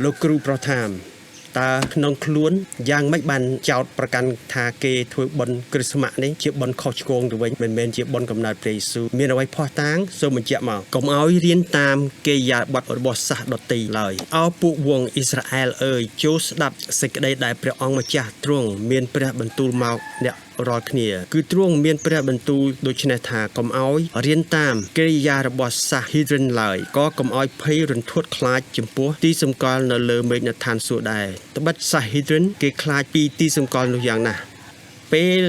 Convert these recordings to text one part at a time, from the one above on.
លោកគ្រូប្រធានតើក្នុងខ្លួនយ៉ាងម៉េចបានចោតប្រកាន់ថាគេធ្វើបុណ្យគ្រីស្មាស់នេះជាបុណ្យខុសឆ្គងទៅវិញមិនមែនជាបុណ្យកំណើតព្រះយេស៊ូវមានអ្វីផុសតាងសូមបញ្ជាក់មកកុំឲ្យរៀនតាមកិរិយាបថរបស់សាសដតីឡើយអោពួកវងអ៊ីស្រាអែលអើយចូលស្ដាប់សេចក្តីដែលព្រះអង្គម្ចាស់ទ្រង់មានព្រះបន្ទូលមកអ្នករាល់គ្នាគឺទ្រង់មានព្រះបន្ទូលដូច្នេះថាកុំឲ្យរៀនតាមកិរិយារបស់សាសហ៊ីដ្រិនឡើយក៏កុំឲ្យភ័យរន្ធត់ខ្លាចចំពោះទីសម្គាល់នៅលើមេឃនៅឋានសួគ៌ដែរត្បិតសាសហ៊ីដ្រិនគេខ្លាចពីទីសម្គាល់នោះយ៉ាងណាស់ពេល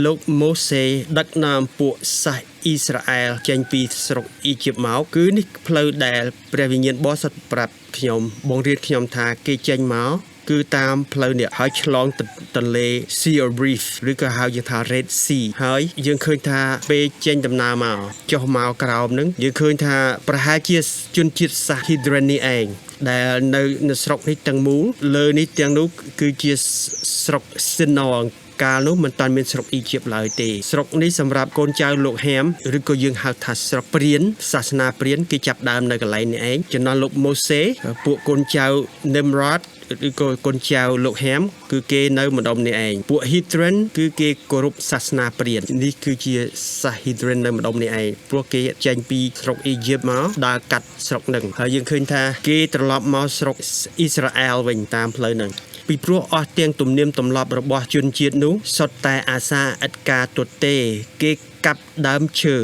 លោកម៉ូសេដឹកនាំពួកសាសអ៊ីស្រាអែលចេញពីស្រុកអ៊ីជីបមកគឺនេះផ្លូវដែលព្រះវិញ្ញាណបរិសុទ្ធប្រាប់ខ្ញុំបង្រៀនខ្ញុំថាគេចេញមកគឺតាមផ្លូវនេះហើយឆ្លងទន្លេ Sea of Reef ឬក៏ហៅថា Red Sea ហើយយើងឃើញថាពេលចេញដំណើរមកចុះមកក្រោមនឹងយើងឃើញថាប្រហែលជាជនជាតិសាសហ៊ីដ្រិននេះឯងដែលនៅស្រុកនេះទាំងមូលលើនេះទាំងនោះគឺជាស្រុកស៊ីណូកាលនោះមិនតាន់មានស្រុកអ៊ីជីបឡើយទេស្រុកនេះសម្រាប់កូនចៅលោកហាមឬក៏យើងហៅថាស្រុកព្រានសាសនាព្រានគេចាប់ដើមនៅកន្លែងនេះឯងចំណោះលោកម៉ូសេពួកកូនចៅ Nimrod ឬក៏កូនចៅលោកហាមគឺគេនៅម្ដុំនេះឯងពួក Hithrin គឺគេគោរពសាសនាព្រាននេះគឺជាសាស Hithrin នៅម្ដុំនេះឯងព្រោះគេចេញពីស្រុកអ៊ីជីបមកដើរកាត់ស្រុកនឹងហើយយើងឃើញថាគេត្រឡប់មកស្រុកអ៊ីស្រាអែលវិញតាមផ្លូវនឹងពីព្រោះអស់ទាំងទំនៀមទម្លាប់របស់ជនជាតិនោះសុទ្ធតែអាសាឥតការទទេគេកាប់ដើមឈើ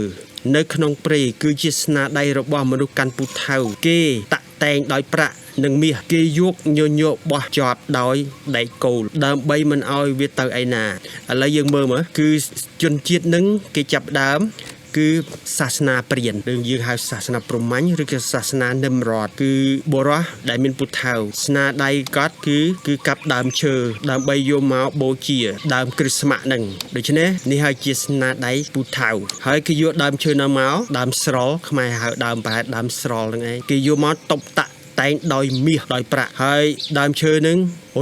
នៅក្នុងព្រៃគឺជាស្នាដៃរបស់មនុស្សកាន់ពូថៅគេតាក់តែងដោយប្រាក់និងមាសគេយកញញកបោះជាប់ដោយដែកគោលដើម្បីមិនឲ្យវាទៅឯណាឥឡូវយើងមើលមើលគឺជនជាតិនឹងគេចាប់ដើមគឺសាសនាព្រានឬយើងហៅសាសនាព្រហ្មញ្ញឬក៏សាសនានិមរតគឺបុរសដែលមានពុទ្ធៅស្នាដៃគាត់គឺកាប់ដើមឈើដើម្បីយកមកបូជាដើមគ្រីស្មាស់ហ្នឹងដូច្នេះនេះហើយជាស្នាដៃពុទ្ធៅហើយគេយកដើមឈើនៅមកដើមស្រល់ខ្មែរហៅដើមប្រហែលដើមស្រល់ហ្នឹងឯងគេយកមកតុបតាក់តែងដោយមាសដោយប្រាក់ហើយដើមឈើនឹង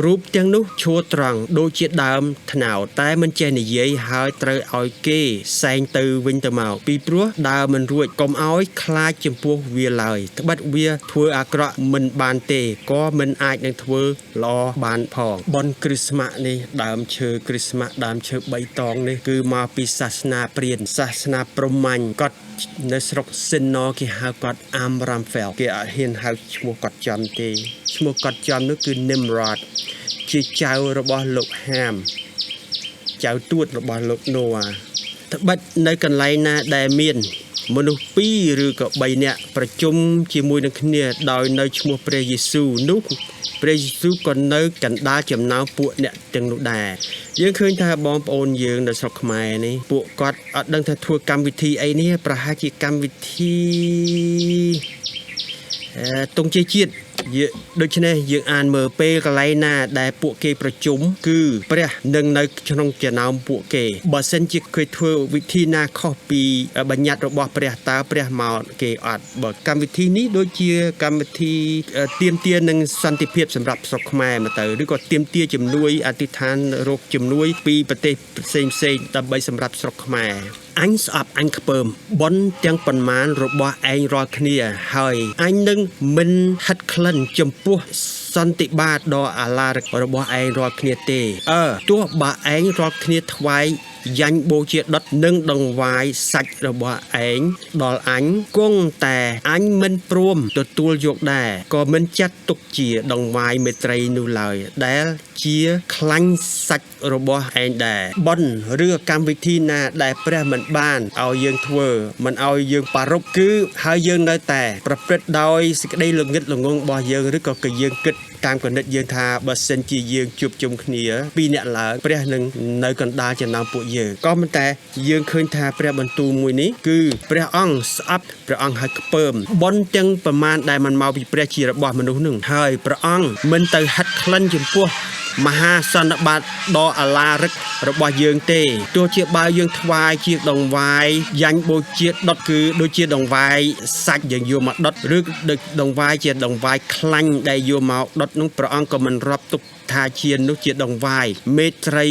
រូបទាំងនោះឈួរត្រង់ដូចជាដើមថ្នោតតែមិនចេះនិយាយហើយត្រូវឲ្យគេសែងទៅវិញទៅមកពីព្រោះដើរមិនរួចកុំឲ្យខ្លាចចំពោះវាឡើយត្បិតវាធ្វើអាក្រក់មិនបានទេក៏មិនអាចនឹងធ្វើល្អបានផងបុណ្យគ្រីស្មាស់នេះដើមឈើគ្រីស្មាស់ដើមឈើបៃតងនេះគឺមកពីសាសនាព្រានសាសនាព្រហ្មញ្ញគាត់នៅស្រុកស៊ីណូគេហៅគាត់អាមរ៉ាំហ្វែលគេអត់ហ៊ានហៅឈ្មោះគាត់ចំទេឈ្មោះគាត់ចំនោះគឺ Nimrod ជាចៅរបស់លោកហាមចៅទួតរបស់លោកណូអាត្បិតនៅកន្លែងណាដែលមានមនុស្ស2ឬក៏3នាក់ប្រជុំជាមួយនឹងគ្នាដោយនៅឈ្មោះព្រះយេស៊ូវនោះព្រះយេស៊ូវក៏នៅកណ្ដាលចំណោមពួកអ្នកទាំងនោះដែរយើងឃើញថាបងប្អូនយើងនៅស្រុកខ្មែរនេះពួកគាត់អត់ដឹងថាធ្វើកម្មវិធីអីនេះប្រហែលជាកម្មវិធីទង់ជ័យជាតិដូច្នេះយើងអានមើលពេលកន្លែងណាដែលពួកគេប្រជុំគឺព្រះនឹងនៅក្នុងចំណោមពួកគេបើសិនជាគេធ្វើវិធីណាខុសពីបញ្ញត្តិរបស់ព្រះតើព្រះមកគេអត់បើកម្មវិធីនេះដូចជាកម្មវិធីទាមទារនឹងសន្តិភាពសម្រាប់ស្រុកខ្មែរមកទៅឬក៏ទាមទារជំនួយអធិដ្ឋានរកជំនួយពីប្រទេសផ្សេងដើម្បីសម្រាប់ស្រុកខ្មែរអញស្អប់អញខ្ពើមប៉ុនទាំងប៉ុន្មានរបស់ឯងរាល់គ្នាហើយអញនឹងមិនហិតក្លិនចំពោះសន្តិបាទដ៏អាឡាររបស់ឯងរាល់គ្នាទេទោះបើឯងរាល់គ្នាថ្វាយយ៉ាញ់បូជាដុតនិងដង្វាយសាច់របស់ឯងដល់អញគង់តែអញមិនព្រមទទួលយកដែរក៏មិនចាត់ទុកជាដង្វាយមេត្រីនោះឡើយដែលជាខ្លាញ់សាច់របស់ឯងដែរប៉ុនឬកម្មវិធីណាដែលព្រះមិនបានឲ្យយើងធ្វើមិនឲ្យយើងប្រារព្ធគឺហើយយើងនៅតែប្រព្រឹត្តដោយសេចក្តីល្ងិតល្ងងរបស់យើងឬក៏គឺយើងគិតតាមកណិតយើងថាបើសិនជាយើងជួបជុំគ្នា2នាក់ឡើងព្រះនឹងនៅកណ្ដាលចំណោមពួកយើងក៏ប៉ុន្តែយើងឃើញថាព្រះបន្ទូលមួយនេះគឺព្រះអង្គស្អប់ព្រះអង្គឲ្យខ្ពើមប៉ុនទាំងប្រមាណដែលมันមកពីព្រះជារបស់មនុស្សនឹងហើយព្រះអង្គមិនទៅហិតក្លិនចំពោះ មហាសន្និបាតដ៏អាឡារឹករបស់យើងទេទោះជាបើយើងថ្វាយជាដង្វាយយ៉ាញ់បូជាដុតគឺដូចជាដង្វាយសាច់យើងយកមកដុតឬដូចដង្វាយជាដង្វាយខ្លាញ់ដែលយកមកដុតនោះព្រះអង្គក៏មិនរាប់ទុកថាជានោះជាដង្វាយមេត្រី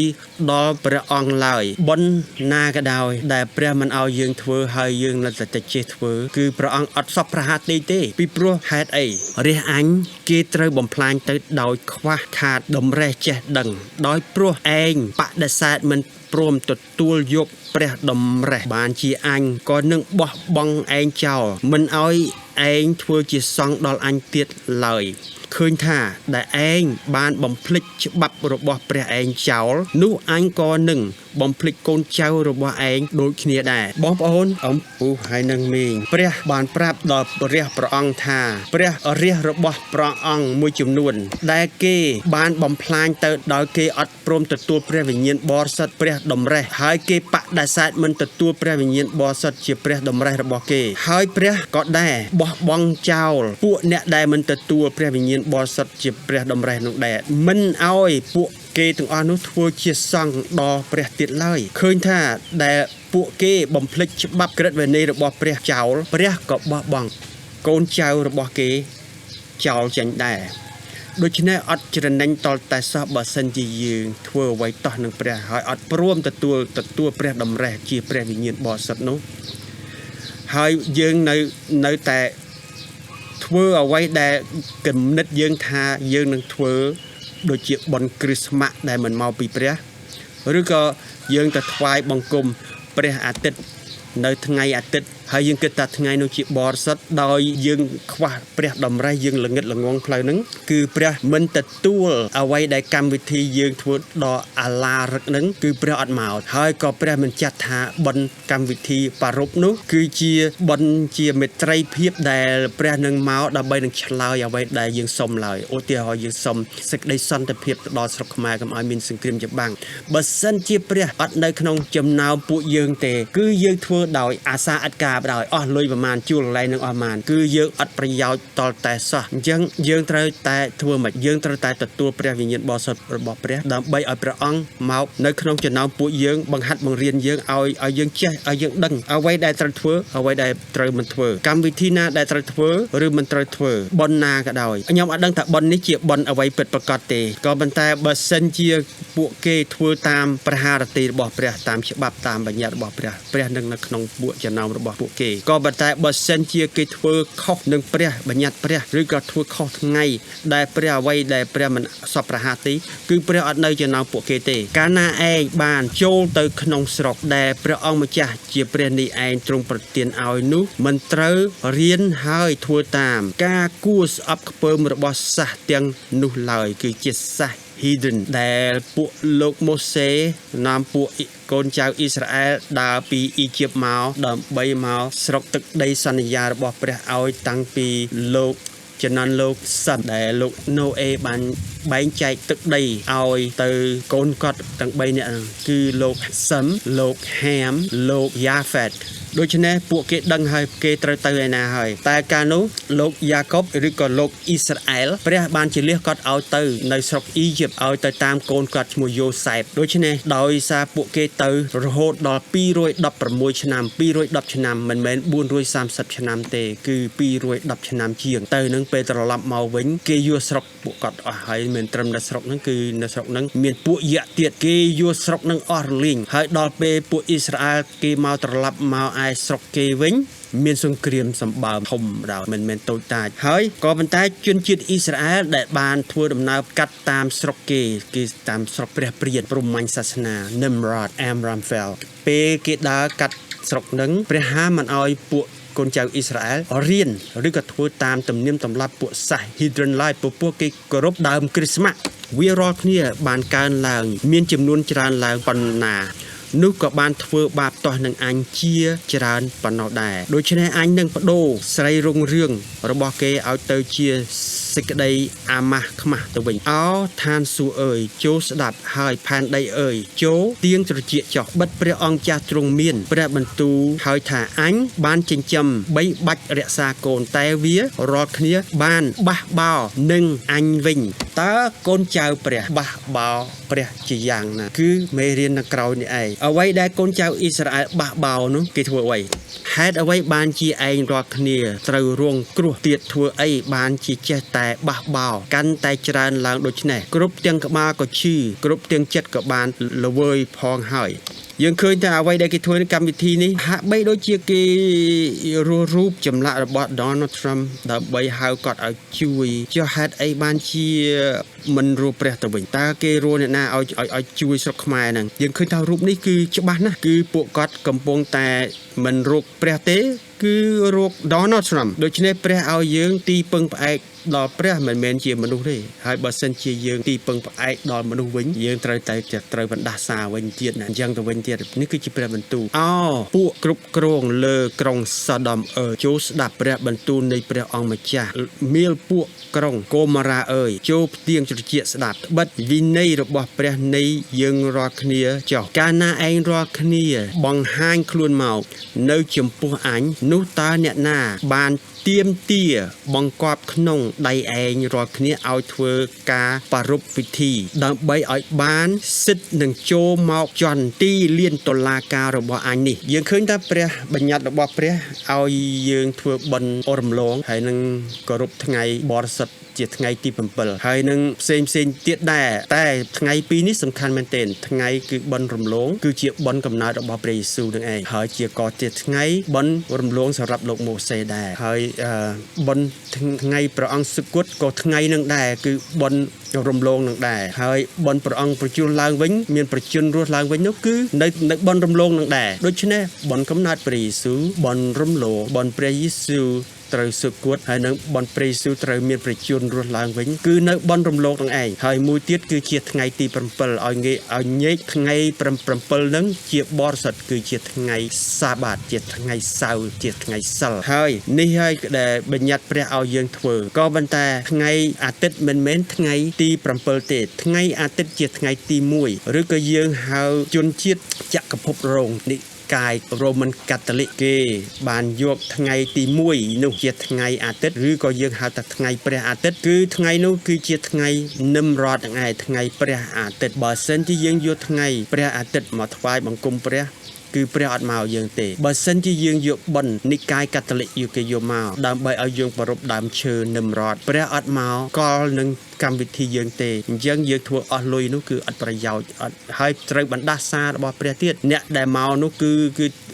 ដល់ព្រះអង្គឡើយបុណ្យណាក៏ដោយដែលព្រះមិនឲ្យយើងធ្វើហើយយើងនៅតែចេះធ្វើគឺព្រះអង្គអត់សពប្រហារទេពីព្រោះហេតុអីរះអញគេត្រូវបំផ្លាញទៅដោយខ្វះខាតតម្រេះចេះដឹងដោយព្រោះឯងបដិសេធមិនព្រមទទួលយកព្រះតម្រេះបានជាអញក៏នឹងបោះបង់ឯងចោលមិនឲ្យឯងធ្វើជាសង្ឃដល់អញទៀតឡើយឃើញថាដែលឯងបានបំភ្លេចច្បាប់របស់ព្រះឯងចោលនោះអញក៏នឹងបំភ្លេចកូនចៅរបស់ឯងដូចគ្នាដែរបងប្អូនអំពូហើយនឹងមីងព្រះបានប្រាប់ដល់ព្រះអង្គថាព្រះរាជរបស់ព្រះអង្គមួយចំនួនដែលគេបានបំផ្លាញទៅដោយគេអត់ព្រមទទួលព្រះវិញ្ញាណបរិសុទ្ធព្រះតម្រេះហើយគេបដិសេធមិនទទួលព្រះវិញ្ញាណបរិសុទ្ធជាព្រះតម្រេះរបស់គេហើយព្រះក៏ដែរបោះបង់ចោលពួកអ្នកដែលមិនទទួលព្រះវិញ្ញាណបរិសុទ្ធជាព្រះតម្រេះនោះដែរមិនឲ្យពួកគេទាំងអស់នោះធ្វើជាសង្ឃដល់ព្រះទៀតឡើយឃើញថាដែលពួកគេបំភ្លេចច្បាប់ក្រឹតវិន័យរបស់ព្រះចោលព្រះក៏បោះបង់កូនចៅរបស់គេចោលចេញដែរដូច្នេះអត់ច្រណែនតលតែសោះបើសិនជាយើងធ្វើអ្វីតោះនឹងព្រះហើយអត់ព្រមទទួលព្រះតម្រេះជាព្រះវិញ្ញាណបរិសុទ្ធនោះហើយយើងនៅតែធ្វើអ្វីដែលគំនិតយើងថាយើងនឹងធ្វើដូចជាបុណ្យគ្រីស្មាស់ដែលមិនមកពីព្រះឬក៏យើងទៅថ្វាយបង្គំព្រះអាទិត្យនៅថ្ងៃអាទិត្យហើយយើងគិតថាថ្ងៃនោះជាបរិសុទ្ធដោយយើងខ្វះព្រះតម្រេះយើងល្ងិតល្ងងផ្លូវហ្នឹងគឺព្រះមិនទទួលអ្វីដែលកម្មវិធីយើងធ្វើដល់អាឡារឹកហ្នឹងគឺព្រះអត់មកហើយក៏ព្រះមិនចាត់ថាបុណ្យកម្មវិធីបារុបនោះគឺជាបុណ្យជាមេត្រីភាពដែលព្រះនឹងមកដើម្បីនឹងឆ្លើយអ្វីដែលយើងសុំឡើយឧទាហរណ៍យើងសុំសេចក្តីសន្តិភាពទៅដល់ស្រុកខ្មែរកុំឲ្យមានសង្គ្រាមចម្បាំងបើសិនជាព្រះអត់នៅក្នុងចំណោមពួកយើងទេគឺយើងធ្វើដោយអាសាអត់ការដោយអស់លុយប្រមាណជួលកន្លែងនឹងអស់ប្រមាណគឺយើងអត់ប្រយោជន៍តលតែសោះអញ្ចឹងយើងត្រូវតែធ្វើម៉េចយើងត្រូវតែទទួលព្រះវិញ្ញាណបរិសុទ្ធរបស់ព្រះដើម្បីឲ្យព្រះអង្គមកនៅក្នុងចំណោមពួកយើងបង្ហាត់បង្រៀនយើងឲ្យយើងចេះឲ្យយើងដឹងអ្វីដែលត្រូវធ្វើអ្វីដែលត្រូវមិនធ្វើកម្មវិធីណាដែលត្រូវធ្វើឬមិនត្រូវធ្វើបុណ្យណាក៏ដោយខ្ញុំអត់ដឹងថាបុណ្យនេះជាបុណ្យអ្វីពិតប្រាកដទេក៏ប៉ុន្តែបើសិនជាពួកគេធ្វើតាមព្រះハរតីរបស់ព្រះតាមច្បាប់តាមបញ្ញត្តិរបស់ព្រះនឹងនៅក្នុងពួកចំណោមរបស់ពួកគេក៏ប៉ុន្តែបើសិនជាគេធ្វើខុសនឹងព្រះបញ្ញត្តិព្រះឬក៏ធ្វើខុសថ្ងៃដែលព្រះអ្វីដែលព្រះមិនសពប្រហាទីគឺព្រះអត់នៅចំណោមពួកគេទេកាលណាឯងបានចូលទៅក្នុងស្រុកដែលព្រះអង្គម្ចាស់ជាព្រះនេះឯងទ្រង់ប្រទានឲ្យនោះមិនត្រូវរៀនហើយធ្វើតាមការគួរស្អប់ខ្ពើមរបស់សាសទាំងនោះឡើយគឺជាសាសHidden ដែលពួកលោកម៉ូសេនាំពួកកូនចៅអ៊ីស្រាអែលដើរពីអ៊ីជីបមកដើម្បីមកស្រុកទឹកដីសន្យារបស់ព្រះឲ្យតាំងពីលោកចំនួនលោកសឹមដែលលោកណូអេបានបែងចែកទឹកដីឲ្យទៅកូនគាត់ទាំង3នាក់គឺលោកសឹមលោកហាមលោកយ៉ាហ្វេតដូច្នេះពួកគេដឹងហើយគេត្រូវទៅឯណាហើយតែកាលនោះលោកយ៉ាកុបឬក៏លោកអ៊ីស្រាអែលព្រះបានជលៀសគាត់ឲ្យទៅនៅស្រុកអ៊ីជីបឲ្យទៅតាមកូនគាត់ឈ្មោះយូសេបដូច្នេះដោយសារពួកគេទៅរហូតដល់216ឆ្នាំ210ឆ្នាំមិនមែន430ឆ្នាំទេគឺ210ឆ្នាំជាងទៅនឹងពេលត្រឡប់មកវិញគេយកស្រុកពួកគាត់អស់ហើយមិនត្រឹមតែស្រុកហ្នឹងគឺនៅស្រុកហ្នឹងមានពួកយៈទៀតគេយកស្រុកហ្នឹងអស់រលីងហើយដល់ពេលពួកអ៊ីស្រាអែលគេមកត្រឡប់មកឯស្រុកគេវិញមានសង្គ្រាមសម្បើមធំដល់មិនមែនតូចតាចហើយក៏ប៉ុន្តែជនជាតិអ៊ីស្រាអែលដែលបានធ្វើដំណើរកាត់តាមស្រុកគេតាមស្រុកព្រះព្រានព្រហ្មញ្ញសាសនា Nimrod Amramphel ពេលគេដើរកាត់ស្រុកហ្នឹងព្រះហាមិនអោយពួកកូនចៅអ៊ីស្រាអែលរៀនឬក៏ធ្វើតាមទំនៀមទម្លាប់ពួកសាស Hidden ឡើយពួកគេគោរពដើមគ្រីស្មាស់វារាល់គ្នាបានកើនឡើងមានចំនួនច្រើនឡើងប៉ុណ្ណានោះក៏បានធ្វើបាបទាស់នឹងអញជាច្រើនប៉ុណ្ណោះដែរដូច្នេះអញនឹងបដូរស្រីរុងរឿងរបស់គេឲ្យទៅជាសេចក្តីអាម៉ាស់ខ្មាស់ទៅវិញអោឋានសួគ៌អើយចូលស្ដាប់ហើយផែនដីអើយចូលទៀងត្រចៀកចុះបិទព្រះអង្គចាស់ទ្រង់មានព្រះបន្ទូលហើយថាអញបានចិញ្ចឹម3បាច់រក្សាកូនតែវារាល់គ្នាបានបះបោនឹងអញវិញ តើកូនចៅព្រះបះបោព្រះជាយ៉ាងណាគឺមេរៀននៅក្រោយនេះឯងអ្វីដែលកូនចៅអ៊ីស្រាអែលបះបោនោះគេធ្វើអ្វីហេតុអ្វីបានជាឯងរាល់គ្នាត្រូវរងគ្រោះទៀតធ្វើអីបានជាចេះតែបះបោកាន់តែច្រើនឡើងដូចនេះគ្រប់ទាំងក្បាលក៏ឈឺគ្រប់ទាំងចិត្តក៏បានល្វើយផងហើយយើងឃើញថាអ្វីដែលគេធ្វើនៅកម្មវិធីនេះហាក់បីដូចជាគេរស់រូបចម្លាក់របស់ Donald Trump ដើម្បីហៅគាត់ឲ្យជួយចុះហេតុអីបានជាមិនរស់ព្រះទៅវិញតើគេរស់អ្នកណាឲ្យជួយស្រុកខ្មែរហ្នឹងយើងឃើញថារូបនេះគឺច្បាស់ណាស់គឺពួកគាត់កំពុងតែមិនរកព្រះទេគឺរក Donald Trump ដូច្នេះព្រះឲ្យយើងទីពឹងផ្អែកដល់ព្រះមិនមែនជាមនុស្សទេហើយបើសិនជាយើងទីពឹងផ្អែកដល់មនុស្សវិញយើងត្រូវបណ្ដាសាវិញទៀតណាអញ្ចឹងទៅវិញទៀតនេះគឺជាព្រះបន្ទូលពួកគ្រប់គ្រងលើក្រុងសូដមចូលស្ដាប់ព្រះបន្ទូលនៃព្រះអង្គម្ចាស់មាលពួកក្រុងកូម៉ារ៉ាចូលផ្ទៀងត្រចៀកស្ដាប់ត្បិតវិន័យរបស់ព្រះនៃយើងរាល់គ្នាចុះកាលណាឯងរាល់គ្នាបង្ហាញខ្លួនមកនៅចំពោះអញនោះតើអ្នកណាបានទៀមទាបង្កប់ក្នុងដៃឯងរាល់គ្នាឲ្យធ្វើការប្រារព្ធពិធីដើម្បីឲ្យបានសិទ្ធនឹងចូលមកជន់ទីលានតុលាការរបស់អញនេះយើងឃើញថាព្រះបញ្ញត្តិរបស់ព្រះឲ្យយើងធ្វើបុណ្យរំលងហើយនឹងគោរពថ្ងៃបរិសុទ្ធជាថ្ងៃទី7ហើយនឹងផ្សេងទៀតដែរតែថ្ងៃ2នេះសំខាន់មែនទែនថ្ងៃគឺបុណ្យរំលងគឺជាបុណ្យកំណើតរបស់ព្រះយេស៊ូវនឹងឯងហើយជាក៏ជាថ្ងៃបុណ្យរំលងសម្រាប់លោកម៉ូសេដែរហើយបុណ្យថ្ងៃព្រះអង្គសុគតក៏ថ្ងៃនឹងដែរគឺបុណ្យរំលងនឹងដែរហើយបុណ្យព្រះអង្គប្រជញ្ញឡើងវិញមានប្រជញ្ញរស់ឡើងវិញនោះគឺនៅបុណ្យរំលងនឹងដែរដូច្នេះបុណ្យកំណើតព្រះយេស៊ូវបុណ្យរំលងបុណ្យព្រះយេស៊ូវត្រូវសុគតហើយនឹងបុណ្យព្រះយេស៊ូវត្រូវមានប្រជញ្ញរស់ឡើងវិញគឺនៅបុណ្យរំលងនឹងឯងហើយមួយទៀតគឺជាថ្ងៃទី7ឲ្យញែកថ្ងៃ7ហ្នឹងជាបរិសុទ្ធគឺជាថ្ងៃសាបាតជាថ្ងៃសៅរ៍ជាថ្ងៃសិលហើយនេះហើយដែលបញ្ញត្តិព្រះឲ្យយើងធ្វើក៏ប៉ុន្តែថ្ងៃអាទិត្យមិនមែនថ្ងៃទី7ទេថ្ងៃអាទិត្យជាថ្ងៃទី1ឬក៏យើងហៅជនជាតិចក្រភពរ៉ូមនេះកាយរ៉ូមិនកាតូលិកគេបានយកថ្ងៃទី1នោះជាថ្ងៃអាទិត្យឬក៏យើងហៅថាថ្ងៃព្រះអាទិត្យគឺថ្ងៃនោះគឺជាថ្ងៃនិមរតនឹងឯងថ្ងៃព្រះអាទិត្យបើសិនជាយើងយកថ្ងៃព្រះអាទិត្យមកថ្វាយបង្គំព្រះគឺព្រះអត់មកយើងទេបើសិនជាយើងយកបុណ្យនិកាយកាតូលិកគេយកមកដើម្បីឲ្យយើងប្រារព្ធដើមឈើនិមរតព្រះអត់មកក៏នឹងកម្មវិធីយើងទេអញ្ចឹងយើងធ្វើអស់លុយនោះគឺអត់ប្រយោជន៍អត់ហើយត្រូវបណ្ដាសារបស់ព្រះទៀតអ្នកដែលមកនោះគឺ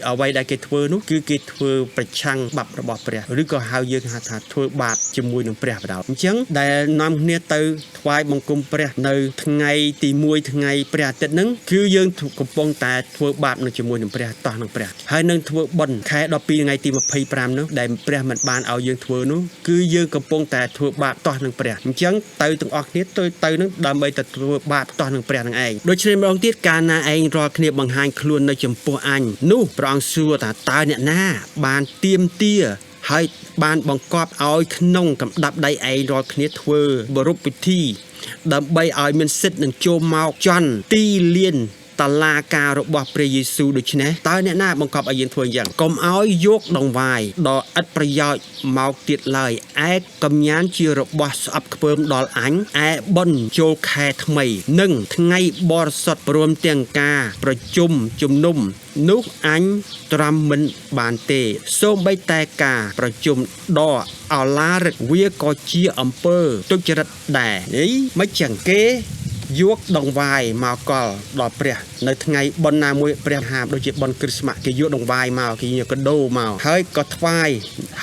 អ្វីដែលគេធ្វើនោះគឺគេធ្វើប្រឆាំងបាបរបស់ព្រះឬក៏ហៅយើងថាធ្វើបាបជាមួយនឹងព្រះបដៅអញ្ចឹងដែលនាំគ្នាទៅថ្វាយបង្គំព្រះនៅថ្ងៃទី1ថ្ងៃព្រះអាទិត្យហ្នឹងគឺយើងកំពុងតែធ្វើបាបនៅជាមួយនឹងព្រះតោះនឹងព្រះហើយនឹងធ្វើបុណ្យខែ12ថ្ងៃទី25នោះដែលព្រះមិនបានឲ្យយើងធ្វើនោះគឺយើងកំពុងតែធ្វើបាបតោះនឹងព្រះអញ្ចឹងទៅទាំងអស់គ្នាទៅនឹងដើម្បីទៅធ្វើបាបតោះនឹងព្រះនឹងឯងដូច្នេះម្ដងទៀតកាលណាឯងរាល់គ្នាបង្ហាញខ្លួននៅចំពោះអញនោះព្រះអង្គសួរថាតើអ្នកណាបានទៀមទាហើយបានបង្កប់ឲ្យក្នុងកម្ដាប់ដៃឯងរាល់គ្នាធ្វើបរិបពិធីដើម្បីឲ្យមានសិទ្ធិនឹងចូលមកចន់ទីលានតឡាការរបស់ព្រះយេស៊ូវដូច្នេះតើអ្នកណាបង្កប់ឲ្យយើងធ្វើយ៉ាងកុំឲ្យយកដង្វាយដ៏ឥតប្រយោជន៍មកទៀតឡើយឯកំញានជារបស់ស្អប់ខ្ពើមដល់អញឯបុណ្យចូលខែថ្មីនិងថ្ងៃបរិសុទ្ធព្រមទាំងការប្រជុំជំនុំនោះអញត្រាំមិនបានទេសូម្បីតែការប្រជុំដ៏ឱឡារិកវាក៏ជាអំពើទុច្ចរិតដែរមិនចឹងគេយកដង្វាយមកកល់ដល់ព្រះនៅថ្ងៃបុណ្យណាមួយព្រះហាមដូចជាបុណ្យគ្រីស្មាស់គេយកដង្វាយមកគេយកកដោមកហើយក៏ថ្វាយ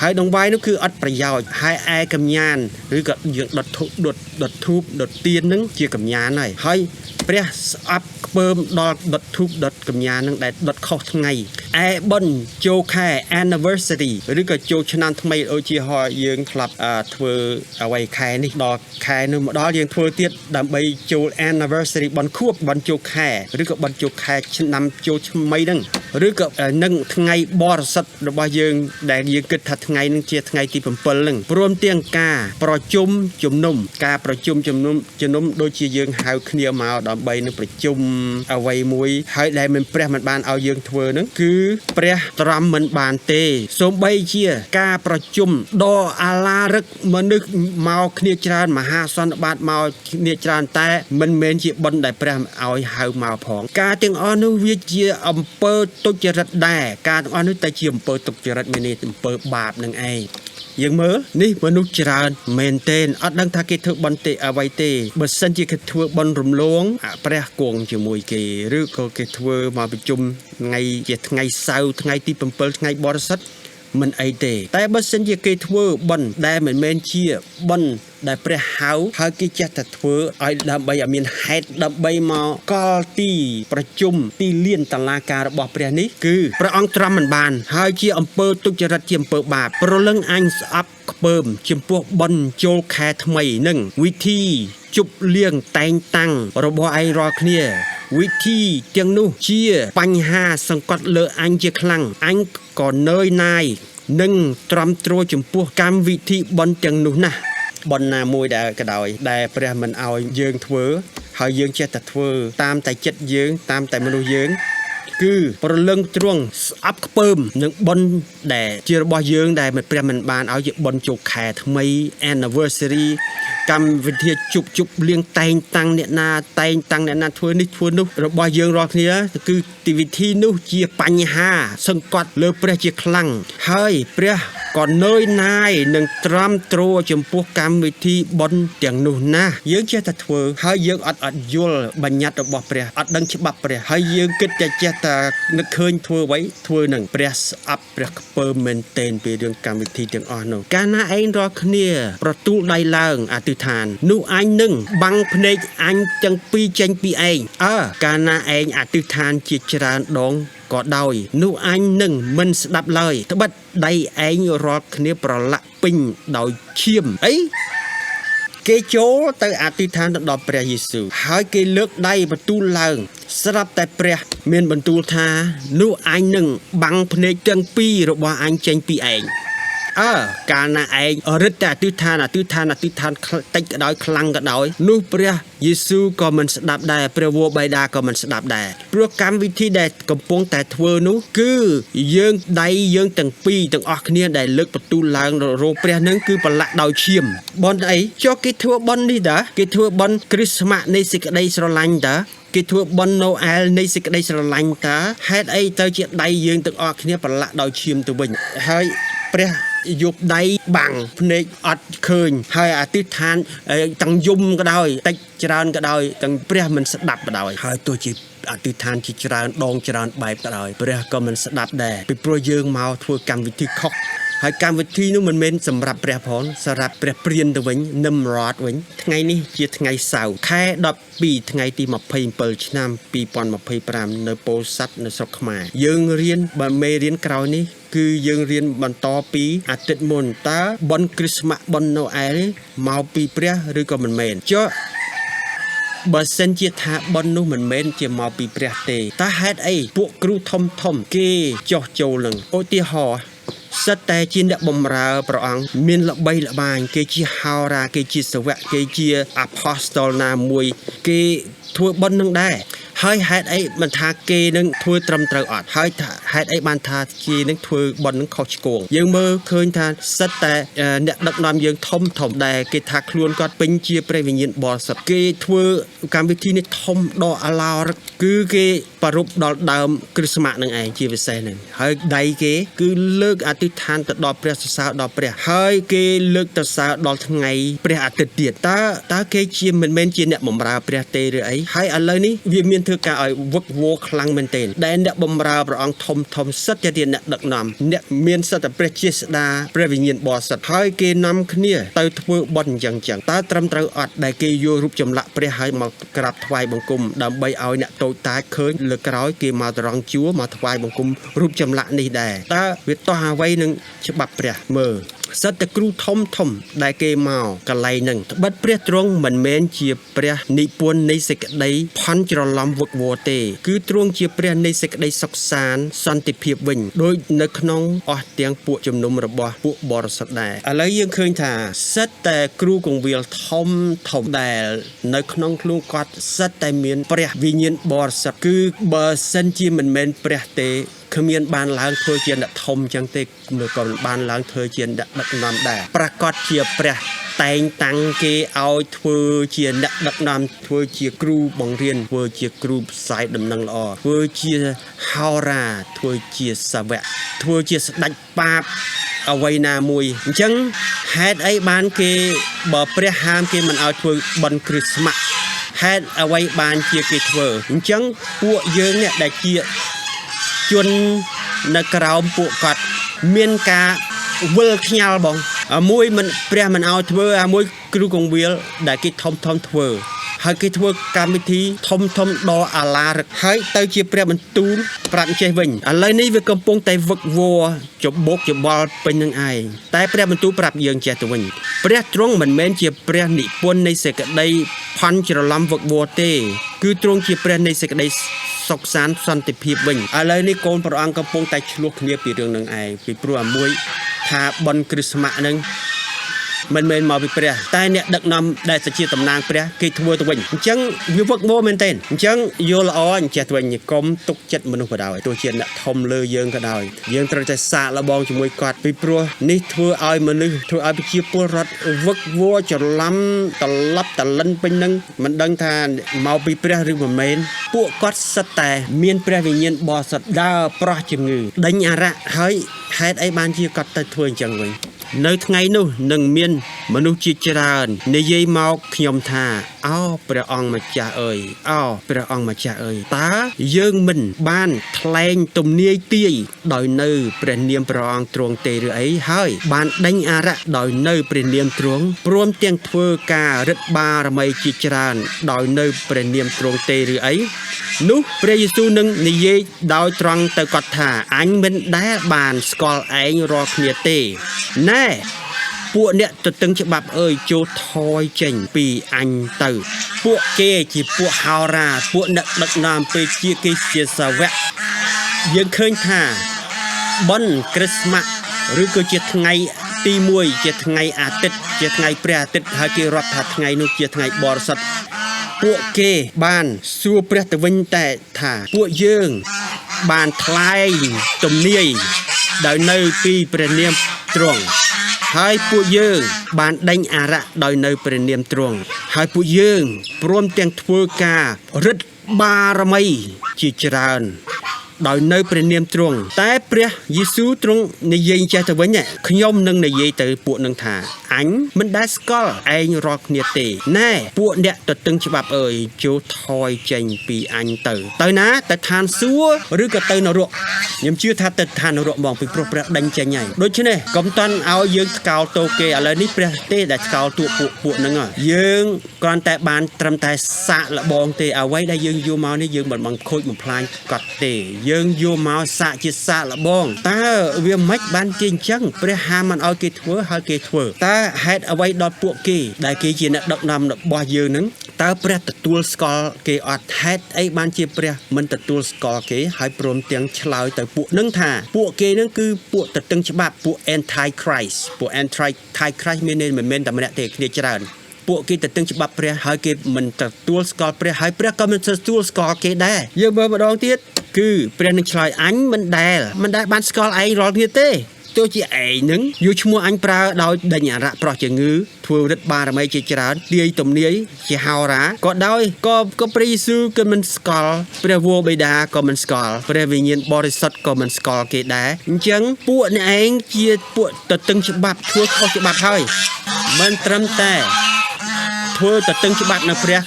ហើយដង្វាយនោះគឺអត់ប្រយោជន៍ហើយឯកំញានឬក៏យើងដុតធូបដុតទៀនហ្នឹងជាកំញានហើយព្រះស្អប់ខ្ពើមដល់ដុតធូបដុតកំញានហ្នឹងដែលដុតខុសថ្ងៃឯបុណ្យចូលខែ anniversary ឬក៏ចូលឆ្នាំថ្មីដូចជាយើងធ្លាប់ធ្វើអ្វីខែនេះដល់ខែនោះមកដល់យើងធ្វើទៀតដើម្បីចូល anniversary បុណ្យខួបបុណ្យចូលខែឬក៏បុណ្យចូលខែឆ្នាំចូលថ្មីហ្នឹង ឬក៏នឹងថ្ងៃបរិសុទ្ធរបស់យើងដែលយើងគិតថាថ្ងៃនឹងជាថ្ងៃទី7ហ្នឹងព្រមទាំងការប្រជុំជំនុំការប្រជុំជំនុំដូចជាយើងហៅគ្នាមកដើម្បីនឹងប្រជុំអ្វីមួយហើយដែលមិនព្រះមិនបានឲ្យយើងធ្វើហ្នឹងគឺព្រះទ្រាំមិនបានទេសូម្បីជាការប្រជុំដ៏អាឡារឹកមនុស្សមកគ្នាច្រើនមហាសន្និបាតមកគ្នាច្រើនតែមិនមែនជាបុណ្យដែលព្រះឲ្យហៅមកផងការទាំងអស់នោះវាជាអំពើទុច្ចរិតដែរការទាំងអស់នោះតែជាអំពើទុច្ចរិតមានអំពើបាបនឹងឯងយើងមើលនេះមនុស្សច្រើនមែនទែនអត់ដឹងថាគេធ្វើបន់ទេអ្វីទេបើសិនជាគេធ្វើបន់រំលងព្រះគង់ជាមួយគេឬក៏គេធ្វើមកប្រជុំថ្ងៃជាថ្ងៃសៅរ៍ថ្ងៃទី7ថ្ងៃបរិសុទ្ធមិនអីទេតែបើសិនជាគេធ្វើបន់ដែលមិនមែនជាបន់ដែលព្រះហៅហើយគេចេះតែធ្វើឲ្យដើម្បីឲ្យមានហេតុដើម្បីមកកលទីប្រជុំទីលានតឡាការរបស់ព្រះនេះគឺព្រះអង្គទ្រាំមិនបានហើយជាអំពើទុច្ចរិតជាអំពើបាបប្រលឹងអញស្អប់ខ្ពើមចំពោះបន់ចូលខែថ្មីនឹងវិធីជប់លៀងតែងតាំងរបស់ឯងរាល់គ្នាវិធីទាំងនោះជាបញ្ហាសង្កត់លើអញជាខ្លាំងអញក៏នឿយណាយនិងទ្រាំទ្រចំពោះកម្មវិធីបន់ទាំងនោះណាស់បន់ណាមួយដែលក៏ដោយដែលព្រះមិនឲ្យយើងធ្វើហើយយើងចេះតែធ្វើតាមតែចិត្តយើងតាមតែមនុស្សយើងគឺប្រលឹងទ្រង់ស្អប់ខ្ពើមនឹងបន់ដែលជារបស់យើងដែលព្រះមិនបានឲ្យជាបន់ជោគខែថ្មី anniversary កម្មវិធីជប់លៀងតែងតាំងអ្នកណាធ្វើនេះធ្វើនោះរបស់យើងរាល់គ្នាគឺទីវិធីនោះជាបញ្ហាសង្កត់លើព្រះជាខ្លាំងហើយព្រះក៏នឿយណាយនឹងត្រាំទ្រចំពោះកម្មវិធីបន់ទាំងនោះណាយើងចេះតែធ្វើហើយយើងអត់យល់បញ្ញត្តិរបស់ព្រះអត់ដឹងច្បាប់ព្រះហើយយើងគិតតែចេះតែនឹកឃើញធ្វើអ្វីធ្វើនឹងព្រះស្អប់ព្រះខ្ពើមមែនទែនពីរឿងកម្មវិធីទាំងអស់នោះកាលណាឯងរាល់គ្នាប្រទូលដៃឡើងអធិដ្ឋាននោះអញនឹងបាំងភ្នែកអញទាំងពីរចេញពីឯងកាលណាឯងអធិដ្ឋានជាច្រើនដងក៏ដោយនោះអញនឹងមិនស្ដាប់ឡើយត្បិតដៃឯងរាល់គ្នាប្រឡាក់ពេញដោយឈាមអីគេចូលទៅអធិដ្ឋានទៅដល់ព្រះយេស៊ូវហើយគេលើកដៃបន្ទូលឡើងស្រាប់តែព្រះមានបន្ទូលថានោះអញនឹងបាំងភ្នែកទាំងពីររបស់អញចេញពីឯងកាលណាឯងរឹតតែអធិដ្ឋានតិចក៏ដោយខ្លាំងក៏ដោយនោះព្រះយេស៊ូវក៏មិនស្ដាប់ដែរព្រះវរបិតាក៏មិនស្ដាប់ដែរព្រោះកម្មវិធីដែលកំពុងតែធ្វើនោះគឺយើងដៃយើងទាំងពីរទាំងអស់គ្នាដែលលើកបន្ទូលឡើងរកព្រះនឹងគឺប្រឡាក់ដោយឈាមបនអីចុះគេធ្វើបននេះតាគេធ្វើបនគ្រីស្មាស់នៃសេចក្តីស្រឡាញ់តាគេធ្វើបន់ណូអែលនៃសេចក្តីស្រឡាញ់តាហេតុអីទៅជាដៃយើងទាំងអស់គ្នាប្រឡាក់ដោយឈាមទៅវិញហើយព្រះយកដៃបាំងភ្នែកអត់ឃើញហើយអធិដ្ឋានទាំងយំក៏ដោយតិចច្រើនក៏ដោយទាំងព្រះមិនស្ដាប់ក៏ដោយហើយទោះជាអធិដ្ឋានជាច្រើនដងច្រើនបែបក៏ដោយព្រះក៏មិនស្ដាប់ដែរពីព្រោះយើងមកធ្វើកម្មវិធីខុសហើយកម្មវិធីនោះមិនមែនសម្រាប់ព្រះផងសម្រាប់ព្រះព្រានទៅវិញនឹមរ៉តវិញថ្ងៃនេះជាថ្ងៃសៅរ៍ខែ12ថ្ងៃទី27ឆ្នាំ2025នៅពោធិ៍សាត់នៅស្រុកខ្មែរយើងរៀនបើមេរៀនក្រោយនេះគឺយើងរៀនបន្តពីអាទិត្យមុនតើបន់គ្រីស្មាស់បន់ណូអែលមកពីព្រះឬក៏មិនមែនចុះបើសិនជាថាបន់នោះមិនមែនជាមកពីព្រះទេតើហេតុអីពួកគ្រូធំគេចោះចូលនឹងឧទាហរណ៍សិតតែជាអ្នកបម្រើព្រះអង្គមានល្បីល្បាញគេជាហោរាគេជាសាវកគេជាអាផូស្តលណាមួយគេធ្វើបន់នឹងដែរហើយហេតុអីមិនថាគេនឹងធ្វើត្រឹមត្រូវអត់ហើយហេតុអីបានថាគេនឹងធ្វើបន់នឹងខុសឆ្គងយើងមើលឃើញថាសិតតែអ្នកដឹកនាំយើងធំដែលគេថាខ្លួនគាត់ពេញជាព្រះវិញ្ញាណបរិសុទ្ធគេធ្វើកម្មវិធីនេះធំដល់អាឡោរគឺគេប្រពដល់ដើមគ្រីស្មាស់នឹងឯងជាពិសេសហ្នឹងហើយដៃគេគឺលើកអធិដ្ឋានទៅដល់ព្រះសរសើរដល់ព្រះហើយគេលើកទៅសើដល់ថ្ងៃព្រះអាទិត្យទៀតតើគេជាមិនមែនជាអ្នកបម្រើព្រះទេឬអីហើយឥឡូវនេះវាមានធ្វើការឲ្យវឹកវរខ្លាំងមែនទែនដែលអ្នកបម្រើព្រះអង្គធំសិតជាអ្នកដឹកនាំអ្នកមានសិតតែព្រះជាស្ដាព្រះវិញ្ញាណបរិសុទ្ធហើយគេនាំគ្នាទៅធ្វើបន់អញ្ចឹងតើត្រឹមត្រូវអត់ដែលគេយករូបចម្លាក់ព្រះហើយមកក្រាបថ្វាយបង្គំដើម្បីឲ្យអ្នកតូចតាចឃើញលើក្រោយគេមកត្រង់ជួរមកថ្វាយបង្គំរូបចម្លាក់នេះដែរតើវាតោះអ្វីនឹងច្បាប់ព្រះមើល សិតតែគ្រូធំដែលគេមកកន្លែងហ្នឹងត្បិតព្រះទ្រង់មិនមែនជាព្រះនិពន្ធនៃសេចក្តីផន់ច្រឡំវឹកវរទេគឺទ្រង់ជាព្រះនៃសេចក្តីសុខសាន្តសន្តិភាពវិញដោយនៅក្នុងអស់ទាំងពួកជំនុំរបស់ពួកបរិសុទ្ធដែរឥឡូវយើងឃើញថាសិតតែគ្រូកងវិលធំដែលនៅក្នុងខ្លួនគាត់សិតតែមានព្រះវិញ្ញាណបរិសុទ្ធគឺបើសិនជាមិនមែនព្រះទេគ្មានបានឡើងធ្វើជាអ្នកធំចឹងទេមើលក៏មិនបានឡើងធ្វើជាអ្នកដឹកនាំដែរប្រកាសជាព្រះតែងតាំងគេឲ្យធ្វើជាអ្នកដឹកនាំធ្វើជាគ្រូបង្រៀនធ្វើជាគ្រូផ្សាយដំណឹងល្អធ្វើជាហោរាធ្វើជាសាវកធ្វើជាស្ដេចបាបអ្វីណាមួយអញ្ចឹងហេតុអីបានគេបើព្រះហាមគេមិនឲ្យធ្វើបន់គ្រីស្មាស់ហេតុអ្វីបានជាគេធ្វើអញ្ចឹងពួកយើងនេះដែលជាជននៅក្រោមពួកគាត់មានការវិលខ្ញាល់បងមួយមិនព្រះមិនឲ្យធ្វើមួយគ្រូកងវិលដែលគេធំធ្វើហើយគេធ្វើកម្មវិធីធំដល់អាឡារឹកហើយទៅជាព្រះបន្ទូលប្រាប់ចេះវិញឥឡូវនេះវាកំពុងតែវឹកវរច្បល់ពេញនឹងឯងតែព្រះបន្ទូលប្រាប់យើងចេះទៅវិញព្រះទ្រង់មិនមែនជាព្រះនិពន្ធនៃសេចក្តីផន់ច្រឡំវឹកវរទេគឺទ្រង់ជាព្រះនៃសេចក្តីសុខសាន្តសន្តិភាពវិញឥឡូវនេះកូនព្រះអង្គកំពុងតែឆ្លោះគ្នាពីរឿងនឹងឯងពីព្រោះអាមួយថាបន់គ្រីស្មាស់ហ្នឹងមិនមែនមកពីព្រះតែអ្នកដឹកនាំដែលជាតំណាងព្រះគេធ្វើទៅវិញអញ្ចឹងវាវឹកវរមែនទេអញ្ចឹងយល់ល្អអញ្ចេះទៅវិញកុំទុកចិត្តមនុស្សក៏ដោយទោះជាអ្នកធំលើយើងក៏ដោយយើងត្រូវតែសាកល្បងជាមួយគាត់ពីព្រោះនេះធ្វើឲ្យមនុស្សធ្វើឲ្យប្រជាពលរដ្ឋវឹកវរច្រឡំត្រឡប់តលិនពេញនឹងមិនដឹងថាមកពីព្រះឬមិនមែនពួកគាត់សិតតែមានព្រះវិញ្ញាណបរិសុទ្ធដើរប្រោះជំងឺដេញអារៈហើយហេតុអីបានជាគាត់ទៅធ្វើអញ្ចឹងវិញនៅថ្ងៃនោះនឹងមានមនុស្សជាច្រើននិយាយមកខ្ញុំថាអោព្រះអង្គម្ចាស់អើយអោព្រះអង្គម្ចាស់អើយតើយើងមិនបានថ្លែងទំនាយទាយដោយនៅព្រះនាមព្រះអង្គទ្រង់ទេឬអីហើយបានដេញអារៈដោយនៅព្រះនាមទ្រង់ព្រមទាំងធ្វើការរិទ្ធបារមីជាច្រើនដោយនៅព្រះនាមទ្រង់ទេឬអីនោះព្រះយេស៊ូវនឹងនិយាយដោយត្រង់ទៅគាត់ថាអញមិនដែលបានស្គាល់ឯងរាល់គ្នាទេណែពួកអ្នកទទឹងច្បាប់អើយចូលថយចេញពីអញទៅពួកគេជាពួកហោរាពួកអ្នកដឹកនាំពេលជាគេជាសាវកយើងឃើញថាបុណ្យគ្រីស្មាស់ឬក៏ជាថ្ងៃទី1ជាថ្ងៃអាទិត្យជាថ្ងៃព្រះអាទិត្យហើយគេរាប់ថាថ្ងៃនោះជាថ្ងៃបរិសុទ្ធពួកគេបានសួរព្រះទៅវិញតែថាពួកយើងបានថ្លែងទំនាយដោយនៅពីព្រះនាមទ្រង់ហើយពួកយើងបានដេញអារៈដោយនៅព្រះនាមទ្រង់ហើយពួកយើងព្រមទាំងធ្វើការរិទ្ធបារមីជាច្រើនដោយនៅព្រះនាមទ្រង់តែព្រះយេស៊ូវទ្រង់និយាយចេះទៅវិញខ្ញុំនឹងនិយាយទៅពួកនឹងថាអញមិនដែលស្គាល់ឯងរាល់គ្នាទេណែពួកអ្នកទទឹងច្បាប់អើយចូលថយចេញពីអញទៅណាទៅឋានសួគ៌ឬក៏ទៅនរកខ្ញុំជឿថាទៅឋាននរកហ្មងពីព្រោះព្រះដេញចេញហើយដូច្នេះកុំតាន់ឲ្យយើងស្កោលតោគេឥឡូវនេះព្រះទេដែលស្កោលតួពួកហ្នឹងយើងគ្រាន់តែបានត្រឹមតែសាកល្បងទេអ្វីដែលយើងយកមកនេះយើងមិនបង្ខូចបំផ្លាញគាត់ទេយើងយកមកសាកជាសាកល្បងតើវាមិនបានជាអញ្ចឹងព្រះហាមមិនឲ្យគេធ្វើហើយគេធ្វើតើហេតុអ្វីដល់ពួកគេដែលគេជាអ្នកដឹកនាំរបស់យើងនឹងតើព្រះទទួលស្គាល់គេអត់ហេតុអីបានជាព្រះមិនទទួលស្គាល់គេហើយព្រមទាំងឆ្លើយទៅពួកនឹងថាពួកគេនឹងគឺពួកទទឹងច្បាប់ពួក anti Christ ពួក anti Christ មានន័យមិនមែនតែម្នាក់ទេគ្នាច្រើនពួកគេទៅទឹងច្បាប់ព្រះហើយគេមិនទទួលស្គាល់ព្រះហើយព្រះក៏មិនទទួលស្គាល់គេដែរយើងមើលម្ដងទៀតគឺព្រះនឹងឆ្លើយអញមិនដែលបានស្គាល់ឯងរាល់គ្នាទេទោះជាឯងនឹងយកឈ្មោះអញប្រើដោយដេញអារៈប្រោះជំងឺធ្វើរិទ្ធបារមីជាច្រើនទាយទំនាយជាហោរាក៏ដោយក៏ព្រះយេស៊ូវក៏មិនស្គាល់ព្រះវរបិតាក៏មិនស្គាល់ព្រះវិញ្ញាណបរិសុទ្ធក៏មិនស្គាល់គេដែរអញ្ចឹងពួកអ្នកឯងជាពួកទទឹងច្បាប់ធ្វើខុសច្បាប់ហើយមិនត្រឹមតែធ្វើទទឹងច្បាប់នៅព្រះ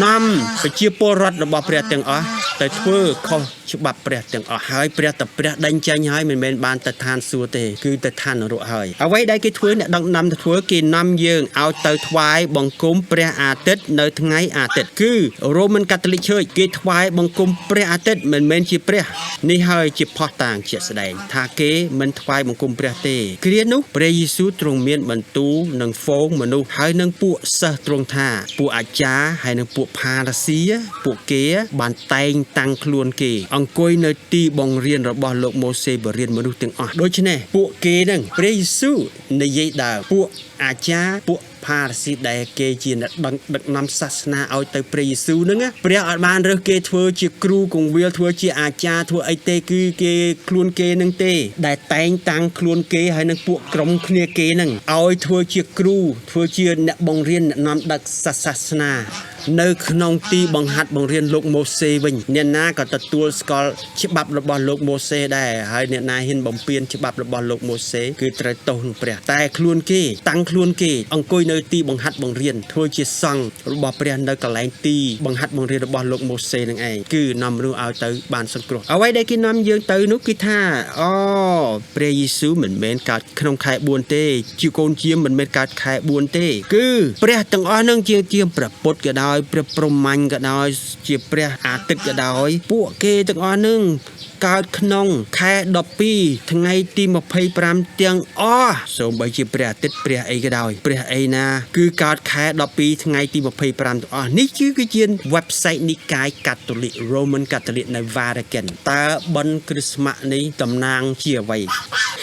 នាំប្រជាពលរដ្ឋរបស់ព្រះទាំងអស់ទៅធ្វើខុស ច្បាប់ព្រះទាំងអស់ហើយព្រះតព្រះដេញចេញហើយមិនមែនបានទៅឋានសួគ៌ទេគឺទៅឋាននរកហើយអ្វីដែលគេធ្វើអ្នកដឹកនាំទៅធ្វើគេនាំយើងឲ្យទៅថ្វាយបង្គំព្រះអាទិត្យនៅថ្ងៃអាទិត្យគឺ Roman Catholic Church គេថ្វាយបង្គំព្រះអាទិត្យមិនមែនជាព្រះនេះហើយជាផុសតាងជាក់ស្ដែងថាគេមិនថ្វាយបង្គំព្រះទេគ្រានោះព្រះយេស៊ូវទ្រង់មានបន្ទូលនឹងហ្វូងមនុស្សហើយនឹងពួកសិស្សទ្រង់ថាពួកអាចារ្យហើយនឹងពួកផារ៉ាស៊ីពួកគេបានតែងតាំងខ្លួនគេអង្គុយនៅទីបង្រៀនរបស់លោកម៉ូសេបរៀនមនុស្សទាំងអស់ដូច្នេះពួកគេនឹងព្រះយេស៊ូវនិយាយដល់ពួកអាចារ្យពួកផារ៉ាស៊ីដែលគេជាអ្នកដឹកនាំសាសនាឲ្យទៅព្រះយេស៊ូវហ្នឹងព្រះអត់បានរើសគេធ្វើជាគ្រូគង្វាលធ្វើជាអាចារ្យធ្វើអីទេគឺគេខ្លួនគេនឹងទេដែលតែងតាំងខ្លួនគេហើយនឹងពួកក្រុមគ្នាគេហ្នឹងឲ្យធ្វើជាគ្រូធ្វើជាអ្នកបង្រៀនអ្នកនាំដឹកសាសនានៅក្នុងទីបង្ហាត់បង្រៀនលោកម៉ូសេវិញអ្នកណាក៏ទទួលស្គាល់ច្បាប់របស់លោកម៉ូសេដែរហើយអ្នកណាហ៊ានបំពានច្បាប់របស់លោកម៉ូសេគឺត្រូវទោសនឹងព្រះតែខ្លួនគេតាំងខ្លួនគេអង្គុយនៅទីបង្ហាត់បង្រៀនធ្វើជាសង្ឃរបស់ព្រះនៅកន្លែងទីបង្ហាត់បង្រៀនរបស់លោកម៉ូសេនឹងឯងគឺនាំមនុស្សឲ្យទៅបានសង្គ្រោះអ្វីដែលគេនាំយើងទៅនោះគឺថាអូព្រះយេស៊ូវមិនមែនកើតក្នុងខែ4ទេជាកូនជាមិនមែនកើតខែ4ទេគឺព្រះទាំងអស់នឹងជាព្រះពុទ្ធក៏ដោយព្រះព្រហ្មញ្ញក៏ដោយជាព្រះអាទិត្យក៏ដោយពួកគេទាំងអស់នឹងកើតក្នុងខែ12ថ្ងៃទី25ទាំងអស់សូម្បីជាព្រះអាទិត្យព្រះអីក៏ដោយព្រះអីណាគឺកើតខែ12ថ្ងៃទី25ទាំងអស់នេះគឺជា website និកាយកាតូលិក Roman Catholic នៅ Vatican តើបុណ្យគ្រីស្មាស់នេះតំណាងជាអ្វី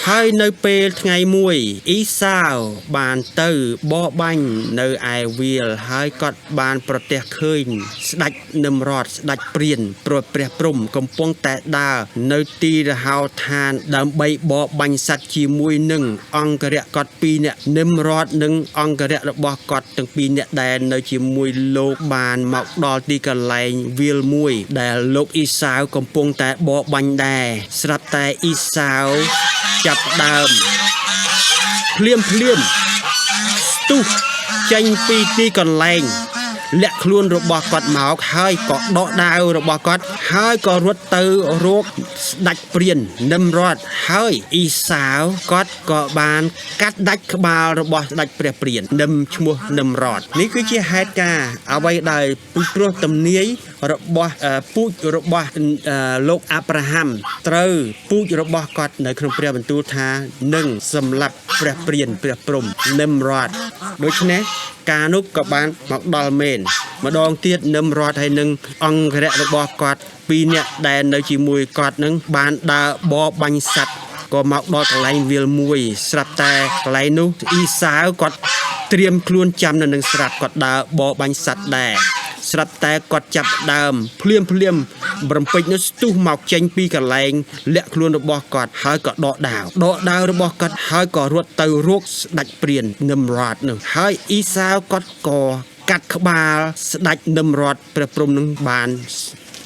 ហើយនៅពេលថ្ងៃមួយអ៊ីសាវបានទៅបរបាញ់នៅឯវាលហើយគាត់បានប្រទះឃើញស្ដេចនឹមរ៉តស្ដេចព្រានព្រះព្រំកំពុងតែដើរនៅទីរហោឋានដើម្បីបរបាញ់សត្វជាមួយនឹងអង្គរៈគាត់2នាក់នឹមរ៉តនិងអង្គរៈរបស់គាត់ទាំង2នាក់ដែលនៅជាមួយលោកបានមកដល់ទីកន្លែងវាលមួយដែលលោកអ៊ីសាវកំពុងតែបរបាញ់ដែរស្រាប់តែអ៊ីសាវចាប់ដើមភ្លាមស្ទុះចេញពីទីកន្លែងលាក់ខ្លួនរបស់គាត់មកហើយក៏ដកដាវរបស់គាត់ហើយក៏រត់ទៅរកស្ដេចព្រាននឹមរ៉តហើយអ៊ីសាវគាត់ក៏បានកាត់ដាច់ក្បាលរបស់ស្ដេចព្រះព្រានឈ្មោះនឹមរ៉តនេះគឺជាហេតុការណ៍អ្វីដែលព្រោះទំនាយរបស់ពូជរបស់លោកអាប់រ៉ាហាំត្រូវពូជរបស់គាត់នៅក្នុងព្រះបន្ទូលថានឹងសម្លាប់ព្រះព្រានព្រះព្រំនឹមរ៉តដូច្នេះការនោះក៏បានមកដល់មែនម្ដងទៀតនឹមរ៉តហើយនឹងអង្គរៈរបស់គាត់2នាក់ដែលនៅជាមួយគាត់នឹងបានដើរបរបាញ់សត្វក៏មកដល់កន្លែងវាលមួយស្រាប់តែកន្លែងនោះអ៊ីសាវគាត់ត្រៀមខ្លួនចាំនៅនឹងស្រាប់គាត់ដើរបរបាញ់សត្វដែរស្រាប់តែគាត់ចាប់ដើមភ្លាមរំពេចនោះស្ទុះមកចេញពីកន្លែងលាក់ខ្លួនរបស់គាត់ហើយក៏ដកដាវរបស់គាត់ហើយក៏រត់ទៅរកស្ដេចព្រាននឹមរ៉តនោះហើយអ៊ីសាវគាត់ក៏កាត់ក្បាលស្ដេចនឹមរ៉តព្រះព្រំនឹងបាន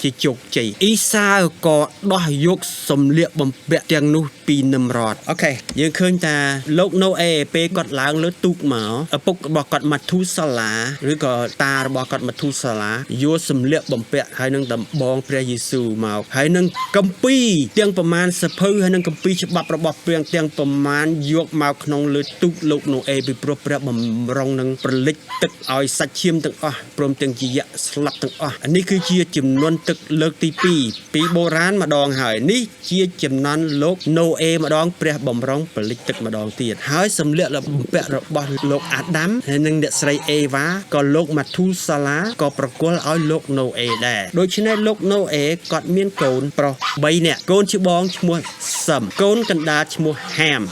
ជាជោគជ័យអ៊ីសាវក៏ដោះយកសម្លៀកបំពាក់ទាំងនោះពីនឹមរ៉តអូខេយើងឃើញថាលោកណូអេពេលគាត់ឡើងលើទូកមកឪពុករបស់គាត់ម៉ាធូសាឡាឬក៏តារបស់គាត់ម៉ាធូសាឡាយកសម្លៀកបំពាក់ហើយនឹងដំបងព្រះយេស៊ូវមកហើយនឹងគម្ពីរទាំងប្រមាណសភៅហើយនឹងគម្ពីរច្បាប់របស់ព្រះទាំងប្រមាណយកមកក្នុងលើទូកលោកណូអេពីព្រោះព្រះបំរុងនឹងប្រលិចទឹកឲ្យសាច់ឈាមទាំងអស់ព្រមទាំងជាយៈស្លាប់ទាំងអស់នេះគឺជាចំនួនទឹកលើកទី2ពីបុរាណម្ដងហើយនេះជាចំណន់លោកណូអេម្ដងព្រះបំរុងផលិតទឹកម្ដងទៀតហើយសម្លៀកបំពាក់របស់លោកអាដាមហើយនិងអ្នកស្រីអេវ៉ាក៏លោកម៉ាធូសាឡាក៏ប្រគល់ឲ្យលោកណូអេដែរដូច្នេះលោកណូអេគាត់មានកូនប្រុស3នាក់កូនច្បងឈ្មោះសឹមកូនកណ្ដាលឈ្មោះហាម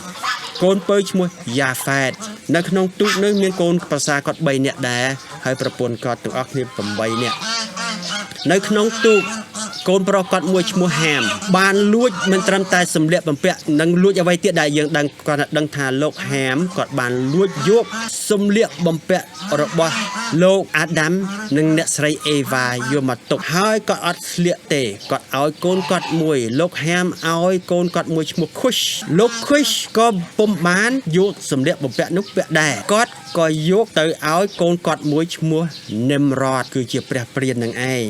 កូនពៅឈ្មោះយ៉ាហ្វេតនៅក្នុងទូកនោះមានកូនប្រសាគាត់3នាក់ដែរហើយប្រពន្ធគាត់ទាំងអស់គ្នា8នាក់នៅក្នុងទូកកូនប្រុសគាត់មួយឈ្មោះហាមបានលួចមិនត្រឹមតែសម្លៀកបំពាក់និងលួចអ្វីទៀតដែលយើងដឹងគាត់ដឹងថាលោកហាមគាត់បានលួចយក សម្លៀកបំពាក់របស់លោកអាដាមនិងអ្នកស្រីអេវ៉ាយកមកទុកហើយគាត់អត់ស្លៀកទេគាត់ឲ្យកូនគាត់មួយលោកហាមឲ្យកូនគាត់មួយឈ្មោះ Kush លោក Kush ក៏ពុំបានយកសម្លៀកបំពាក់នោះពាក់ដែរគាត់ក៏យកទៅឲ្យកូនគាត់មួយឈ្មោះ Nimrod គឺជាព្រះព្រាននឹងឯង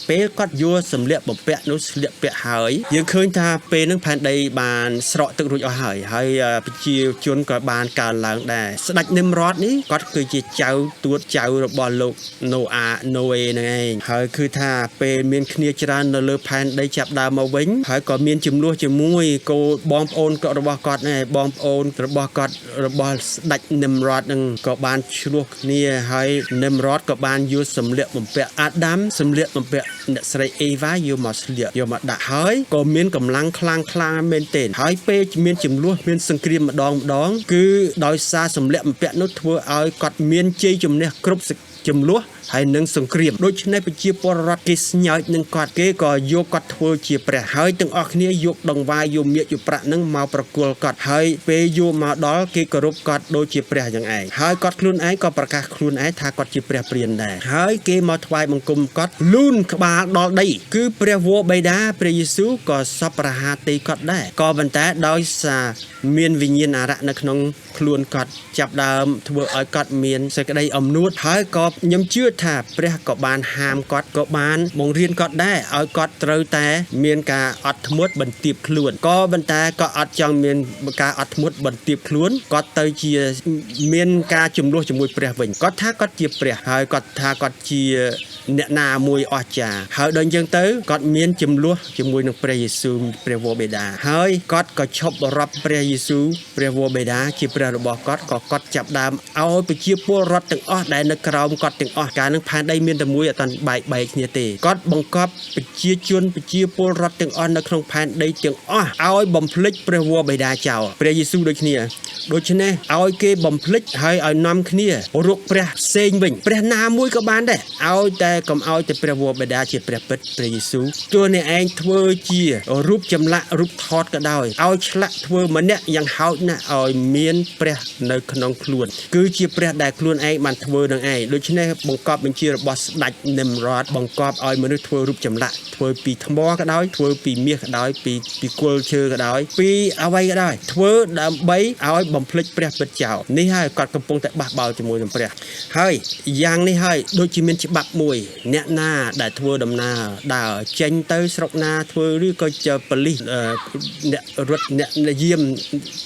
ពេលគាត់យកសម្លៀកបំពាក់នោះស្លៀកពាក់ហើយយើងឃើញថាពេលហ្នឹងផែនដីបានស្រកទឹករួចអស់ហើយប្រជាជនក៏បានកើនឡើងដែរស្ដេច Nimrod នេះគាត់គឺជាចៅទួតចៅរបស់លោក Noah នឹងឯងហើយគឺថាពេលមានគ្នាច្រើននៅលើផែនដីចាប់ដើមមកវិញហើយក៏មានចំនួនជាមួយកូនបងប្អូនរបស់គាត់ដែរបងប្អូនរបស់គាត់របស់ស្ដេច Nimrod នឹងក៏បានឆ្លោះគ្នាហើយ Nimrod ក៏បានយកសម្លៀកបំពាក់អាដាមសម្លៀកបំពាក់អ្នកស្រីអេវ៉ាយកមកស្លៀកយកមកដាក់ហើយក៏មានកម្លាំងខ្លាំងក្លាមែនទែនហើយពេលមានចំនួនមានសង្គ្រាមម្ដងគឺដោយសារសម្លៀកបំពាក់នោះធ្វើឲ្យគាត់មានជ័យជំនះគ្រប់ចំនួនហើយនឹងសង្គ្រាមដូច្នេះប្រជាពលរដ្ឋគេស្ញើចនឹងគាត់គេក៏យកគាត់ធ្វើជាព្រះហើយទាំងអស់គ្នាយកដង្វាយយកមាសយកប្រាក់នឹងមកប្រគល់គាត់ហើយពេលយកមកដល់គេគោរពគាត់ដូចជាព្រះយ៉ាងឯងហើយគាត់ខ្លួនឯងក៏ប្រកាសខ្លួនឯងថាគាត់ជាព្រះព្រានដែរហើយគេមកថ្វាយបង្គំគាត់លូនក្បាលដល់ដីគឺព្រះវរបិតាព្រះយេស៊ូវក៏សពប្រហាទីគាត់ដែរក៏ប៉ុន្តែដោយសារមានវិញ្ញាណអារក្សនៅក្នុងខ្លួនគាត់ចាប់ដើមធ្វើឲ្យគាត់មានសេចក្តីអំនួតហើយក៏ខ្ញុំជឿថាព្រះក៏បានហាមគាត់ក៏បានបង្រៀនគាត់ដែរឲ្យគាត់ត្រូវតែមានការអត់ធ្មត់បន្ទាបខ្លួនក៏ប៉ុន្តែក៏អត់ចង់មានការអត់ធ្មត់បន្ទាបខ្លួនគាត់ទៅជាមានការជំនួសជាមួយព្រះវិញគាត់ថាគាត់ជាព្រះហើយគាត់ថាគាត់ជាអ្នកណាមួយអស្ចារ្យហើយដល់អញ្ចឹងទៅគាត់មានចំនួនជាមួយនឹងព្រះយេស៊ូវព្រះវរបិតាហើយគាត់ក៏ឈប់រាប់ព្រះយេស៊ូវព្រះវរបិតាជាព្រះរបស់គាត់ក៏គាត់ចាប់ដើមឲ្យប្រជាពលរដ្ឋទាំងអស់ដែលនៅក្រោមគាត់ទាំងអស់កាលនឹងផែនដីមានតែមួយអត់តាន់បែកគ្នាទេគាត់បង្កប់ប្រជាជនប្រជាពលរដ្ឋទាំងអស់នៅក្នុងផែនដីទាំងអស់ឲ្យបំភ្លេចព្រះវរបិតាចោលព្រះយេស៊ូវដូចគ្នាដូច្នេះឲ្យគេបំភ្លេចហើយឲ្យនាំគ្នារកព្រះផ្សេងវិញព្រះណាមួយក៏បានដែរឲ្យតែកុំឲ្យតែព្រះវរបិតាជាព្រះពិតព្រះយេស៊ូវទោះអ្នកឯងធ្វើជារូបចម្លាក់រូបថតក៏ដោយឲ្យឆ្លាក់ធ្វើម្នាក់យ៉ាងហោចណាស់ឲ្យមានព្រះនៅក្នុងខ្លួនគឺជាព្រះដែលខ្លួនឯងបានធ្វើនឹងឯងដូច្នេះបង្កប់បញ្ជារបស់ស្ដេច Nimrod បង្កប់ឲ្យមនុស្សធ្វើរូបចម្លាក់ធ្វើពីថ្មក៏ដោយធ្វើពីមាសក៏ដោយពីគល់ឈើក៏ដោយពីអ្វីក៏ដោយធ្វើដើម្បីឲ្យបំភ្លេចព្រះពិតចោលនេះហើយគាត់កំពុងតែបះបោរជាមួយនឹងព្រះហើយយ៉ាងនេះហើយដូចជាមានច្បាប់មួយអ្នកណាដែលធ្វើដំណើរដើរចេញទៅស្រុកណាធ្វើឬក៏ជាប៉ូលីសអ្នករត់អ្នកយាម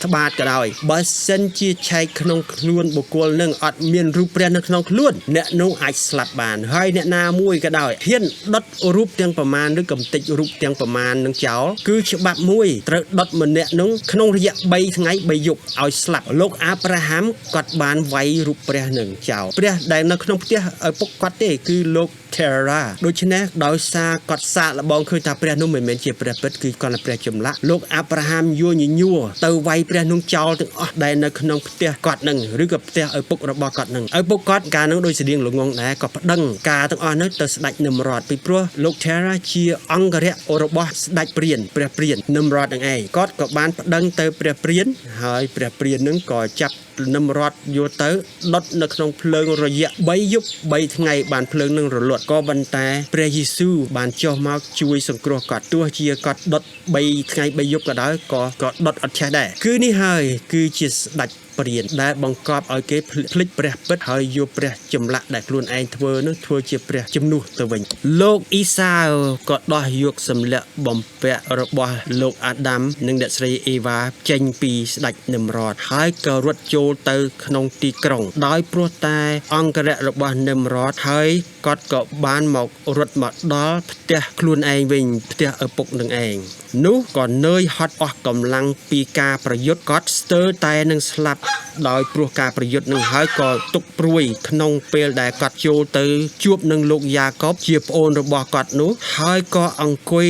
ត្បាតក៏ដោយបើសិនជាឆែកក្នុងខ្លួនបុគ្គលនឹងអត់មានរូបព្រះនៅក្នុងខ្លួនអ្នកនោះអាចស្លាប់បានហើយអ្នកណាមួយក៏ដោយហ៊ានដុតរូបទាំងប្រមាណឬកំទេចរូបទាំងប្រមាណនឹងចោលគឺច្បាប់មួយត្រូវដុតម្នាក់នោះក្នុងរយៈ3ថ្ងៃ3យប់ឲ្យស្លាប់លោកអាប់រ៉ាហាំគាត់បានវាយរូបព្រះនឹងចោលព្រះដែលនៅក្នុងផ្ទះឪពុកគាត់ទេគឺលោកTerra ដូច្នេះដោយសារគាត់សាកល្បងឃើញថាព្រះនោះមិនមែនជាព្រះពិតគឺគាត់តែព្រះចម្លាក់លោកអាប់រ៉ាហាំយញញួរទៅវាយព្រះនោះចោលទាំងអស់ដែលនៅក្នុងផ្ទះគាត់នឹងឬក៏ផ្ទះឪពុករបស់គាត់នឹងឪពុកគាត់កាលនោះដោយស្តៀងល្ងងដែរក៏ប្តឹងការទាំងអស់នោះទៅស្ដេច Nimrod ពីព្រោះលោក Terra ជាអង្គរៈរបស់ស្ដេចព្រានព្រះព្រាន Nimrod នឹងឯងគាត់ក៏បានប្តឹងទៅព្រះព្រានហើយព្រះព្រាននឹងក៏ចាប់ Nimrod យកទៅដុតនៅក្នុងភ្លើងរយៈ3យប់3ថ្ងៃបានភ្លើងនឹងរលត់ក៏ប៉ុន្តែព្រះយេស៊ូវបានចុះមកជួយសង្គ្រោះគាត់ទោះជាគាត់ដុត3ថ្ងៃ3យប់ក៏ដោយក៏ដុតអត់ឆេះដែរគឺនេះហើយគឺជាស្ដេចព្រានដែលបង្កប់ឲ្យគេភ្លេចព្រះពិតហើយយកព្រះចម្លាក់ដែលខ្លួនឯងធ្វើនោះធ្វើជាព្រះជំនួសទៅវិញលោកអ៊ីសាវក៏ដោះយកសម្លៀកបំពាក់របស់លោកអាដាមនិងអ្នកស្រីអេវ៉ាចេញពីស្ដេច Nimrod ហើយក៏រត់ចូលទៅក្នុងទីក្រុងដោយព្រោះតែអង្គរៈរបស់ Nimrod ហើយគាត់ក៏បានមករត់មកដល់ផ្ទះខ្លួនឯងវិញផ្ទះឪពុកនឹងឯងនោះក៏នឿយហត់អស់កម្លាំងពីការប្រយុទ្ធគាត់ស្ទើរតែនឹងស្លាប់ដោយព្រោះការប្រយុទ្ធនឹងហើយក៏ទុកព្រួយក្នុងពេលដែលគាត់ចូលទៅជួបនឹងលោកយ៉ាកបជាប្អូនរបស់គាត់នោះហើយក៏អង្គុយ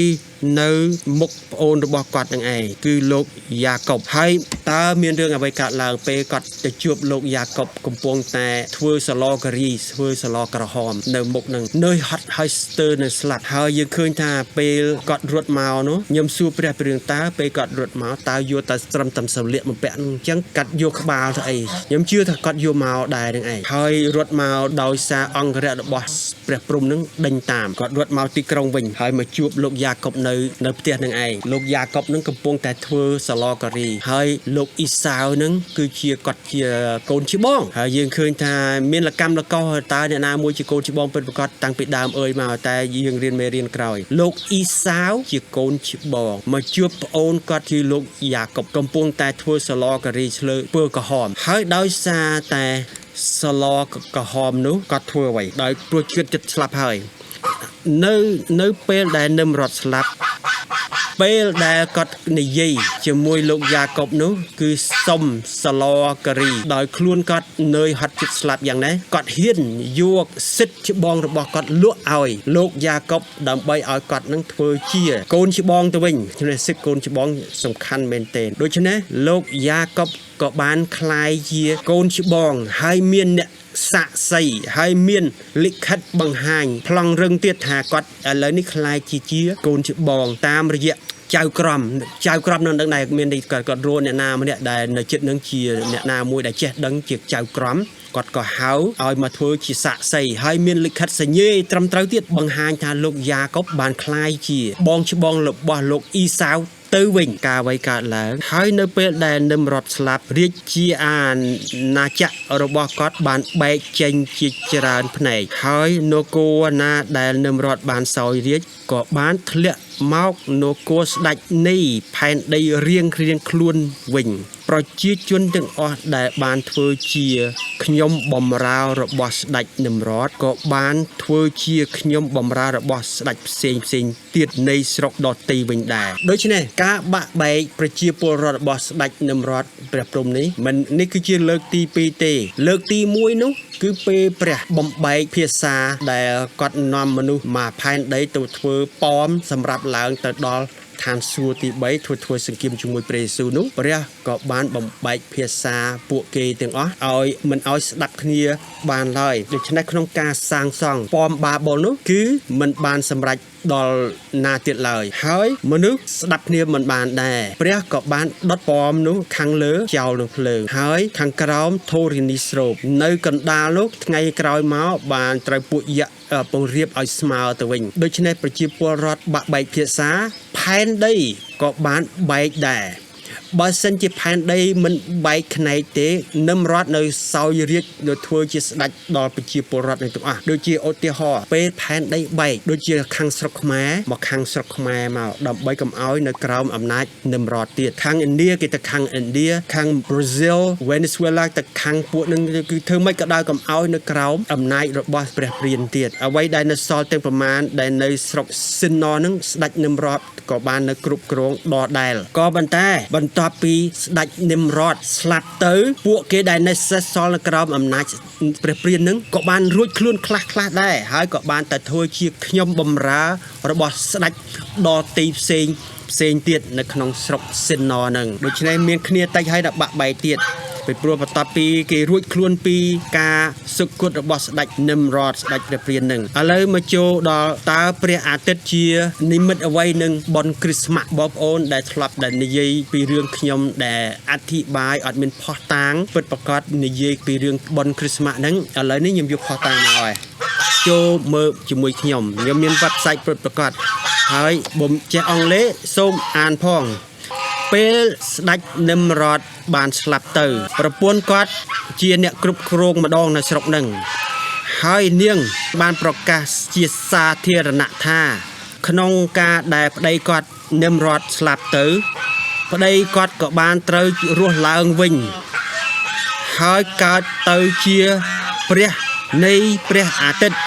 នៅមុខប្អូនរបស់គាត់នឹងឯងគឺលោកយ៉ាកបហើយ តើមានរឿងអ្វីកើតឡើងពេលគាត់ទៅជួបលោកយ៉ាកុបកំពុងតែធ្វើសឡការីធ្វើសឡក្រហមនៅមុខនឹងនឿយហត់ហើយស្ទើរនៅស្លាប់ហើយយើងឃើញថាពេលគាត់រត់មកនោះខ្ញុំសួរព្រះព្រាងតើពេលគាត់រត់មកតើយកតែត្រឹមតែសម្លៀកបំពាក់នឹងអញ្ចឹងកាត់យកក្បាលទៅអីខ្ញុំជឿថាគាត់យកមកដែរនឹងឯងហើយរត់មកដោយសារអង្គរៈរបស់ព្រះព្រំនឹងដេញតាមគាត់រត់មកទីក្រុងវិញហើយមកជួបលោកយ៉ាកុបនៅផ្ទះនឹងឯងលោកយ៉ាកុបនឹងកំពុងតែធ្វើសឡការីហើយលោកអ៊ីសាវនឹងគឺជាគាត់ជាកូនច្បងហើយយើងឃើញថាមានលកម្មលកោតើអ្នកណាមួយជាកូនច្បងពិតប្រាកដតាំងពីដើមអើយមកតែយើងរៀនមេរៀនក្រោយលោកអ៊ីសាវជាកូនច្បងមកជួបប្អូនគាត់គឺលោកយ៉ាកុបកំពុងតែធ្វើសឡការីឆ្លើពើក្រហមហើយដោយសារតែសឡក្រហមនោះគាត់ធ្វើអ្វីដោយព្រោះជឿចិត្តស្លាប់ហើយនៅពេលដែលនឹមរត់ស្លាប់ពេលដែលគាត់និយាយជាមួយលោកយ៉ាកុបនោះគឺសុំសឡការីដោយខ្លួនគាត់នឿយហត់ចិត្តស្លាប់យ៉ាងណាគាត់ហ៊ានយកសិទ្ធិច្បងរបស់គាត់លក់ឲ្យលោកយ៉ាកុបដើម្បីឲ្យគាត់នឹងធ្វើជាកូនច្បងទៅវិញសិទ្ធិកូនច្បងសំខាន់មែនទែនដូច្នេះលោកយ៉ាកុបក៏បានក្លាយជាកូនច្បងហើយមានអ្នកសាក់សីហើយមានលិខិតបង្ហាញប្លង់រឹងទៀតថាគាត់ឥឡូវនេះខ្លាយជាកូនច្បងតាមរយៈចៅក្រមនៅដឹងដែរមានគាត់រួនអ្នកណាម្នាក់ដែលនៅចិត្តនឹងជាអ្នកណាមួយដែលចេះដឹងជាចៅក្រមគាត់ក៏ហៅឲ្យមកធ្វើជាសាក់សីហើយមានលិខិតសញ្ញេត្រឹមត្រូវទៀតបង្ហាញថាលោកយ៉ាកុបបានក្លាយជាបងច្បងរបស់លោកអ៊ីសាវទៅវិញការអ្វីកើតឡើងហើយនៅពេលដែលនឹមរត់ស្លាប់រាជាអាណាចក្ររបស់គាត់បានបែកចេញជាច្រើនផ្នែកហើយនគរណាដែលនឹមរត់បានសោយរាជក៏បានធ្លាក់មកនគរស្ដេចនៃផែនដីរៀងខ្លួនវិញប្រជាជនទាំងអស់ដែលបានធ្វើជាខ្ញុំបំរើរបស់ស្ដេចនឹមរតក៏បានធ្វើជាខ្ញុំបំរើរបស់ស្ដេចផ្សេងទៀតនៃស្រុកដទៃវិញដែរដូច្នេះការបាក់បែកប្រជាពលរដ្ឋរបស់ស្ដេចនឹមរតព្រះព្រំនេះគឺជាលើកទី2ទេលើកទី1នោះគឺពេលព្រះបំបែកភាសាដែលគាត់នាំមនុស្សមកផែនដីទៅធ្វើប៉មសម្រាប់ឡើងទៅដល់ឋានសួគ៌ទី3ធ្វើសង្គ្រាមជាមួយព្រះយេស៊ូវនោះព្រះក៏បានបំបែកភាសាពួកគេទាំងអស់ឲ្យមិនឲ្យស្ដាប់គ្នាបានឡើយដូច្នេះក្នុងការសាងសង់ប៉មបាបុលនោះគឺមិនបានសម្រេចដល់ណាទៀតឡើយហើយមនុស្សស្ដាប់គ្នាមិនបានដែរព្រះក៏បានដុតប៉មនោះខាងលើចោលនឹងភ្លើងហើយខាងក្រោមធូរនីស្រោបនៅកណ្ដាលនោះថ្ងៃក្រោយមកបានត្រូវពួកយក្សពង្រៀបឲ្យស្មើទៅវិញដូច្នេះប្រជាពលរដ្ឋបាក់បែកភាសាផែនដីក៏បានបែកដែរបើសិនជាផែនដីមិនបែកខ្នែកទេនឹមរតនៅសោយរាជនៅធ្វើជាស្ដេចដល់ប្រជាពលរដ្ឋទាំងអស់ដូចជាឧទាហរណ៍ពេលផែនដីបែកដូចជាខាងស្រុកខ្មែរមកខាងស្រុកខ្មែរមកដើម្បីកុំឲ្យនៅក្រោមអំណាចនឹមរតទៀតខាងឥណ្ឌាគេទៅខាងឥណ្ឌាខាងប្រ៊ូស៊ីលវេណេស៊ុយឡាទៅខាងពួកនឹងគឺធ្វើម៉េចក៏ដោយកុំឲ្យនៅក្រោមអំណាចរបស់ព្រះព្រានទៀតអ្វីដែលនៅសល់ទាំងប្រមាណដែលនៅស្រុកស៊ីនណនឹងស្ដេចនឹមរតក៏បាននៅគ្រប់គ្រងដដែលក៏បន្ទាប់ពីស្ដេចនឹមរតស្លាប់ទៅពួកគេដែលនៅសេសសល់នៅក្រោមអំណាចព្រះព្រាននឹងក៏បានរួចខ្លួនខ្លះដែរហើយក៏បានតែធ្វើជាខ្ញុំបំរើរបស់ស្ដេចដទៃផ្សេងទៀតនៅក្នុងស្រុកស៊ីនណនឹងដូច្នេះមានគ្នាតិចហើយដល់បាក់បែកទៀតពីព្រោះបន្ទាប់ពីគេរួចខ្លួនពីការសុគតរបស់ស្ដេចនឹមរតស្ដេចព្រះព្រាននឹងឥឡូវមកចូលដល់តើព្រះអាទិត្យជានិមិត្តអ្វីនឹងបុណ្យគ្រីស្មាស់បងប្អូនដែលធ្លាប់ដែលនិយាយពីរឿងខ្ញុំដែលអធិប្បាយអត់មានផុសតាងពិតប្រាកដនិយាយពីរឿងបុណ្យគ្រីស្មាស់ហ្នឹងឥឡូវនេះខ្ញុំយកផុសតាងមកឲ្យចូលមើលជាមួយខ្ញុំមាន website ពិតប្រាកដហើយបំចេះអង់គ្លេសសូមអានផងពេលស្ដេចនឹមរតបានស្លាប់ទៅប្រពន្ធគាត់ជាអ្នកគ្រប់គ្រងម្ដងនៅស្រុកនឹងហើយនាងបានប្រកាសជាសាធារណៈថាក្នុងការដែលប្តីគាត់នឹមរតស្លាប់ទៅប្តីគាត់ក៏បានត្រូវរស់ឡើងវិញហើយកើតទៅជាព្រះនៃព្រះអាទិត្យ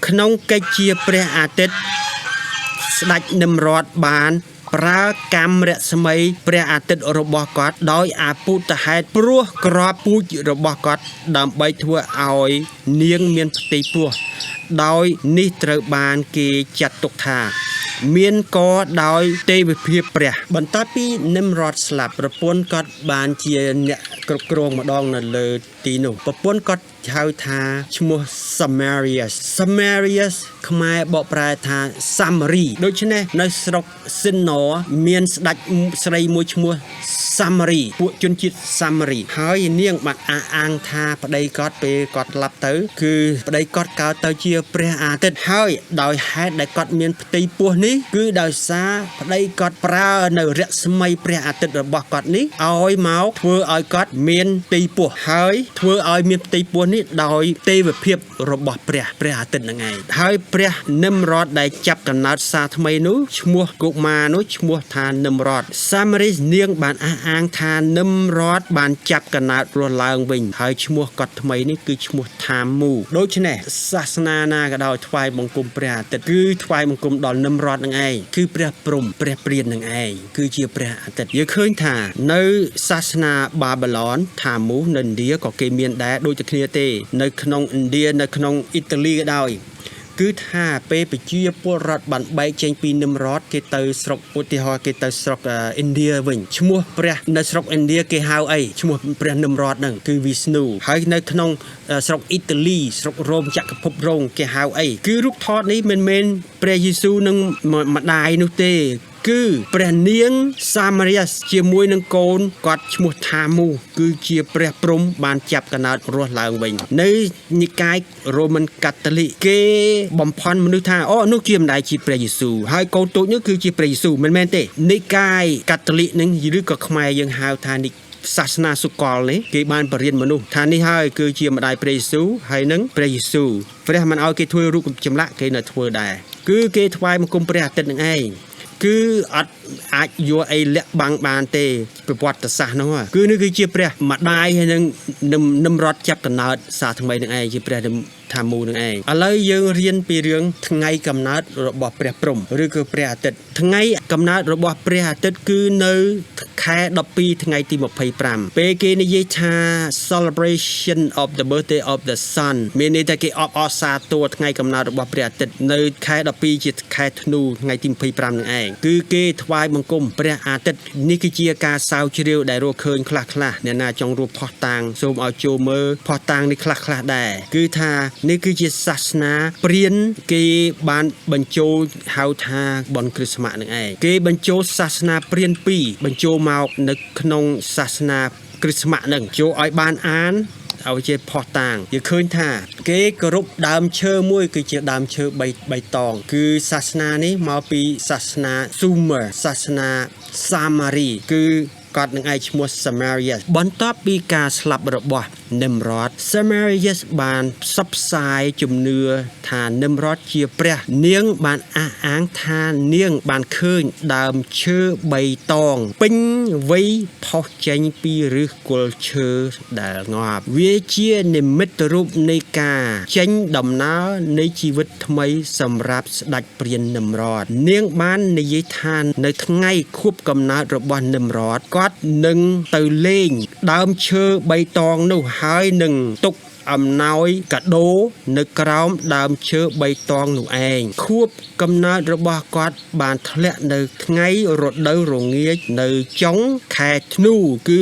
ក្នុងកិច្ចជាព្រះអាទិត្យស្ដេចនឹមរតបានប្រើកម្មរស្មីព្រះអាទិត្យរបស់គាត់ដោយអពុទ្ធហេតុព្រោះក្របពូជរបស់គាត់ដើម្បីធ្វើឲ្យនាងមានផ្ទៃពោះដោយនេះត្រូវបានគេចាត់ទុកថា មានក៏ដោយទេវភាពព្រះបន្ទាប់ពីនិមរតស្លាប់ប្រពន្ធគាត់បានជាអ្នកគ្រប់គ្រងម្ដងនៅលើទីនោះប្រពន្ធគាត់ហៅថាឈ្មោះ Samarius ខ្មែរបកប្រែថាសាមារីដូច្នេះនៅស្រុកស៊ីណូមានស្ដេចស្រីមួយឈ្មោះសាមារីពួកជនជាតិសាមារីហើយនាងបានអះអាងថាប្តីគាត់ពេលគាត់ស្លាប់ទៅគឺប្តីគាត់កើតទៅជាព្រះអាទិត្យហើយដោយហេតុដែលគាត់មានផ្ទៃពោះនេះគឺដោយសារប្តីគាត់ប្រើនៅរស្មីព្រះអាទិត្យរបស់គាត់នេះឲ្យមកធ្វើឲ្យគាត់មានផ្ទៃពោះហើយធ្វើឲ្យមានផ្ទៃពោះនេះដោយទេវភាពរបស់ព្រះអាទិត្យហ្នឹងឯងហើយព្រះនិមរតដែលចាប់កំណើតសារថ្មីនោះឈ្មោះកុមារនោះឈ្មោះថានិមរតសាមារីនាងបានអះអាងថានិមរតបានចាប់កំណើតរស់ឡើងវិញហើយឈ្មោះគាត់ថ្មីនេះគឺឈ្មោះថាមូដូច្នេះសាសនាណាក៏ដោយថ្វាយបង្គំព្រះអាទិត្យគឺថ្វាយបង្គំដល់និមរតនឹងឯងគឺព្រះព្រំព្រះព្រាននឹងឯងគឺជាព្រះអាទិត្យយើងឃើញថានៅសាសនាបាប៊ីឡនថាមូនៅឥណ្ឌាក៏គេមានដែរដូចតែគ្នាទេនៅក្នុងឥណ្ឌានៅក្នុងអ៊ីតាលីក៏ដោយគឺថាពេលប្រជាពលរដ្ឋបានបែកចេញពីនិមរតគេទៅស្រុកឧទាហរណ៍គេទៅស្រុកឥណ្ឌាវិញឈ្មោះព្រះនៅស្រុកឥណ្ឌាគេហៅអីឈ្មោះព្រះនិមរតហ្នឹងគឺវិស្ណុហើយនៅក្នុងស្រុកអ៊ីតាលីស្រុករ៉ូមចក្រភពរ៉ូមគេហៅអីគឺរូបថតនេះមិនមែនព្រះយេស៊ូវនឹងម្ដាយនោះទេគឺព្រះនាងសាមារីសជាមួយនឹងកូនគាត់ឈ្មោះថាមូគឺជាព្រះព្រំបានចាប់កំណើតរស់ឡើងវិញនៅនិកាយរ៉ូមិនកាតូលិកគេបំផន់មនុស្សថាអូនោះជាម្ដាយជាព្រះយេស៊ូវហើយកូនតូចនោះគឺជាព្រះយេស៊ូវមិនមែនទេនិកាយកាតូលិកនឹងឬក៏ខ្មែរយើងហៅថាសាសនាសុកលនេះគេបានបរៀនមនុស្សថានេះហើយគឺជាម្ដាយព្រះយេស៊ូវហើយនឹងព្រះយេស៊ូវព្រះមិនឲ្យគេធ្វើរូបចម្លាក់គេនៅធ្វើដែរគឺគេថ្វាយបង្គំព្រះអាទិត្យនឹងឯងគឺអត់អាចយកអីលាក់បាំងបានទេប្រវត្តិសាស្ត្រនោះគឺនេះគឺជាព្រះម្ដាយហើយនឹងនិមរតចាប់កំណើតសារថ្មីនឹងឯងជាព្រះថាមូនឹងឯងឥឡូវយើងរៀនពីរឿងថ្ងៃកំណើតរបស់ព្រះព្រំឬក៏ព្រះអាទិត្យថ្ងៃកំណើតរបស់ព្រះអាទិត្យគឺនៅខែ12ថ្ងៃទី25ពេលគេនិយាយថា celebration of the birthday of the sun មានន័យថាគេអបអរសាទរថ្ងៃកំណើតរបស់ព្រះអាទិត្យនៅខែ12ជាខែធ្នូថ្ងៃទី25នឹងឯងគឺគេថ្វាយបង្គំព្រះអាទិត្យនេះគឺជាការសើជ្រាវដែលរកឃើញខ្លះអ្នកណាចង់រួបផោះតាំងសូមឲ្យចូលមើលផោះតាំងនេះខ្លះដែរគឺថានេះគឺជាសាសនាព្រានគេបានបញ្ចូលហៅថាបុណ្យគ្រិស្មាស់នឹងឯងគេបញ្ចូលសាសនាព្រាន2បញ្ចូលមកនៅក្នុងសាសនាគ្រិស្មាស់នឹងចូលឲ្យបានអានឲ្យជាផោះតាំងយើងឃើញថាគេគោរពដើមឈើមួយគឺជាដើមឈើបៃតងគឺសាសនានេះមកពីសាសនា Sumer សាសនា Samari គឺគាត់នឹងឯងឈ្មោះ Samarius បន្ទាប់ពីការស្លាប់របស់និមរត Samarius បានផ្សព្វផ្សាយជំនឿថានិមរតជាព្រះនាងបានអះអាងថានាងបានឃើញដើមឈើបៃតងពេញវ័យផុសចេញពីឫសគល់ឈើដែលងាប់វាជានិមិត្តរូបនៃការចេញដំណើរនៃជីវិតថ្មីសម្រាប់ស្ដេចព្រាននិមរតនាងបាននិយាយថានៅថ្ងៃខួបកំណើតរបស់និមរតគាត់នឹងទៅលេងដើមឈើបៃតងនោះហើយនឹងទុកអំណោយកាដូនៅក្រោមដើមឈើបៃតងនោះឯងខួបកំណើតរបស់គាត់បានធ្លាក់នៅថ្ងៃរដូវរងាចនៅចុងខែធ្នូគឺ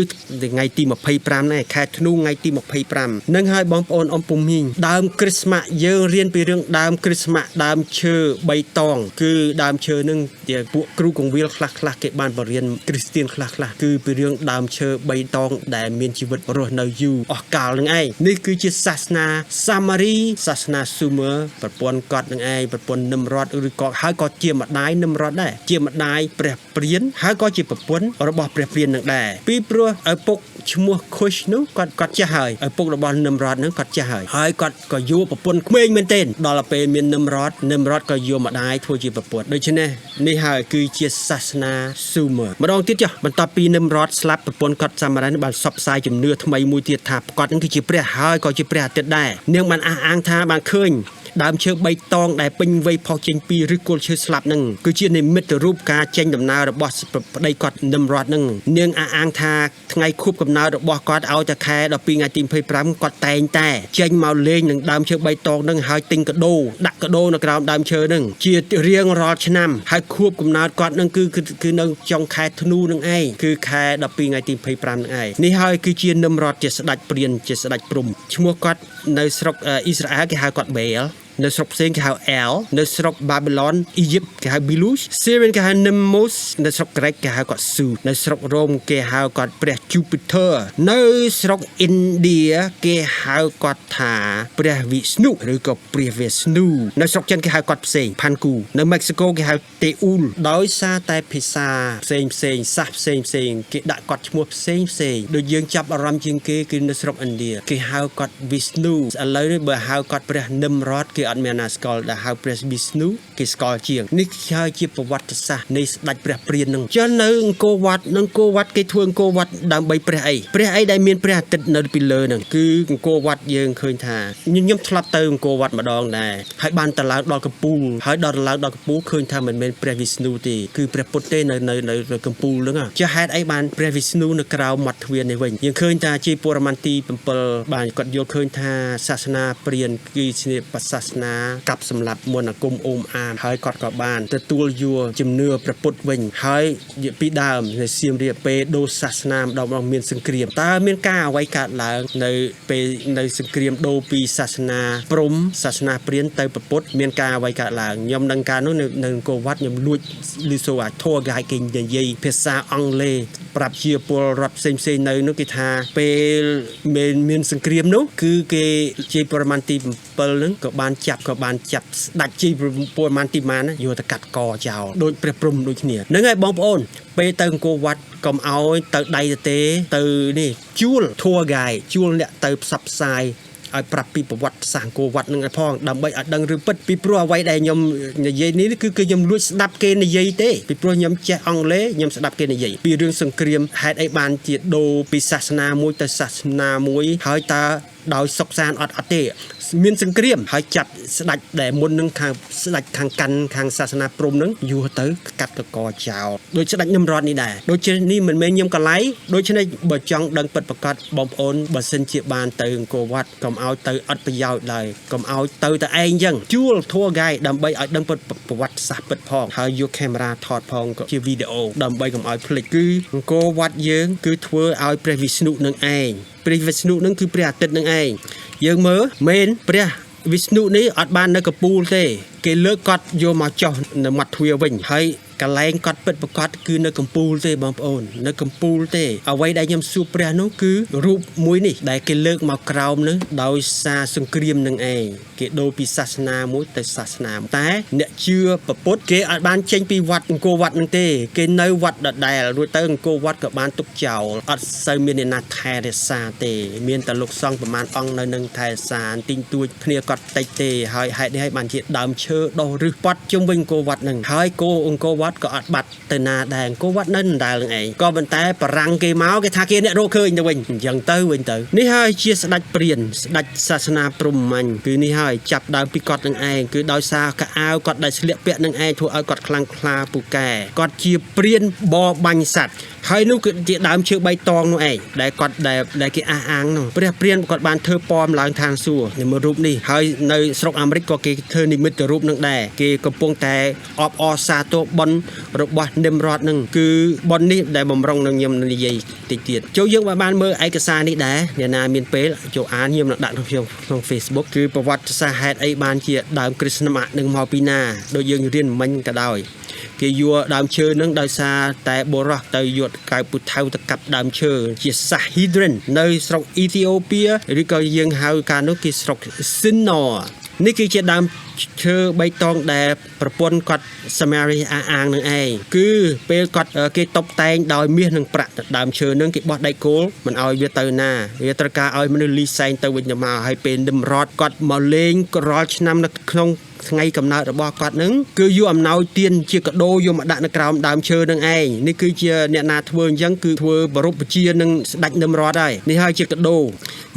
ថ្ងៃទី25នេះខែធ្នូថ្ងៃទី25នឹងហើយបងប្អូនអ៊ំពុំមីងដើមគ្រីស្មាស់យើងរៀនពីរឿងដើមគ្រីស្មាស់ដើមឈើបៃតងគឺដើមឈើនឹងជាពួកគ្រូកងវិលខ្លះគេបានបរៀនគ្រីស្ទៀនខ្លះគឺពីរឿងដើមឈើបៃតងដែលមានជីវិតរស់នៅយូរអស់កាលនឹងឯងនេះគឺជាសាសនាសាមារីសាសនា Sumer ប្រពន្ធគាត់នឹងឯងប្រពន្ធនិមរតឬក៏ហើយក៏ជាម្ដាយនិមរតដែរជាម្ដាយព្រះព្រានហើយក៏ជាប្រពន្ធរបស់ព្រះព្រាននឹងដែរពីព្រោះឪពុកឈ្មោះ Kush នោះគាត់ចាស់ហើយឪពុករបស់និមរតនឹងគាត់ចាស់ហើយគាត់ក៏យកប្រពន្ធក្មេងមែនទែនដល់ពេលមាននិមរតក៏យកម្ដាយធ្វើជាប្រពន្ធដូច្នេះនេះហើយគឺជាសាសនា Sumer ម្ដងទៀតចុះបន្ទាប់ពីនិមរតស្លាប់ប្រពន្ធគាត់សាមារីបានផ្សព្វផ្សាយជំនឿថ្មីមួយទៀតថាគាត់នឹងគឺជាព្រះហើយក៏ជាព្រះអាទិត្យដែរនាងបានអះអាងថាបានឃើញ ដើមឈើ3តងដែលពេញវ័យផុសចេញពីឫសគល់ឈើស្លាប់ហ្នឹងគឺជានិមិត្តរូបការចេញដំណើររបស់ប្តីគាត់នឹមរតហ្នឹងនាងអះអាងថាថ្ងៃខួបកំណើតរបស់គាត់ឲ្យតែខែ12ថ្ងៃទី25គាត់តែងតែចេញមកលេងនឹងដើមឈើ3តងហ្នឹងហើយទិញកាដូដាក់កាដូនៅក្រោមដើមឈើហ្នឹងជារៀងរាល់ឆ្នាំហើយខួបកំណើតគាត់ហ្នឹងគឺនៅចុងខែធ្នូហ្នឹងឯងគឺខែ12ថ្ងៃទី25ហ្នឹងឯងនេះហើយគឺជានឹមរតជាស្ដេចព្រានជាស្ដេចព្រំឈ្មោះគាត់នៅស្រុកអ៊ីស្រាអែលគេហៅគាត់បែលនៅស្រុកផ្សេងគេហៅ El នៅស្រុក Babylon អ៊ីជីបគេហៅ Belush Syrian គេហៅ Nemos នៅស្រុក Greek គេហៅគាត់ Zeus នៅស្រុករ៉ូមគេហៅគាត់ព្រះ Jupiter នៅស្រុក India គេហៅគាត់ថាព្រះវិស្ណុឬក៏ព្រះវេស្ណុនៅស្រុកចិនគេហៅគាត់ផ្សេង Panku នៅ Mexico គេហៅ Teul ដោយសារតែភាសាផ្សេងសាសផ្សេងគេដាក់គាត់ឈ្មោះផ្សេងដូចយើងចាប់អារម្មណ៍ជាងគេគឺនៅស្រុក India គេហៅគាត់វិស្ណុឥឡូវនេះបើហៅគាត់ព្រះនឹមរតគេអត់មានណាស្គាល់ដែលហៅព្រះវិស្ណុគេស្គាល់ជាងនេះហើយជាប្រវត្តិសាស្ត្រនៃស្ដេចព្រះព្រាននឹងចឹងនៅអង្គរវត្តនឹងអង្គរវត្តគេធ្វើអង្គរវត្តដើម្បីព្រះអីដែលមានព្រះអាទិត្យនៅពីលើនឹងគឺអង្គរវត្តយើងឃើញថាខ្ញុំធ្លាប់ទៅអង្គរវត្តម្ដងដែរហើយបានទៅឡើងដល់កំពូលហើយដល់ឡើងដល់កំពូលឃើញថាមិនមែនព្រះវិស្ណុទេគឺព្រះពុទ្ធទេនៅកំពូលហ្នឹងចាហេតុអីបានព្រះវិស្ណុនៅក្រៅមាត់ទ្វារនេះវិញយើងឃើញថាជាពរមន្ទី7បានគាត់យល់ឃើញថាសាសនាព្រានគឺជាសាសនាកាប់សម្លាប់មន្តអាគមអូមអាមហើយគាត់ក៏បានទទួលយកជំនឿព្រះពុទ្ធវិញហើយពីដើមនៅសៀមរាបពេលដូរសាសនាម្ដងមានសង្គ្រាមតើមានការអ្វីកើតឡើងនៅពេលនៅសង្គ្រាមដូរពីសាសនាព្រហ្មសាសនាព្រានទៅព្រះពុទ្ធមានការអ្វីកើតឡើងខ្ញុំនឹងការនោះនៅអង្គរវត្តខ្ញុំលួចលឺសូអាធัวគេឲ្យគេនិយាយភាសាអង់គ្លេសប្រាប់ជាពលរដ្ឋផ្សេងនៅនោះគេថាពេលមានសង្គ្រាមនោះគឺគេជាប្រមាណទី7ហ្នឹងក៏បានចាប់ស្ដាច់ជីប្រមាណទីម៉ានយកទៅកាត់កចោលដូចព្រះព្រំដូចគ្នាហ្នឹងហើយបងប្អូនពេលទៅអង្គរវត្តកុំឲ្យទៅដៃទៅនេះជួលធัวហ្គាយជួលអ្នកទៅផ្សព្វផ្សាយឲ្យប្រាប់ពីប្រវត្តិសាស្ត្រអង្គរវត្តនឹងឲ្យផងដើម្បីឲ្យដឹងរឿងពិតពីព្រោះអ្វីដែលខ្ញុំនិយាយនេះគឺខ្ញុំលួចស្ដាប់គេនិយាយទេពីព្រោះខ្ញុំចេះអង់គ្លេសខ្ញុំស្ដាប់គេនិយាយពីរឿងសង្គ្រាមហេតុអីបានជាដូរពីសាសនាមួយទៅសាសនាមួយហើយតើដោយសុកសានអត់ទេមានសង្គ្រាមហើយចាប់ស្ដាច់ដែលមុននឹងខាងស្ដាច់ខាងកាន់ខាងសាសនាព្រហ្មនឹងយូរទៅកាត់កកចោលដូចស្ដាច់នឹមរតនេះដែរដូចជានេះមិនមែនខ្ញុំកលៃដូច្នេះបើចង់ដឹងពិតប្រាកដបងប្អូនបើសិនជាបានទៅអង្គរវត្តកុំឲ្យទៅអត់ប្រយោជន៍ឡើយកុំឲ្យទៅតែឯងចឹងជួលធัวហ្គាយដើម្បីឲ្យដឹងពិតប្រវត្តិសាស្ត្រពិតផងហើយយកកាមេរ៉ាថតផងក៏ជាវីដេអូដើម្បីកុំឲ្យភ្លេចគឺអង្គរវត្តយើងគឺធ្វើឲ្យព្រះវិស្ណុនឹងឯងព្រះវិស្ណុនឹងគឺព្រះអាទិត្យនឹងឯងយើងមើលមែនព្រះវិស្ណុនេះអត់បាននៅកំពូលទេគេលើកគាត់យកមកចោះនៅមាត់ទ្វារវិញហើយកន្លែងគាត់ពិតប្រកបគឺនៅកំពូលទេបងប្អូននៅកំពូលទេអ្វីដែលខ្ញុំសួរព្រះនោះគឺរូបមួយនេះដែលគេលើកមកក្រោមនឹងដោយសារសង្គ្រាមនឹងឯងគេដូរពីសាសនាមួយទៅសាសនាតែអ្នកជឿព្រះពុទ្ធគេអត់បានចេញពីវត្តអង្គរវត្តនឹងទេគេនៅវត្តដដែលរួចទៅអង្គរវត្តក៏បានទុកចោលអត់សូវមានអ្នកណាថែរក្សាទេមានតែលោកសង្ឃប្រមាណអង្គនៅនឹងថែរក្សាទិញទួចគ្នាគាត់តិចទេហើយហេតុនេះហើយបានជាដើមឈើដុះឫសប៉ាត់ជុំវិញអង្គរវត្តនឹងហើយគោអង្គរវត្តក៏អត់បាត់ទៅណាដែរអង្គរវត្តនៅដដែលនឹងឯងក៏ប៉ុន្តែបរាំងគេមកគេថាគេអ្នករកឃើញទៅវិញអញ្ចឹងទៅនេះហើយជាស្ដេចព្រានស្ដេចសាសនាព្រហ្មញ្ញគឺនេះហើយចាប់ដើមពីគាត់នឹងឯងគឺដោយសារកៅអៅគាត់ដែលស្លៀកពាក់នឹងឯងធ្វើឲ្យគាត់ខ្លាំងខ្លាពូកែគាត់ជាព្រានបបាញ់សត្វហើយនោះគឺជាដើមឈើបៃតងនោះឯងដែលគាត់ដែលគេអះអាងនោះព្រះព្រានគាត់បានធ្វើពណ៌ឡើងທາງសួគ៌នៅមើលរូបនេះហើយនៅស្រុកអាមេរិកក៏គេធ្វើនិមិត្តរូបនឹងដែរគេកំពុងតែអបអរសាទរបុណ្យរបស់នឹមរតនឹងគឺបុណ្យនេះដែលបំរុងនឹងខ្ញុំនិយាយតិចទៀតចូលយើងបានមើលឯកសារនេះដែរអ្នកណាមានពេលចូលអានខ្ញុំនឹងដាក់ក្នុង Facebook គឺប្រវត្តិសាស្ត្រហេតុអីបានជាដើមគ្រិស្តមាសនឹងមកពីណាដូចយើងរៀនមិញក៏ដោយគេយកដើមឈើនឹងដោយសារតែបរោះទៅយកកៅពុថៅទៅកាប់ដើមឈើជាសាសហ៊ីដ្រិននៅស្រុកអ៊ីធីអូពៀឬក៏យើងហៅកាលនោះគេស្រុកស៊ីនណូនេះគឺជាដើមឈើបៃតងដែលប្រពន្ធគាត់សាមារីអះអាងនឹងឯងគឺពេលគាត់គេតុបតែងដោយមាសនិងប្រាក់ដើមឈើនឹងគេបោះដៃគោលមិនឲ្យវាទៅណាវាត្រូវការឲ្យមនុស្សលីសែងទៅវិញទៅមកហើយពេលនឹមរតគាត់មកលេងរាល់ឆ្នាំនៅក្នុងថ្ងៃកំណើតរបស់គាត់នឹងគឺយកអំណោយទានជាកាដូយកមកដាក់នៅក្រោមដើមឈើនឹងឯងនេះគឺជាអ្នកណាធ្វើអញ្ចឹងគឺធ្វើបរិបជានឹងស្ដេចនឹមរតហើយនេះហើយជាកាដូ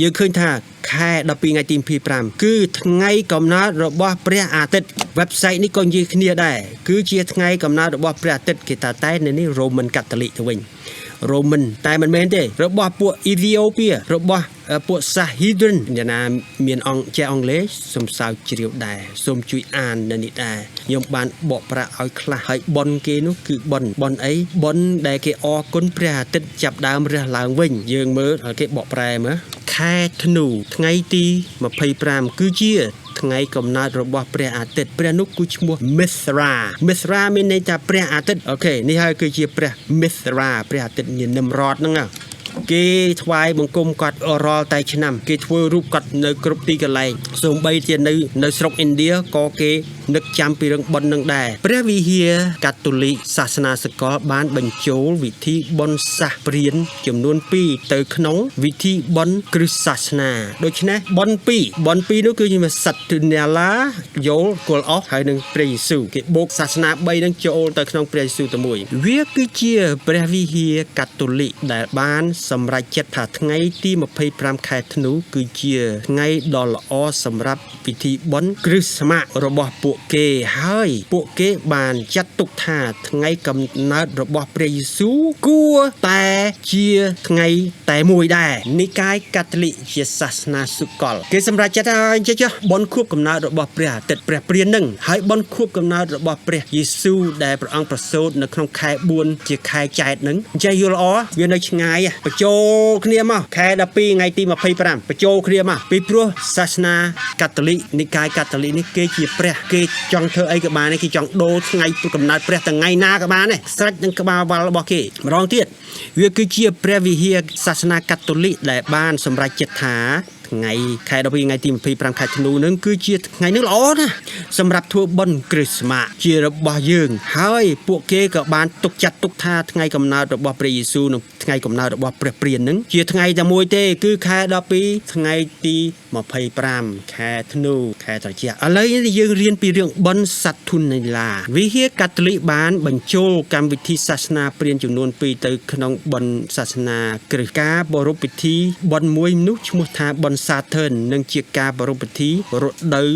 យើងឃើញថា ខែ12ថ្ងៃទី25គឺថ្ងៃកំណើតរបស់ព្រះអាទិត្យ website នេះក៏និយាយគ្នាដែរគឺជាថ្ងៃកំណើតរបស់ព្រះអាទិត្យគេថាតែនៅនេះ Roman Catholic ទៅវិញ Roman តែមិនមែនទេរបស់ពួក Ethiopia របស់ពួក Sahedrin អ្នកណាមានចេះអង់គ្លេសសូមសើចជ្រាវដែរសូមជួយអាននៅនេះដែរខ្ញុំបានបកប្រាស់ឲ្យខ្លះហើយប៉ុនគេនោះគឺប៉ុនអីប៉ុនដែលគេអរគុណព្រះអាទិត្យចាប់ដើមរះឡើងវិញយើងមើលគេបកប្រែមើលខែធ្នូថ្ងៃទី25គឺជាថ្ងៃកំណើតរបស់ព្រះអាទិត្យព្រះនោះគឺឈ្មោះ Mithra មានន័យថាព្រះអាទិត្យអូខេនេះហើយគឺជាព្រះ Mithra ព្រះអាទិត្យនាមរតហ្នឹងគេថ្វាយបង្គំគាត់រាល់តែឆ្នាំគេធ្វើរូបគាត់នៅគ្រប់ទីកន្លែងសូម្បីជានៅស្រុកឥណ្ឌាក៏គេនឹកចាំពីរឿងបុណ្យនឹងដែរព្រះវិហារកាតូលិកសាសនាសកលបានបញ្ចូលវិធីបុណ្យសាសព្រានចំនួន2ទៅក្នុងវិធីបុណ្យគ្រិស្តសាសនាដូច្នេះបុណ្យ2នោះគឺជាសត្វទុនាឡាយោលគល់អស់ហើយនឹងព្រះយេស៊ូវគេបូកសាសនា3នឹងចូលទៅក្នុងព្រះយេស៊ូវតែមួយវាគឺជាព្រះវិហារកាតូលិកដែលបានសម្រេចចិត្តថាថ្ងៃទី25ខែធ្នូគឺជាថ្ងៃដ៏ល្អសម្រាប់ពិធីបុណ្យគ្រិស្តមាសរបស់ពួកគេហើយពួកគេបានចាត់ទុកថាថ្ងៃកំណើតរបស់ព្រះយេស៊ូវគួរតែជាថ្ងៃតែមួយដែរនិកាយកាតូលិកជាសាសនាសកលគេសម្រេចចិត្តថាចុះបុណ្យខួបកំណើតរបស់ព្រះអាទិត្យព្រះព្រាននឹងហើយបុណ្យខួបកំណើតរបស់ព្រះយេស៊ូវដែលព្រះអង្គប្រសូតនៅក្នុងខែ4ជាខែចែកនឹងចេះយល់ល្អវានៅឆ្ងាយបញ្ចូលគ្នាមកខែ12ថ្ងៃទី25បញ្ចូលគ្នាមកពីព្រោះសាសនាកាតូលិកនិកាយកាតូលិកនេះគេជាព្រះគេចង់ធ្វើអីក៏បានគេចង់ដូរថ្ងៃកំណើតព្រះថ្ងៃណាក៏បានដែរស្រេចនឹងក្បាលវល់របស់គេម្ដងទៀតវាគឺជាព្រះវិហារសាសនាកាតូលិកដែលបានសម្រេចចិត្តថាថ្ងៃខែ12ថ្ងៃទី25ខែធ្នូនឹងគឺជាថ្ងៃនេះល្អណាស់សម្រាប់ធ្វើបុណ្យគ្រិស្តមាសជារបស់យើងហើយពួកគេក៏បានទុកចាត់ទុកថាថ្ងៃកំណើតរបស់ព្រះយេស៊ូវនិងថ្ងៃកំណើតរបស់ព្រះព្រាននឹងជាថ្ងៃតែមួយទេគឺខែ12ថ្ងៃទី25ខែធ្នូខែត្រជាក់ឥឡូវយើងរៀនពីរឿងបុណ្យសត្វធុនីឡាវិហារកាតូលិកបានបញ្ចូលកម្មវិធីសាសនាព្រានចំនួន2ទៅក្នុងបុណ្យសាសនាគ្រិស្តការបរិបពិធីបុណ្យមួយនោះឈ្មោះថាបុណ្យSaturn និងជាការបរិបពិធីរដូវ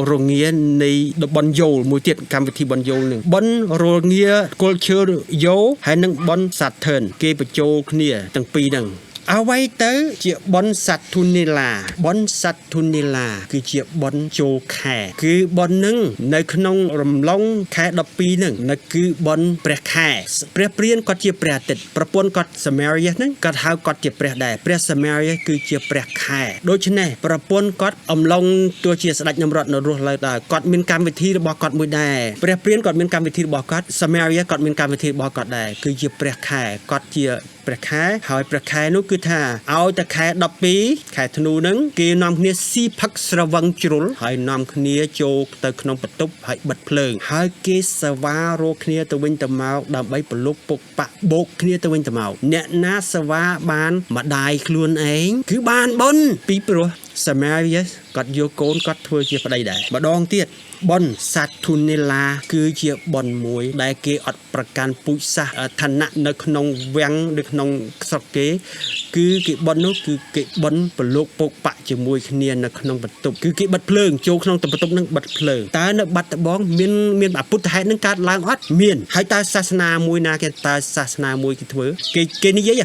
រងានៃបុណ្យយោលមួយទៀតកម្មវិធីបុណ្យយោលនឹងបុណ្យរងា Culture យោហើយនិងបុណ្យ Saturn គេបញ្ចូលគ្នាទាំងពីរហ្នឹងអ្វីទៅជាបុណ្យសត្វធុនីឡាបុណ្យសត្វធុនីឡាគឺជាបុណ្យចូលខែគឺបុណ្យនឹងនៅក្នុងរំលងខែ12នឹងនៅគឺបុណ្យព្រះខែព្រះព្រានគាត់ជាព្រះអាទិត្យប្រពន្ធគាត់ Samaria ហ្នឹងគាត់ហៅគាត់ជាព្រះដែរព្រះ Samaria គឺជាព្រះខែដូច្នេះប្រពន្ធគាត់អំឡុងទោះជាស្ដេចនំរតនៅរស់ឡើយដែរគាត់មានកម្មវិធីរបស់គាត់មួយដែរព្រះព្រានគាត់មានកម្មវិធីរបស់គាត់ Samaria គាត់មានកម្មវិធីរបស់គាត់ដែរគឺជាព្រះខែគាត់ជាព្រះខែហើយព្រះខែនោះគឺថាឲ្យតែខែ12ខែធ្នូហ្នឹងគេនាំគ្នាស៊ីផឹកស្រវឹងជ្រុលហើយនាំគ្នាចូលទៅក្នុងបន្ទប់ហើយបិទភ្លើងហើយគេសវ៉ារកគ្នាទៅវិញទៅមកដើម្បីប្រឡប់ពុកបាក់បោកគ្នាទៅវិញទៅមកអ្នកណាសវ៉ាបានម្ដាយខ្លួនឯងគឺបានបុណ្យពីព្រោះ Samaria គាត់យកកូនគាត់ធ្វើជាប្តីដែរម្ដងទៀតបុណ្យសត្វធុនីឡាគឺជាបុណ្យមួយដែលគេអត់ប្រកាន់ពូជសាសឋានៈនៅក្នុងវាំងនៅក្នុងស្រុកគេគឺគេបុណ្យនោះគឺគេបុណ្យប្រឡូកពុកបាក់ជាមួយគ្នានៅក្នុងបន្ទប់គឺគេបិទភ្លើងចូលក្នុងបន្ទប់នឹងបិទភ្លើងតើនៅបាត់ដំបងមានអពុទ្ធហេតុនឹងកើតឡើងអត់មានហើយតើសាសនាមួយណាគេតើសាសនាមួយគេធ្វើគេនិយាយ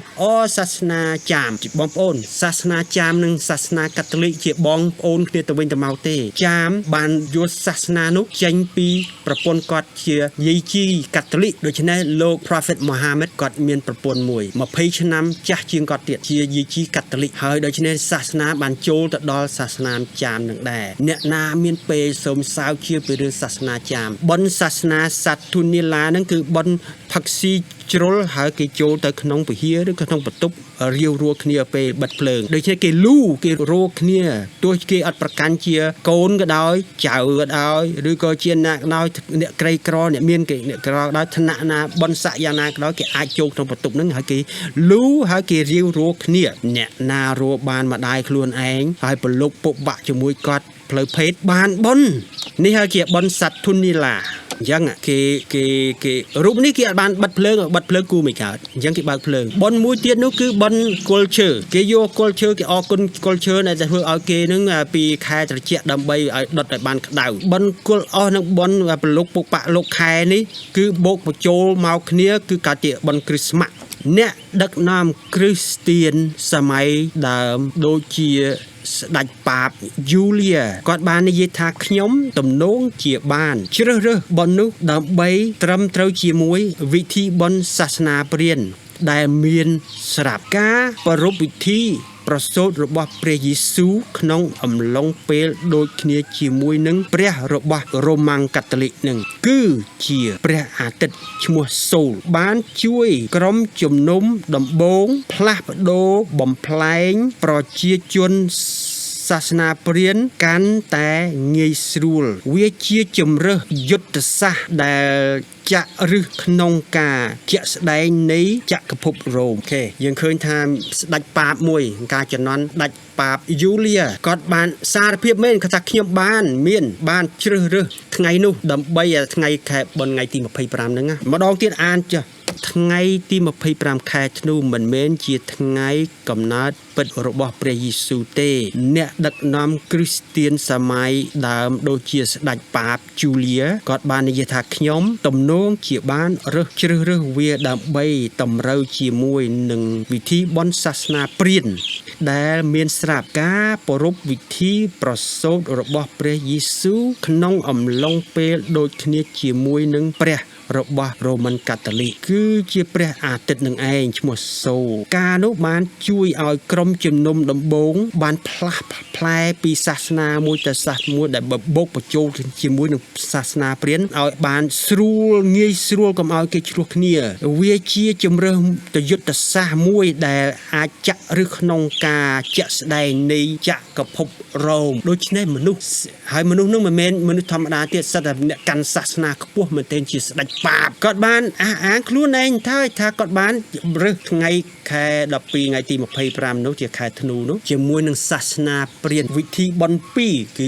សាសនាចាមបងប្អូនសាសនាចាមនិងសាសនាកាតូលិកជាបងប្អូនគ្នាទៅវិញទៅមកទេចាមបានយកសាសនានោះចេញពីប្រពន្ធគាត់ជាយាយជីកាតូលិកដូច្នេះលោក Prophet Muhammad គាត់មានប្រពន្ធមួយ20ឆ្នាំចាស់ជាងគាត់ទៀតជាយាយជីកាតូលិកហើយដូច្នេះសាសនាបានចូលទៅដល់សាសនាចាមនឹងដែរអ្នកណាមានពេលសូមសើជាពីរឿងសាសនាចាមបុណ្យសាសនាសត្វធុនីឡានឹងគឺបុណ្យផឹកស៊ីជ្រុលហើយគេចូលទៅក្នុងពហិរឬក្នុងបន្ទប់រាវរួគ្នាពេលបិទភ្លើងដូច្នេះគេលូគេរោគ្នាទោះគេអត់ប្រកាន់ជាកូនក៏ដោយចៅក៏ដោយឬក៏ជាអ្នកក៏ដោយអ្នកក្រីក្រអ្នកមានគេអ្នកក្រក៏ដោយឋានៈណាបនស័កយ៉ាងណាក៏ដោយគេអាចចូលក្នុងបន្ទប់ហ្នឹងហើយគេលូហើយគេរាវរោគ្នាអ្នកណារោបានម្ដាយខ្លួនឯងហើយប្រឡប់ពុកបាក់ជាមួយគាត់ផ្លូវភេទបានបុណ្យនេះហើយជាបុណ្យសត្វធុនីឡា ចឹងគេរូបនេះគេអត់បានបិទភ្លើងគូមិនកើតអញ្ចឹងគេបើកភ្លើងបនមួយទៀតនោះគឺបនគល់ឈើគេយកគល់ឈើគេអរគុណគល់ឈើដែលធ្វើឲ្យគេនឹងពីខែត្រជាក់ដើម្បីឲ្យដុតឲ្យបានក្តៅបនគល់អស់នឹងបនប្រលុកពុកបាក់លោកខែនេះគឺបូកបញ្ចូលមកគ្នាគឺកើតជាបនគ្រីស្មាស់អ្នកដឹកនាំគ្រីស្ទៀនសម័យដើមដូចជាស្ដេចប៉ាបយូលីគាត់បាននិយាយថាខ្ញុំទំនងជាបានជ្រើសរើសបននោះដើម្បីត្រឹមត្រូវជាមួយវិធីបនសាសនាព្រាហ្មណ៍ដែលមានស្រាប់ការប្រារព្ធពិធីប្រសូតរបស់ព្រះយេស៊ូវក្នុងអំឡុងពេលដូចគ្នាជាមួយនឹងព្រះរបស់រ៉ូម៉ាំងកាតូលិកនឹងគឺជាព្រះអាទិត្យឈ្មោះសូលបានជួយក្រុមជំនុំដំបូងផ្លាស់ប្ដូរបំប្លែងប្រជាជនសាសនាព្រាហ្មណ៍កាន់តែងាយស្រួលវាជាជំរើសយុទ្ធសាស្ត្រដែលចាក់ឫសក្នុងការជាក់ស្ដែងនៃចក្រភពរ៉ូមអូខេយើងឃើញថាស្ដេចប៉ាបមួយការជំនន់ស្ដេចប៉ាបយូលីគាត់បានសារភាពមែនគាត់ថាខ្ញុំបានជ្រើសរើសថ្ងៃនោះដើម្បីថ្ងៃខែបុណ្យថ្ងៃទី25ហ្នឹងម្ដងទៀតអានចុះថ្ងៃទី25ខែធ្នូមិនមែនជាថ្ងៃកំណើតពិតរបស់ព្រះយេស៊ូវទេអ្នកដឹកនាំគ្រីស្ទៀនសម័យដើមដូចជាស្ដេចប៉ាបយូលីគាត់បាននិយាយថាខ្ញុំទំនងជាបានជ្រើសរើសវាដើម្បីតម្រូវជាមួយនឹងវិធីបន់សាសនាព្រាហ្មណ៍ដែលមានស្រាប់ការប្រារព្ធពិធីប្រសូតរបស់ព្រះយេស៊ូវក្នុងអំឡុងពេលដូចគ្នាជាមួយនឹងព្រះរបស់រ៉ូម៉ាន់កាតូលិកគឺជាព្រះអាទិត្យនឹងឯងឈ្មោះសូលការនោះបានជួយឲ្យក្រុមជំនុំដំបូងបានផ្លាស់ប្លែពីសាសនាមួយទៅសាសនាមួយដែលបូកបញ្ចូលជាមួយនឹងសាសនាព្រាហ្មណ៍ឲ្យបានងាយស្រួលកុំឲ្យគេឆ្លោះគ្នាវាជាជំរើសទៅយុទ្ធសាស្ត្រមួយដែលអាចចាក់ឬក្នុងការជាក់ស្ដែងនៃចក្រភពរ៉ូមដូច្នេះមនុស្សនោះមិនមែនមនុស្សធម្មតាទៀតសិតតែអ្នកកាន់សាសនាខ្ពស់មែនទែនជាស្ដេចប៉ាបគាត់បានអះអាងខ្លួនឯងថាគាត់បានរើសថ្ងៃខែ12ថ្ងៃទី25នោះជាខែធ្នូនោះជាមួយនឹងសាសនាព្រាហ្មណ៍វិធីបន់2គឺ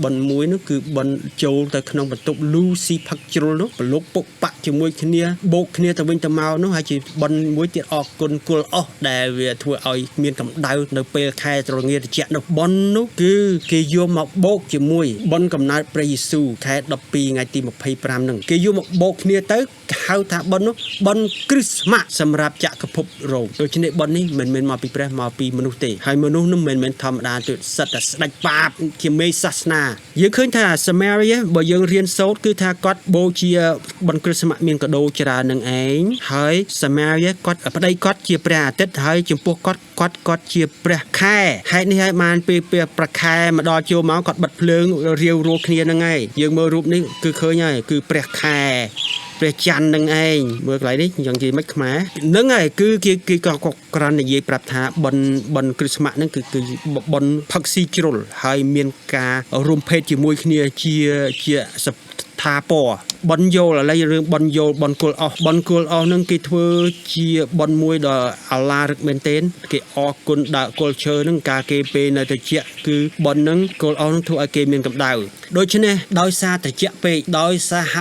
បន់មួយនោះគឺបន់ចូលទៅក្នុងបន្ទប់លូស៊ីផឹកជ្រុលនោះប្រឡូកពុកបាក់ជាមួយគ្នាបូកគ្នាទៅវិញទៅមកនោះហើយជាបន់មួយទៀតអរគុណគុលអស់ដែលវាធ្វើឲ្យមានកម្ដៅនៅពេលខែត្រងាត្រជាក់នោះបន់នោះគឺគេយកមកបូកជាមួយបន់កំណើតព្រះយេស៊ូវខែ12ថ្ងៃទី25ហ្នឹងគេយកមកបូកគ្នាទៅហៅថាបន់នោះបន់គ្រីស្មាស់សម្រាប់ចក្រភពរ៉ូមដូច្នេះបន់នេះមិនមែនមកពីព្រះមកពីមនុស្សទេហើយមនុស្សនោះមិនមែនធម្មតាទេសិតតែស្ដេចប៉ាបជាមេសាសនាយើងឃើញថា Samaria បើយើងរៀនសូត្រគឺថាគាត់បូជាបន់គ្រីស្មាស់មានកដោច្រើននឹងឯងហើយ Samaria គាត់ប្តីគាត់ជាព្រះអាទិត្យហើយចំពោះគាត់ជាព្រះខែហេតុនេះហើយបានពេលព្រះខែមកដល់ចូលមកគាត់បិទភ្លើងរាវរួលគ្នានឹងឯងយើងមើលរូបនេះគឺឃើញហើយគឺព្រះខែព្រះច័ន្ទនឹងឯងមើលកន្លែងនេះយ៉ាងនិយាយមិនខ្មែរហ្នឹងហើយគឺគេក៏ក្រាន់និយាយប្រាប់ថាបនគ្រីស្មាស់ហ្នឹងគឺបនផឹកស៊ីជ្រុលហើយមានការរួមភេទជាមួយគ្នាជាថាពណ៌បនយោលឥឡូវរឿងបនយោលបនគល់អស់ហ្នឹងគេធ្វើជាបនមួយដ៏អាឡារឹកមែនទែនគេអរគុណដើគល់ឈើហ្នឹងការគេពេលនៅត្រជាក់គឺបនហ្នឹងគល់អស់ហ្នឹងធ្វើឲ្យគេមានកម្ដៅដូច្នេះដោយសារត្រជាក់ពេកដោយសហ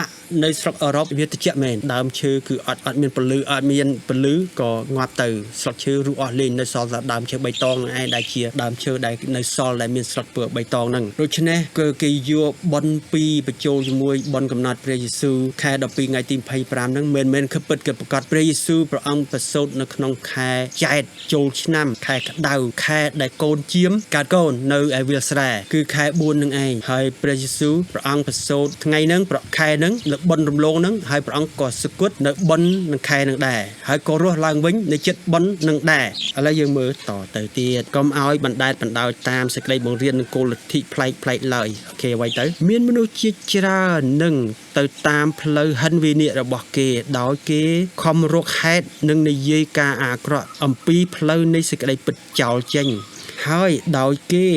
នៅស្រុកអឺរ៉ុបវាត្រជាក់មែនដើមឈើគឺអត់មានពលឺអត់មានពលឺក៏ងាប់ទៅស្លឹកឈើរុះអស់លេងនៅសល់តែដើមឈើបៃតងឯងដែលជាដើមឈើដែលនៅសល់ដែលមានស្លឹកពើបៃតងហ្នឹងដូច្នេះគឺគេយកបន2បញ្ចូលជាមួយបនកំណត់ព្រះយេស៊ូវខែ12ថ្ងៃទី25ហ្នឹងមិនមែនគឺពិតគឺប្រកាសព្រះយេស៊ូវព្រះអង្គប្រសូតនៅក្នុងខែចែកចូលឆ្នាំខែក្តៅខែដែលកូនជាមកើតកូននៅឯវាលស្រែគឺខែ4ហ្នឹងឯងហើយព្រះយេស៊ូវព្រះអង្គប្រសូតថ្ងៃហ្នឹងខែហ្នឹងបនរំលងហ្នឹងហើយព្រះអង្គក៏សគត់នៅបននឹងខែនឹងដែរហើយក៏រស់ឡើងវិញនៅចិត្តបននឹងដែរឥឡូវយើងមើលតទៅទៀតកុំឲ្យបណ្ដែតបណ្ដោយតាមសេចក្តីបង្រៀននឹងគោលលទ្ធិប្លែកឡើយអូខេអ្វីទៅមានមនុស្សជាច្រើននឹងទៅតាមផ្លូវហិនវិនិច្ឆ័យរបស់គេដោយគេខំរកហេតុនិងនិយាយការអាក្រក់អំពីផ្លូវនៃសេចក្តីពិតចោលចេញហ ហើយដោយគេ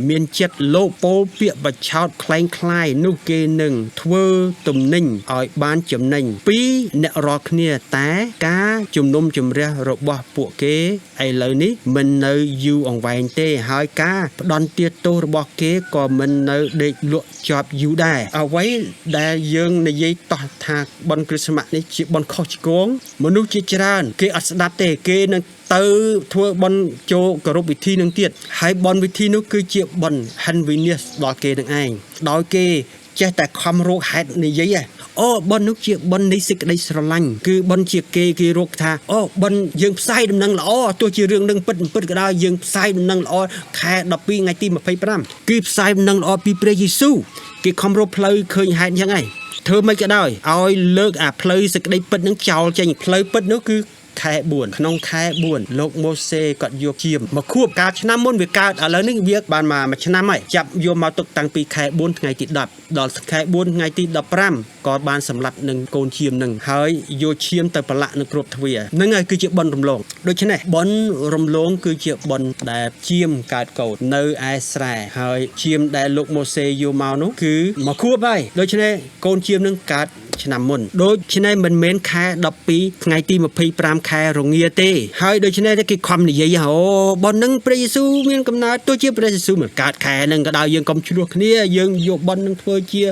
មានចិត្តលោពោលពាក្យបច្ឆោតคล้ายៗនោះគេនឹងធ្វើទំនិញឲ្យបានចំណេញពីអ្នករាល់គ្នាតែការជំនុំជម្រះរបស់ពួកគេឥឡូវនេះមិននៅយូរអង្វែងទេហើយការផ្ដន់ទាទោសរបស់គេក៏មិននៅដេកលក់ជាប់យូរដែរអ្វីដែលយើងនិយាយតោះថាបុណ្យគ្រីស្មាស់នេះជាបុណ្យខុសឆ្គងមនុស្សជាច្រើនគេអត់ស្ដាប់ទេគេនឹងទៅធ្វើបុណ្យចូលគោរពវិធីនឹងទៀតហើយបុណ្យវិធីនោះគឺជាបុណ្យហិនវិនាសដល់គេនឹងឯងដោយគេចេះតែខំរកហេតុនិយាយអូបុណ្យនោះជាបុណ្យនៃសេចក្តីស្រឡាញ់គឺបុណ្យជាគេរកថាអូបុណ្យយើងផ្សាយដំណឹងល្អទោះជារឿងនឹងពិតក៏ដោយយើងផ្សាយដំណឹងល្អខែ12ថ្ងៃទី25គឺផ្សាយដំណឹងល្អពីព្រះយេស៊ូវគេខំរកផ្លូវឃើញហេតុអញ្ចឹងឯងធ្វើមិនក៏ដោយឲ្យលើកអាផ្លូវសេចក្តីពិតនឹងចោលចេញផ្លូវពិតនោះគឺខែ4ក្នុងខែ4លោកម៉ូសេគាត់យកជាមកខួបកាលឆ្នាំមុនវាកើតឥឡូវនេះវាបានមួយឆ្នាំហើយចាប់យកមកទុកតាំងពីខែ4ថ្ងៃទី10ដល់ខែ4ថ្ងៃទី15ក៏បានសម្លាប់នឹងកូនឈាមនឹងហើយយកឈាមទៅប្រឡាក់នៅគ្រប់ទ្វារហ្នឹងហើយគឺជាបុណ្យរំលងដូច្នេះបុណ្យរំលងគឺជាបុណ្យដែលឈាមកើតកូននៅឯស្រែហើយឈាមដែលលោកម៉ូសេយកមកនោះគឺមកខួបហើយដូច្នេះកូនឈាមនឹងកើតឆ្នាំមុនដូច្នេះមិនមែនខែ12ថ្ងៃទី25ខែរងាទេហើយដូច្នេះគេខំនិយាយអូបុណ្យនឹងព្រះយេស៊ូវមានកំណើតទោះជាព្រះយេស៊ូវមិនកើតខែនឹងក៏ដោយយើងកុំឆ្លោះគ្នាយើងយកបុណ្យនឹងធ្វើជា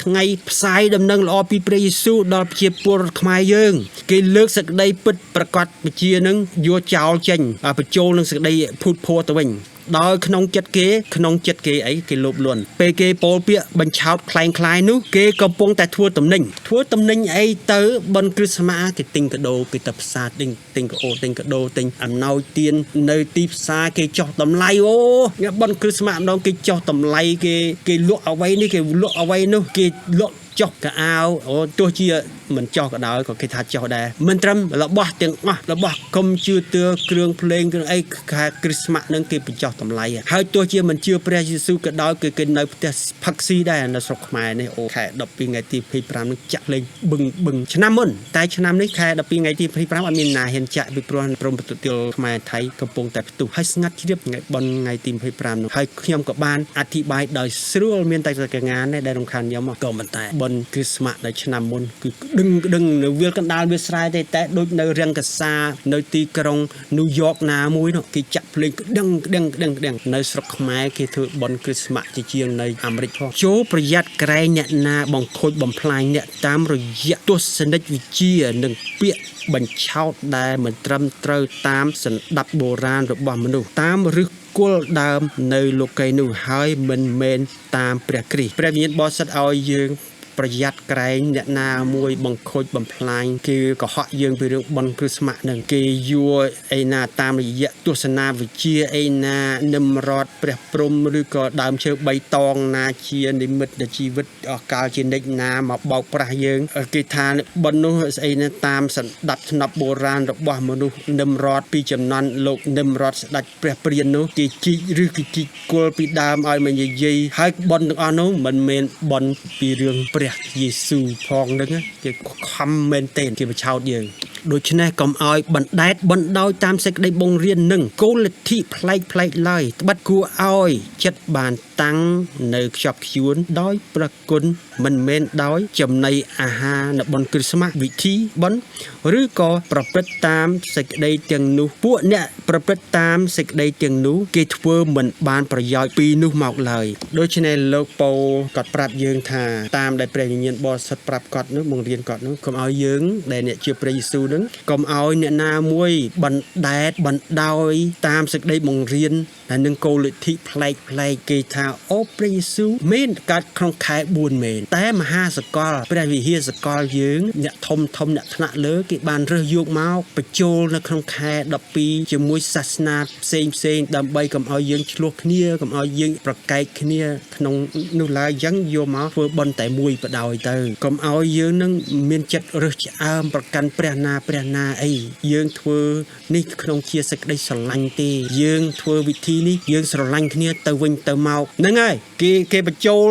ថ្ងៃផ្សាយដំណឹងល្អពីព្រះយេស៊ូវដល់ប្រជាពលរដ្ឋខ្មែរយើងគេលើកសេចក្តីពិតប្រកបប្រជានឹងយកចោលចេញបញ្ចូលនឹងសេចក្តីភូតភរទៅវិញដោយក្នុងចិត្តគេអីគេលោភលន់ពេលគេពោលពាក្យបញ្ឆោតคล้ายៗនោះគេកំពុងតែធ្វើទំនិញអីទៅបុណ្យគ្រីស្មាស់គេទិញកាដូគេទៅផ្សារទិញកាដូទិញអំណោយទាននៅទីផ្សារគេចោះតម្លៃអូបុណ្យគ្រីស្មាស់ម្ដងគេចោះតម្លៃគេលក់អ្វីនេះគេលក់អ្វីនោះគេលក់ចោះកៅអៅអូទោះជាមិនចោះក៏ដោយក៏គេថាចោះដែរមិនត្រឹមរបស់ទាំងអស់របស់កុំជឿទឿគ្រឿងភ្លេងគ្រឿងអីខែគ្រីស្មាស់នឹងគេបញ្ចោះតម្លៃហើយទោះជាមិនជឿព្រះយេស៊ូវក៏ដោយគឺគេនៅផ្ទះផឹកស៊ីដែរនៅស្រុកខ្មែរនេះអូខែ12ថ្ងៃទី25នឹងចាក់លេងបឹងឆ្នាំមុនតែឆ្នាំនេះខែ12ថ្ងៃទី25អត់មានណាហ៊ានចាក់ពីព្រោះព្រមប្រទល់ខ្មែរថៃកំពុងតែផ្ទុះហើយស្ងាត់ជ្រាបថ្ងៃបុណ្យថ្ងៃទី25នោះហើយខ្ញុំក៏បានអធិប្បាយដោយស្រួលមានតែកងានដែលរំខានខ្ញុំក៏មិនតែបុណ្យគ្រីស្មាស់នៅឆ្នាំមុនគឺដឹងនៅវាលកណ្ដាលវាស្រែទេតែដូចនៅរាំងកាសានៅទីក្រុងញូវយ៉កណាមួយនោះគេចាក់ភ្លេងដឹងនៅស្រុកខ្មែរគេធ្វើបុណ្យគ្រីស្មាស់ជាងនៅអាមេរិកផងចូលប្រយ័ត្នក្រែងអ្នកណាបង្ខូចបំផ្លាញអ្នកតាមរយៈទស្សនិកវិជ្ជានិងពាក្យបញ្ឆោតដែលមិនត្រឹមត្រូវតាមសន្តាប់បុរាណរបស់មនុស្សតាមឫសគល់ដើមនៅលោកីយ៍នោះហើយមិនមែនតាមព្រះគ្រីស្ទព្រះវិញ្ញាណបរិសុទ្ធឲ្យយើងប្រយ័ត្នក្រែងអ្នកណាមួយបង្ខូចបំផ្លាញគឺកុហកយើងពីរឿងបុណ្យគ្រីស្មាស់នឹងគេយួរអីណាតាមរយៈទស្សនាវិជ្ជាអីណានិមរតព្រះព្រំឬក៏ដើមឈើបៃតងណាជានិមិត្តជីវិតអស់កាលជានិច្ចណាមកបោកប្រាស់យើងគេថាបុណ្យនោះស្អីណាតាមសន្តាប់ធ្នាប់បុរាណរបស់មនុស្សនិមរតពីចំនួនលោកនិមរតស្ដេចព្រះព្រាននោះគេជីកឬគេជីកគល់ពីដើមឲ្យមកនិយាយហើយបុណ្យទាំងអស់នោះមិនមែនបុណ្យពីរឿងព្រះយេស៊ូវផងនឹងគេខំមែនទែនគេបឆោតយើងដូច្នេះកុំឲ្យបណ្ដែតបណ្ដោយតាមសេចក្តីបង្រៀននឹងគោលលទ្ធិប្លែកឡើយត្បិតគួរឲ្យចិត្តបានតាំងនៅខ្ជាប់ខ្ជួនដោយប្រគុណមិនមែនដោយចំណីអាហារនៅបុណ្យគ្រីស្មាស់វិធីបុណ្យឬក៏ប្រព្រឹត្តតាមសេចក្តីទាំងនោះពួកអ្នកប្រព្រឹត្តតាមសេចក្តីទាំងនោះគេធ្វើមិនបានប្រយោជន៍ពីនោះមកឡើយដូច្នេះលោកប៉ូលគាត់ប្រាប់យើងថាតាមដែលព្រះវិញ្ញាណបរិសុទ្ធប្រាប់គាត់នោះបង្រៀនគាត់នោះកុំឲ្យយើងដែលអ្នកជាព្រះយេស៊ូវនឹងកុំឲ្យអ្នកណាមួយបណ្ដែតបណ្ដោយតាមសេចក្តីបង្រៀនដែលនឹងគោលលទ្ធិប្លែកគេថាអូព្រះយេស៊ូវមានកើតក្នុងខែ4មែនតែមហាសកលព្រះវិហារសកលយើងអ្នកធំអ្នកថ្នាក់លើគេបានរើសយកមកបញ្ចូលនៅក្នុងខែ12ជាមួយសាសនាផ្សេងដើម្បីកុំឲ្យយើងឆ្លោះគ្នាកុំឲ្យយើងប្រកែកគ្នាក្នុងនោះឡើយអញ្ចឹងយកមកធ្វើបុណ្យតែមួយបដ ទៅកុំឲ្យយើងនឹងមានចិត្តរើសឆ្អើមប្រកាន់ព្រះណាអីយើងធ្វើនេះក្នុងជាសេចក្តីស្រឡាញ់ទេយើងធ្វើវិធីនេះយើងស្រឡាញ់គ្នាទៅវិញទៅមកហ្នឹងហើយគេបញ្ចូល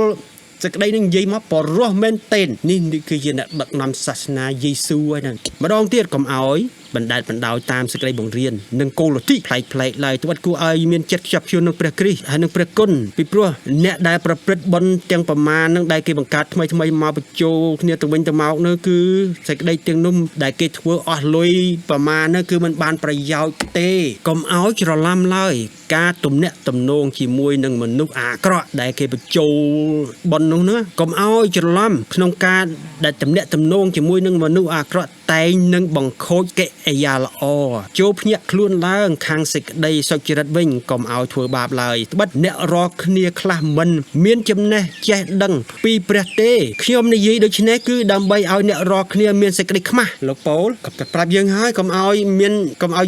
សេចក្តីនឹងនិយាយមកបរោះមែនតេននេះគឺជាអ្នកដឹកនាំសាសនាយេស៊ូវហើយហ្នឹងម្ដងទៀតកុំឲ្យ បណ្ដែតបណ្ដោយតាមសេចក្តីបង្រៀននិងគោលលទ្ធិប្លែកៗឡើយត្បិតគួរឲ្យមានចិត្តខ្ជាប់ខ្ជួននឹងព្រះគ្រីស្ទហើយនឹងព្រះគុណពីព្រោះអ្នកដែលប្រព្រឹត្តបុណ្យទាំងប្រមាណនឹងដែលគេបង្កើតថ្មីមកបញ្ចូលគ្នាទៅវិញទៅមកនោះគឺសេចក្តីទាំងនោះដែលគេធ្វើអស់លុយប្រមាណនោះគឺมันបានប្រយោជន៍ទេកុំឲ្យច្រឡំឡើយការទំនាក់ទំនងជាមួយនឹងមនុស្សអាក្រក់ដែលគេបញ្ចូលបុណ្យនោះណាកុំឲ្យច្រឡំក្នុងការដែលទំនាក់ទំនងជាមួយនឹងមនុស្សអាក្រក់តែងនឹងបង្ខូចកិរិយាល្អចូលភ្ញាក់ខ្លួនឡើងខាងសេចក្តីសុចរិតវិញកុំឲ្យធ្វើបាបឡើយត្បិតអ្នករាល់គ្នាខ្លះមិនមានចំណេះចេះដឹងពីព្រះទេខ្ញុំនិយាយដូច្នេះគឺដើម្បីឲ្យអ្នករាល់គ្នាមានសេចក្តីខ្មាស់លោកប៉ូលក៏ប្រាប់យើងហើយកុំឲ្យ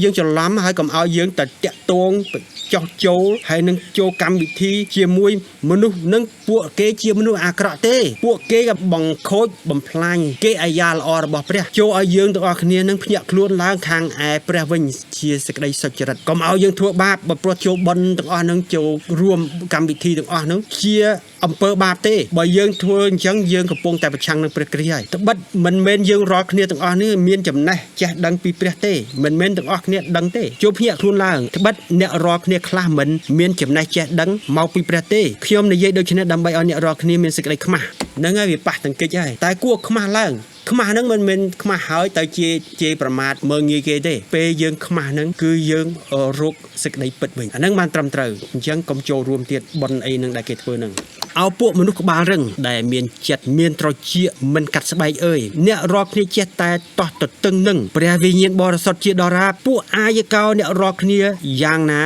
យើងច្រឡំហើយកុំឲ្យយើងតែតាក់ទងចោះចូលហើយនឹងចូលកម្មវិធីជាមួយមនុស្សនឹងពួកគេជាមនុស្សអាក្រក់ទេពួកគេក៏បង្ខូចបំផ្លាញគេអាយ៉ាល្អរបស់ព្រះចូលឲ្យយើងទាំងអស់គ្នានឹងភ្ញាក់ខ្លួនឡើងខាងឯព្រះវិញជាសេចក្តីសុចរិតកុំឲ្យយើងធ្វើបាបបើព្រោះចូលបុណ្យទាំងអស់នឹងចូលរួមកម្មវិធីទាំងអស់នឹងជាអំពើបាបទេបើយើងធ្វើអញ្ចឹងយើងកំពុងតែប្រឆាំងនឹងព្រះគ្រីស្ទហើយត្បិតមិនមែនយើងរាល់គ្នាទាំងអស់នេះមានចំណេះចេះដឹងពីព្រះទេមិនមែនទាំងអស់គ្នាដឹងទេចូលភ្ញាក់ខ្លួនឡើងត្បិតអ្នករាល់គ្នាខ្លះមិនមានចំណេះចេះដឹងមកពីព្រះទេខ្ញុំនិយាយដូច្នេះដើម្បីឲ្យអ្នករាល់គ្នាមានសេចក្តីខ្មាស់ហ្នឹងហើយវាប៉ះទាំងកិច្ចហើយតែគួរខ្មាស់ឡើងខ្មាស់ហ្នឹងមិនមែនខ្មាស់ហើយទៅជាប្រមាថមើងងាយគេទេពេលយើងខ្មាស់ហ្នឹងគឺយើងរកសេចក្តីពិតវិញអាហ្នឹងបានត្រឹមត្រូវអញ្ចឹងកុំចូលរួមទៀតបនអីហ្នឹងដែលគេធ្វើហ្នឹងឲ្យពួកមនុស្សក្បាលរឹងដែលមានចិត្តមានត្រចៀកមិនកាត់ស្បែកអើយអ្នករាល់គ្នាចេះតែតោះទទឹងនឹងព្រះវិញ្ញាណបរិសុទ្ធជាដរាបពួកអាយកោអ្នករាល់គ្នាយ៉ាងណា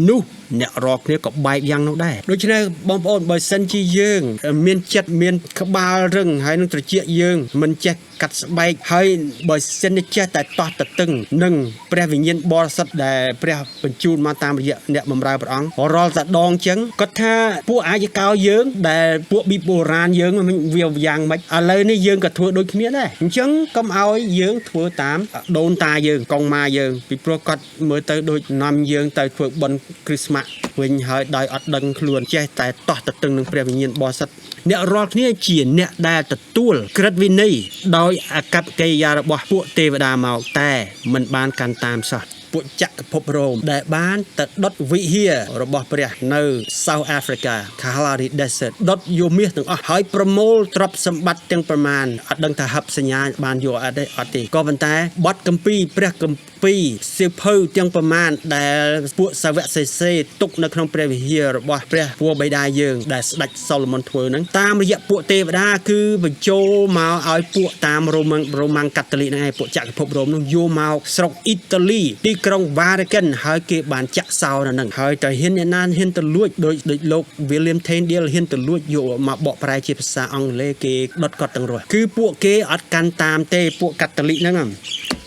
នោះអ្នករាល់គ្នាក៏បែបយ៉ាងនោះដែរដូច្នេះបងប្អូនបើសិនជាយើងមានចិត្តមានក្បាលរឹងហើយនឹងត្រចៀកយើងមិនចេះកាត់ស្បែកហើយបើសិនចេះតែតោះទទឹងនឹងព្រះវិញ្ញាណបរិសុទ្ធដែលព្រះបញ្ជូនមកតាមរយៈអ្នកបម្រើព្រះអង្គរាល់តែដងចឹងគាត់ថាពួកអាយកោយើងដែលពួកប៊ីបុរាណយើងវាយ៉ាងម៉េចឥឡូវនេះយើងក៏ធ្វើដូចគ្នាដែរអញ្ចឹងកុំឲ្យយើងធ្វើតាមដូនតាយើងកងម៉ាយើងពីព្រោះគាត់មើលទៅដូចនាំយើងទៅធ្វើបុណ្យគ្រីស្មាស់វិញហើយដោយអត់ដឹងខ្លួនចេះតែតោះទទឹងនឹងព្រះវិញ្ញាណបរិសុទ្ធអ្នករាល់គ្នាជាអ្នកដែលទទួលក្រឹតវិន័យដោយអកប្បកិរិយារបស់ពួកទេវតាមកតែមិនបានកាន់តាមសោះពួកចក្រភពរ៉ូមដែលបានទៅដុតវិហាររបស់ព្រះនៅ South Africa Kalahari Desert ដុតយកមាសទាំងអស់ហើយប្រមូលទ្រព្យសម្បត្តិទាំងប្រមាណអត់ដឹងថាហឹបសញ្ញាបានយកអត់ទេក៏ប៉ុន្តែបទគម្ពីរព្រះគម្ពីរសៀវភៅទាំងប្រមាណដែលពួកសាវកសេសេទុកនៅក្នុងព្រះវិហាររបស់ព្រះវរបិតាយើងដែលស្ដេចសូឡូមុនធ្វើហ្នឹងតាមរយៈពួកទេវតាគឺបញ្ចូលមកឲ្យពួកតាមរ៉ូម៉ាំងកាតូលិកហ្នឹងឯងពួកចក្រភពរ៉ូមនោះយកមកស្រុកអ៊ីតាលីទីក្រុង Vatican ហើយគេបានចាក់សោនៅហ្នឹងហើយតើហ៊ានអ្នកណាហ៊ានទៅលួចដូចលោក William Tyndale ហ៊ានទៅលួចយកមកបកប្រែជាភាសាអង់គ្លេសគេដុតគាត់ទាំងរស់គឺពួកគេអត់កាន់តាមទេពួកកាតូលិកហ្នឹង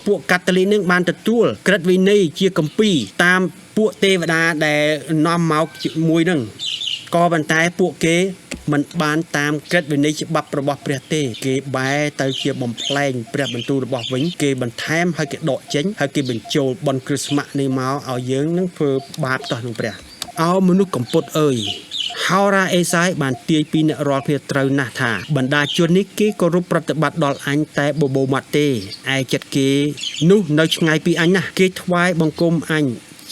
ពួកកាតូលិកនឹងបានទទួលក្រឹតវិន័យជាគម្ពីរតាមពួកទេវតាដែលនាំមកជាមួយនឹងក៏ប៉ុន្តែពួកគេមិនបានតាមក្រឹតវិន័យច្បាប់របស់ព្រះទេគេបែរទៅជាបំផ្លែងព្រះបន្ទូលរបស់វិញគេបន្ថែមហើយគេដកចេញហើយគេបញ្ចូលបុណ្យគ្រីស្មាស់នេះមកឲ្យយើងនឹងធ្វើបាបតោះនឹងព្រះអោមនុស្សកំពត់អើយហោរាអេសាយបានទាយពីអ្នករាល់គ្នាត្រូវណាស់ថាបណ្ដាជននេះគេគោរពប្រតិបត្តិដល់អញតែបបោមាត់ទេឯចិត្តគេនោះនៅឆ្ងាយពីអញណាស់គេថ្វាយបង្គំអញ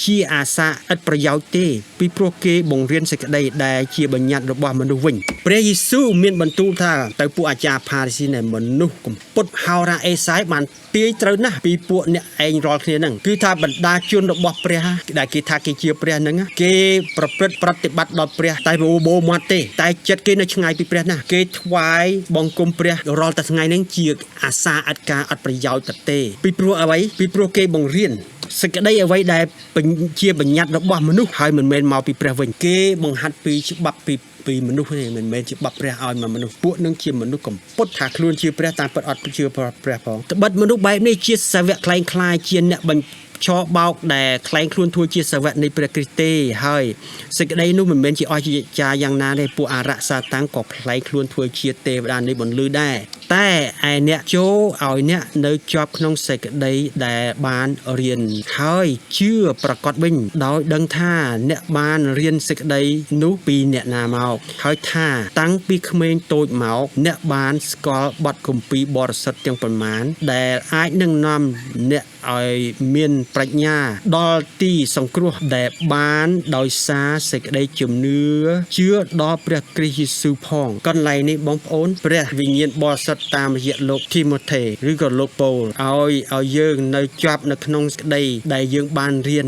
ជាអាសាឥតប្រយោជន៍ទេពីព្រោះគេបង្រៀនសេចក្តីដែលជាបញ្ញត្តិរបស់មនុស្សវិញព្រះយេស៊ូវមានបន្ទូលថាទៅពួកអាចារ្យផារីស៊ីនៃមនុស្សកំពត់ហោរាអេសាយបានទាយត្រូវណាស់ពីពួកអ្នកឯងរាល់គ្នាហ្នឹងគឺថាបណ្ដាជនរបស់ព្រះដែលគេថាគេជាព្រះហ្នឹងគេប្រព្រឹត្តប្រតិបត្តិដល់ព្រះតែបបោមាត់ទេតែចិត្តគេនៅឆ្ងាយពីព្រះណាគេថ្វាយបង្គំព្រះរាល់តែថ្ងៃហ្នឹងជាអាសាឥតការអត់ប្រយោជន៍ទេពីព្រោះអ្វីពីព្រោះគេបង្រៀនសេចក្តីអ្វីដែលជាបញ្ញត្តិរបស់មនុស្សហើយមិនមែនមកពីព្រះវិញគេបង្ហាត់ពីច្បាប់ពីមនុស្សទេមិនមែនជាច្បាប់ព្រះឲ្យមកមនុស្សពួកនឹងជាមនុស្សកំពត់ថាខ្លួនជាព្រះតាមពិតអត់ជឿព្រះផងត្បិតមនុស្សបែបនេះជាសាវកខ្លែងខ្លាយជាអ្នកឆោបោកដែលខ្លែងខ្លួនធ្វើជាសាវកនៃព្រះគ្រីស្ទទេហើយសេចក្តីនោះមិនមែនជាអស្ចារ្យយ៉ាងណាទេពួកអារក្សសាតាំងក៏ខ្លែងខ្លួនធ្វើជាទេវតានៃបន្លឺដែរតែឯអ្នកចូលឲ្យអ្នកនៅជាប់ក្នុងសេចក្តីដែលបានរៀនហើយជឿប្រកបវិញដោយដឹងថាអ្នកបានរៀនសេចក្តីនោះពីអ្នកណាមកហើយថាតាំងពីក្មេងតូចមកអ្នកបានស្គាល់បទគម្ពីរបរិសុទ្ធទាំងប៉ុន្មានដែលអាចនឹងនាំអ្នក ឲ្យមានប្រាជ្ញាដល់ទីសង្គ្រោះដែលបានដោយសារសេចក្តីជំនឿជឿដល់ព្រះគ្រីស្ទយេស៊ូវផងកន្លែងនេះបងប្អូនព្រះវិញ្ញាណបរិសុទ្ធតាមរយៈលោកធីម៉ូថេឬក៏លោកប៉ូលឲ្យយើងនៅជាប់នៅក្នុងសេចក្តីដែលយើងបានរៀន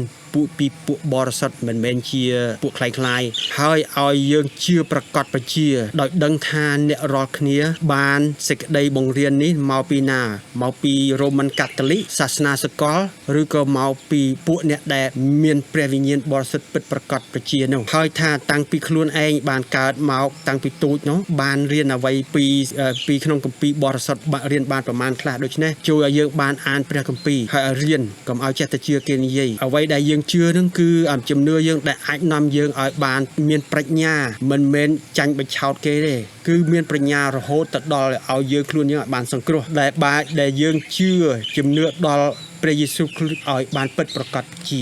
ពីពួកបរិសុទ្ធមិនមែនជាពួកคล้ายៗហើយឲ្យយើងជឿប្រកបបជាដោយដឹងថាអ្នករាល់គ្នាបានសេចក្តីបង្រៀននេះមកពីណាមកពីរ៉ូម៉ាន់កាតូលិកសាសនាសកលឬក៏មកពីពួកអ្នកដែលមានព្រះវិញ្ញាណបរិសុទ្ធពិតប្រកបបជានោះហើយថាតាំងពីខ្លួនឯងបានកើតមកតាំងពីទូចនោះបានរៀនអ្វីពីក្នុងគម្ពីរបរិសុទ្ធរៀនបានប្រមាណខ្លះដូច្នេះជួយឲ្យយើងបានអានព្រះគម្ពីរហើយឲ្យរៀនកុំឲ្យចេះតែជឿគេនិយាយអ្វីដែលយើងជឿនឹងគឺជំនឿយើងដែលអាចនាំយើងឲ្យបានមានប្រាជ្ញាមិនមែនចាញ់បញ្ឆោតគេទេគឺមានប្រាជ្ញារហូតទៅដល់ឲ្យយើងខ្លួនយើងឲ្យបានសង្គ្រោះដែលយើងជឿជំនឿដល់ព្រះយេស៊ូវគ្រីស្ទឲ្យបានពិតប្រាកដជា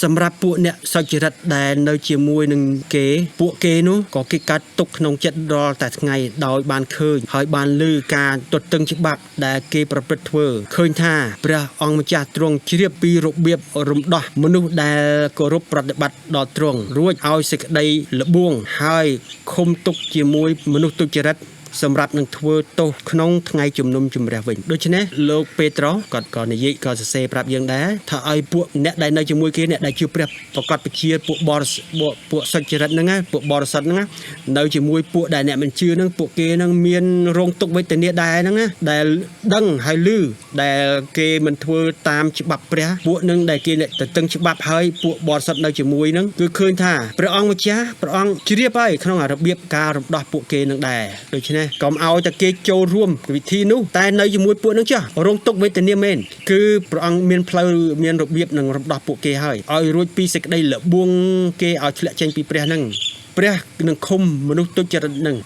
សម្រាប់ពួកអ្នកសុចរិតដែលនៅជាមួយនឹងគេពួកគេនោះក៏គេកាត់ទុកក្នុងចិត្តរាល់តែថ្ងៃដោយបានឃើញហើយបានឮការទន្ទឹងច្បាប់ដែលគេប្រព្រឹត្តធ្វើឃើញថាព្រះអង្គម្ចាស់ទ្រង់ជ្រាបពីរបៀបរំដោះមនុស្សដែលគោរពប្រតិបត្តិដល់ទ្រង់រួចឲ្យសេចក្តីល្បួងហើយឃុំទុកជាមួយមនុស្សទុច្ចរិតសម្រាប់នឹងធ្វើទោសក្នុងថ្ងៃជំនុំជម្រះវិញដូច្នេះលោកពេត្រុសក៏និយាយក៏សរសេរប្រាប់យើងដែរថាឲ្យពួកអ្នកដែលនៅជាមួយគេអ្នកដែលជឿព្រះប្រកបពជាពួកសុចរិតហ្នឹងពួកបរិសុទ្ធហ្នឹងនៅជាមួយពួកដែលអ្នកមិនជឿហ្នឹងពួកគេហ្នឹងមានរងទុក្ខវេទនាដែរហ្នឹងដែលដឹងហើយឮដែលគេមិនធ្វើតាមច្បាប់ព្រះពួកហ្នឹងដែលគេទៅតឹងច្បាប់ហើយពួកបរិសុទ្ធនៅជាមួយហ្នឹងគឺឃើញថាព្រះអង្គម្ចាស់ព្រះអង្គជ្រាបហើយក្នុងរបៀបការរំដោះពួកគេហ្នឹងដែរដូច្នេះកុំឲ្យតែគេចូលរួមវិធីនោះតែនៅជាមួយពួកនឹងចាស់រងទុក្ខវេទនាមែនគឺព្រះអង្គមានផ្លូវមានរបៀបនឹងរំដោះពួកគេហើយឲ្យរួចពីសេចក្តីលបួងគេឲ្យធ្លាក់ចេញពីព្រះនឹងព្រះនឹងឃុំមនុស្សទុច្ចរិតនឹង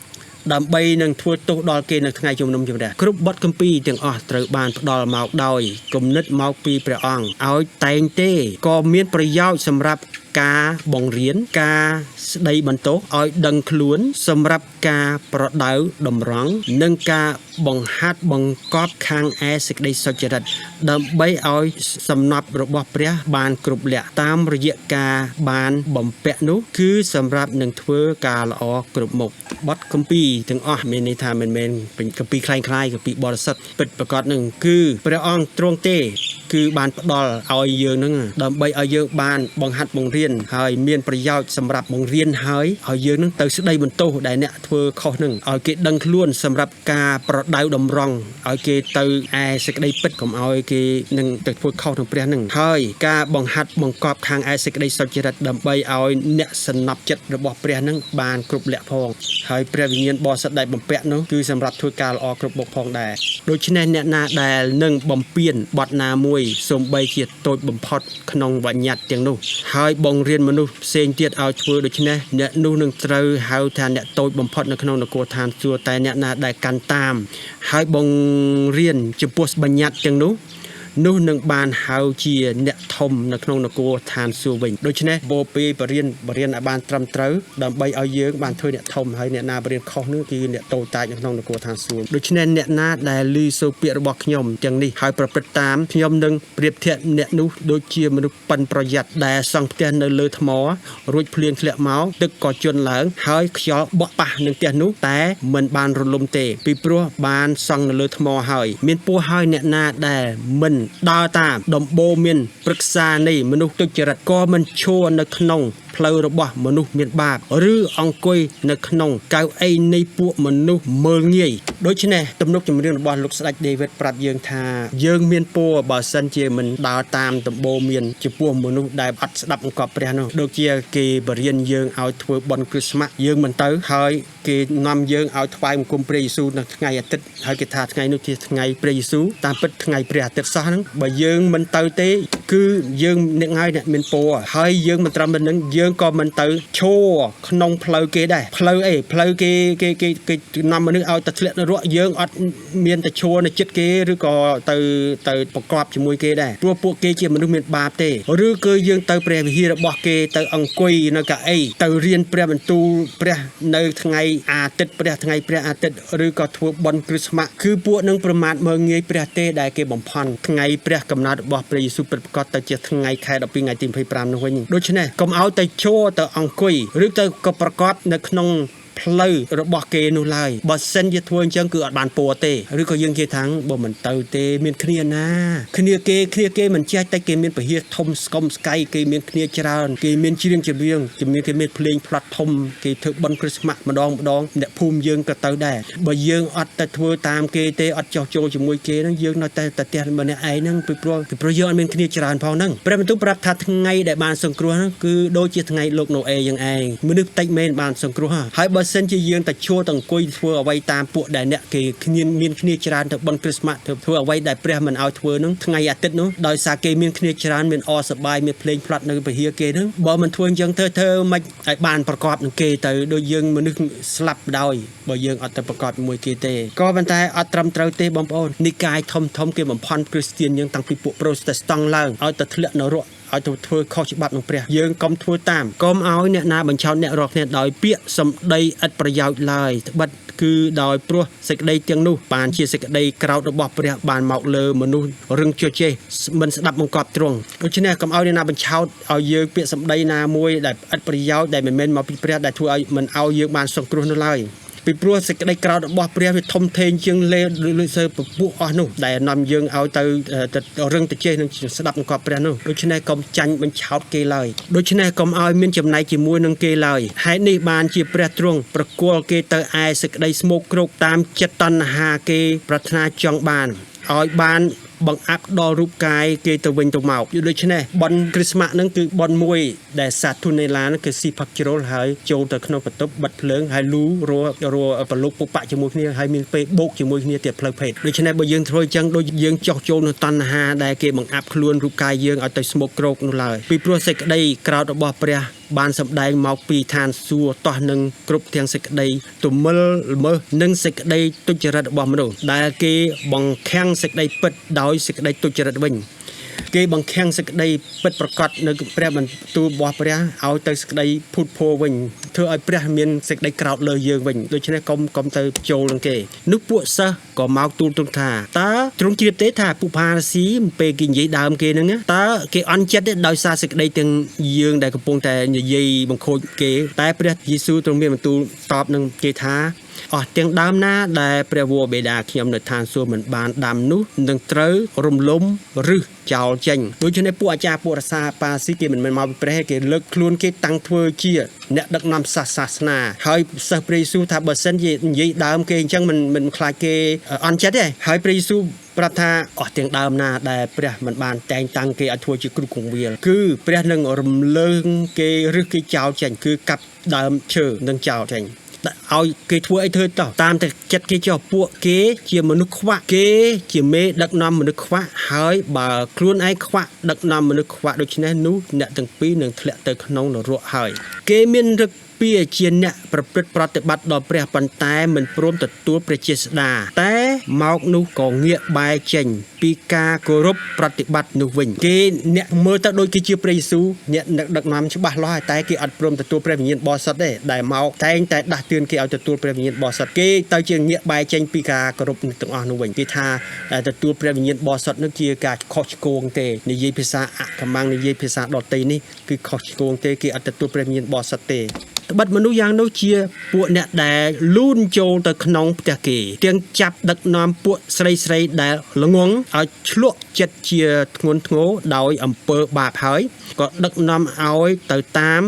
ដើម្បីនឹងធ្វើទោសដល់គេនៅថ្ងៃជំនុំជម្រះគ្រប់បទគម្ពីរទាំងអស់ត្រូវបានផ្ដល់មកដោយគំនិតមកពីព្រះអង្គឲ្យតែងទេក៏មានប្រយោជន៍សម្រាប់ការបង្រៀនការស្ដីបន្ទោសឲ្យដឹងខ្លួនសម្រាប់ការប្រដៅតម្រង់និងការបង្ហាត់បង្កប់ខាងឯសេចក្តីសុចរិតដើម្បីឲ្យសំណប់របស់ព្រះបានគ្រប់លក្ខតាមរយៈការបានបំពាក់នោះគឺសម្រាប់នឹងធ្វើការល្អគ្រប់មុខបទគម្ពីរទាំងអស់មានន័យថាមិនមែនគម្ពីរคล้ายៗគម្ពីរបរិសុទ្ធពិតប្រាកដនឹងគឺព្រះអង្គទ្រង់ទេគឺបានផ្ដល់ឲ្យយើងនឹងដើម្បីឲ្យយើងបានបង្ហាត់បង្រៀនហើយមានប្រយោជន៍សម្រាប់បង្រៀនហើយឲ្យយើងនឹងទៅស្ដីបន្ទោសដែលអ្នកធ្វើខុសនឹងឲ្យគេដឹងខ្លួនសម្រាប់ការប្រដៅតម្រង់ឲ្យគេទៅឯសេចក្តីពិតកុំឲ្យគេនឹងទៅធ្វើខុសនឹងព្រះនឹងហើយការបង្ហាត់បង្កប់ខាងឯសេចក្តីសុចរិតដើម្បីឲ្យអ្នកសំណប់ចិត្តរបស់ព្រះនឹងបានគ្រប់លក្ខផងហើយព្រះវិញ្ញាណបរិសុទ្ធដែលបំពាក់នោះគឺសម្រាប់ធ្វើការល្អគ្រប់មុខផងដែរដូច្នេះអ្នកណាដែលនឹងបំពេញបទណាមួយសូម្បីជាតូចបំផុតក្នុងបញ្ញត្តិទាំងនោះហើយបង្រៀនមនុស្សផ្សេងទៀតឲ្យធ្វើដូច្នេះអ្នកនោះនឹងត្រូវហៅថាអ្នកតូចបំផុតនៅក្នុងនគរឋានសួគ៌តែអ្នកណាដែលកាន់តាមហើយបង្រៀនចំពោះបញ្ញត្តិទាំងនោះនឹងបានហៅជាអ្នកធំនៅក្នុងនគរឋានសួគ៌វិញដូច្នេះបបរៀនឲ្យបានត្រឹមត្រូវដើម្បីឲ្យយើងបានធ្វើអ្នកធំហើយអ្នកណាបរៀនខុសនោះគឺអ្នកតូចតាចនៅក្នុងនគរឋានសួគ៌ដូច្នេះអ្នកណាដែលឮសូរពាក្យរបស់ខ្ញុំទាំងនេះហើយប្រព្រឹត្តតាមខ្ញុំនឹងប្រៀបធៀបអ្នកនោះដូចជាមនុស្សប៉ិនប្រយ័ត្នដែលសង់ផ្ទះនៅលើថ្មរួចភ្លៀងធ្លាក់មកទឹកក៏ជន់ឡើងហើយខ្យល់បក់ប៉ះនឹងផ្ទះនោះតែមិនបានរលំទេពីព្រោះបានសង់នៅលើថ្មហើយមានពោះហើយអ្នកណាដែលមិនដើរតាមដំបូលមានព្រឹក្សានៃមនុស្សទុច្ចរិតក៏មិនឈរនៅក្នុងផ្លូវរបស់មនុស្សមានបាបឬអង្គុយនៅក្នុងកៅអីនៃពួកមនុស្សមើលងាយដូច្នេះទំនុកចម្រៀងរបស់លោកស្ដេចដេវីតប្រាប់យើងថាយើងមានពរបើសិនជាមិនដើរតាមដំបូលមានចំពោះមនុស្សដែលអត់ស្ដាប់បង្គាប់ព្រះនោះដូចជាគេបរៀនយើងឲ្យធ្វើបុណ្យគ្រីស្មាស់យើងមិនទៅហើយគេនាំយើងឲ្យថ្វាយបង្គំព្រះយេស៊ូវនៅថ្ងៃអាទិត្យហើយគេថាថ្ងៃនោះជាថ្ងៃព្រះយេស៊ូវតាមពិតថ្ងៃព្រះអាទិត្យសោះហ្នឹងបើយើងមិនទៅទេ គឺយើងអ្នកងាយអ្នកមានពោហើយយើងមិនត្រឹមតែនឹងយើងក៏មិនទៅឈរក្នុងផ្លូវគេដែរផ្លូវផ្លូវគេនាំមនុស្សឲ្យទៅធ្លាក់នរកយើងអត់មានទៅឈរនៅចិត្តគេឬក៏ទៅប្រកបជាមួយគេដែរព្រោះពួកគេជាមនុស្សមានបាបទេឬគឺយើងទៅព្រះវិហាររបស់គេទៅអង្គុយនៅកៅអីទៅរៀនព្រះបន្ទូលព្រះនៅថ្ងៃអាទិត្យថ្ងៃព្រះអាទិត្យឬក៏ធ្វើបុណ្យគ្រីស្មាស់គឺពួកនឹងប្រមាថមើលងាយព្រះទេដែលគេបំផន់ថ្ងៃព្រះកំណើតរបស់ព្រះយេស៊ូវពិតប្រាកដទៅជាថ្ងៃខែ12ថ្ងៃទី25នោះវិញដូច្នេះកុំឲ្យទៅឈរទៅអង្គុយឬទៅក៏ប្រកបនៅក្នុងផ្លូវរបស់គេនោះឡើយបើសិនជាធ្វើអញ្ចឹងគឺអត់បានពណ៌ទេឬក៏យើងនិយាយថាបើមិនទៅទេមានគ្នាណាគ្នាគេមិនចេះតែគេមានពហិធំស្គមស្កៃគេមានគ្នាច្រើនគេមានច្រៀងចម្រៀងគេមានភ្លេងផ្លាត់ធំគេធ្វើបុណ្យគ្រីស្មាស់ម្ដងអ្នកភូមិយើងក៏ទៅដែរបើយើងអត់ទៅធ្វើតាមគេទេអត់ចោះចូលជាមួយគេហ្នឹងយើងនៅតែផ្ទះម្នាក់ឯងហ្នឹងពីព្រោះយើងអត់មានគ្នាច្រើនផងហ្នឹងព្រះបន្ទូលប្រាប់ថាថ្ងៃដែលបានសង្គ្រោះហ្នឹងគឺដូចជាថ្ងៃលោកណូអេយ៉ាងឯងមនុស្សតិចមែនបានសង្គ្រោះហើយបើសិនជាយើងទៅឈរទៅអង្គុយធ្វើអ្វីតាមពួកដែលអ្នកគេមានគ្នាច្រើនទៅបុណ្យគ្រីស្មាស់ធ្វើអ្វីដែលព្រះមិនឲ្យធ្វើហ្នឹងថ្ងៃអាទិត្យនោះដោយសារគេមានគ្នាច្រើនមានអសប្បាយមានភ្លេងផ្លាត់នៅពហិគេហ្នឹងបើមិនធ្វើអញ្ចឹងធ្វើមិនឲ្យបានប្រកបនឹងគេទៅដូចយើងមនុស្សស្លាប់ដោយបើយើងអត់ទៅប្រកបជាមួយគេទេក៏ប៉ុន្តែអត់ត្រឹមត្រូវទេបងប្អូននិកាយធំគេបំផន់គ្រីស្ទានយើងតាំងពីពួកប្រូតេស្តង់ឡើងឲ្យទៅធ្លាក់នរកឲ្យទៅធ្វើខុសច្បាប់នឹងព្រះយើងកុំធ្វើតាមកុំឲ្យអ្នកណាបញ្ឆោតអ្នករកគ្នាដោយពាក្យសម្ដីឥតប្រយោជន៍ឡើយត្បិតគឺដោយព្រោះសេចក្តីទាំងនោះបានជាសេចក្តីក្រោធរបស់ព្រះបានមកលើមនុស្សរឹងជជែកមិនស្ដាប់បង្គាប់ទ្រង់ដូច្នេះកុំឲ្យអ្នកណាបញ្ឆោតឲ្យយើងពាក្យសម្ដីណាមួយដែលឥតប្រយោជន៍ដែលមិនមែនមកពីព្រះដែលធ្វើឲ្យមិនឲ្យយើងបានសង្គ្រោះនោះឡើយពីព្រោះសេចក្តីក្រោធរបស់ព្រះវាធំធេងជាងលេលើសើពពួកអស់នោះដែលនាំយើងឲ្យទៅរឹងទៅចេះនឹងស្ដាប់បង្គាប់ព្រះនោះដូច្នេះកុំចាញ់បញ្ឆោតគេឡើយដូច្នេះកុំឲ្យមានចំណែកជាមួយនឹងគេឡើយហេតុនេះបានជាព្រះទ្រង់ប្រគល់គេទៅឯសេចក្តីស្មោកគ្រោកតាមចិត្តតណ្ហាគេប្រាថ្នាចង់បានឲ្យបានបង្អាប់ដល់រូបកាយគេទៅវិញទៅមកដូច្នេះបុណ្យគ្រីស្មាស់ហ្នឹងគឺបុណ្យមួយដែលសាធុនេឡាហ្នឹងគឺស៊ីផឹកជ្រុលហើយចូលទៅក្នុងបន្ទប់បិទភ្លើងហើយលូរប្រឡូកពុកបាក់ជាមួយគ្នាហើយមានពេលបោកជាមួយគ្នាទៀតផ្លូវភេទដូច្នេះបើយើងធ្វើអញ្ចឹងដូចយើងចោះចូលនៅតណ្ហាដែលគេបង្អាប់ខ្លួនរូបកាយយើងឲ្យទៅស្មុកគ្រោកនោះឡើយពីព្រោះសេចក្តីក្រោធរបស់ព្រះបានសម្ដែងមកពីឋានសួគ៌តោះនឹងគ្រប់ទាំងសេចក្តីទំមិលល្មើសនិងសេចក្តីទុច្ចរិតរបស់មនុស្សដែលគេបង្ខាំងសេចក្តីពិតដោយសេចក្តីទុច្ចរិតវិញគេបង្ខាំងសេចក្តីពិតប្រកបនៅព្រះបន្ទូលរបស់ព្រះឲ្យទៅសេចក្តីភូតភរវិញធ្វើឲ្យព្រះមានសេចក្តីក្រោធលើយើងវិញដូច្នេះកុំទៅចូលនឹងគេនោះពួកសិស្សក៏មកទូលទ្រង់ថាតើទ្រង់ជ្រាបទេថាពួកផារ៉ាស៊ីពេលគេនិយាយដើមគេហ្នឹងតើគេអន់ចិត្តទេដោយសារសេចក្តីទាំងយើងដែលកំពុងតែនិយាយបង្ខូចគេតែព្រះយេស៊ូវទ្រង់មានបន្ទូលតបនឹងគេថាអស់ទាំងដើមណាដែលព្រះវរបិតាខ្ញុំនៅឋានសួគ៌មិនបានដាំនោះនឹងត្រូវរំលំឬចោលចេញដូច្នេះពួកអាចារ្យពួករសាប៉ាស៊ីគេមិនមែនមកពីព្រះគេលើកខ្លួនគេតាំងធ្វើជាអ្នកដឹកនាំសាសនាហើយសិស្សព្រះយេស៊ូវថាបើសិនជានិយាយដើមគេអញ្ចឹងមិនខ្លាចគេអន់ចិត្តទេហើយព្រះយេស៊ូវប្រាប់ថាអស់ទាំងដើមណាដែលព្រះមិនបានតែងតាំងគេឲ្យធ្វើជាគ្រូគង្វាលគឺព្រះនឹងរំលើងគេឬគេចោលចេញគឺកាប់ដើមឈើនឹងចោលចេញឲ្យគេធ្វើអីធ្វើតោះតាមតែចិត្តគេចោះពួកគេជាមនុស្សខ្វាក់គេជាមេដឹកនាំមនុស្សខ្វាក់ហើយបើខ្លួនឯងខ្វាក់ដឹកនាំមនុស្សខ្វាក់ដូច្នេះនោះអ្នកទាំងពីរនឹងធ្លាក់ទៅក្នុងនរកហើយគេមានរឹកពីជាអ្នកប្រព្រឹត្តប្រតិបត្តិដល់ព្រះប៉ុន្តែមិនព្រមទទួលព្រះជាស្ដាតែមកនោះក៏ងាកបែរចេញពីការគោរពប្រតិបត្តិនោះវិញគេអ្នកមើលទៅដូចគេជាព្រះយេស៊ូវអ្នកដឹកនាំច្បាស់លាស់តែគេអត់ព្រមទទួលព្រះវិញ្ញាណបរិសុទ្ធទេដែលមកតែងតែដាស់តឿនគេឲ្យទទួលព្រះវិញ្ញាណបរិសុទ្ធគេទៅជាងាកបែរចេញពីការគោរពទាំងអស់នោះវិញគេថាទទួលព្រះវិញ្ញាណបរិសុទ្ធនោះជាការខុសឆ្គងទេនិយាយភាសាអកម្មងនិយាយភាសាដទៃនេះគឺខុសឆ្គងទេគេអត់ទទួលព្រះវិញ្ញាណបរិសុទ្ធទេត្បិតមនុស្សយ៉ាងនោះជាពួកអ្នកដែលលូនចូលទៅក្នុងផ្ទះគេទាំងចាប់ដឹកនាំពួកស្រីដែលល្ងងឲ្យឆ្លក់ចិត្តជាធ្ងន់ធ្ងរដោយអំពើបាបហើយក៏ដឹកនាំឲ្យទៅតាម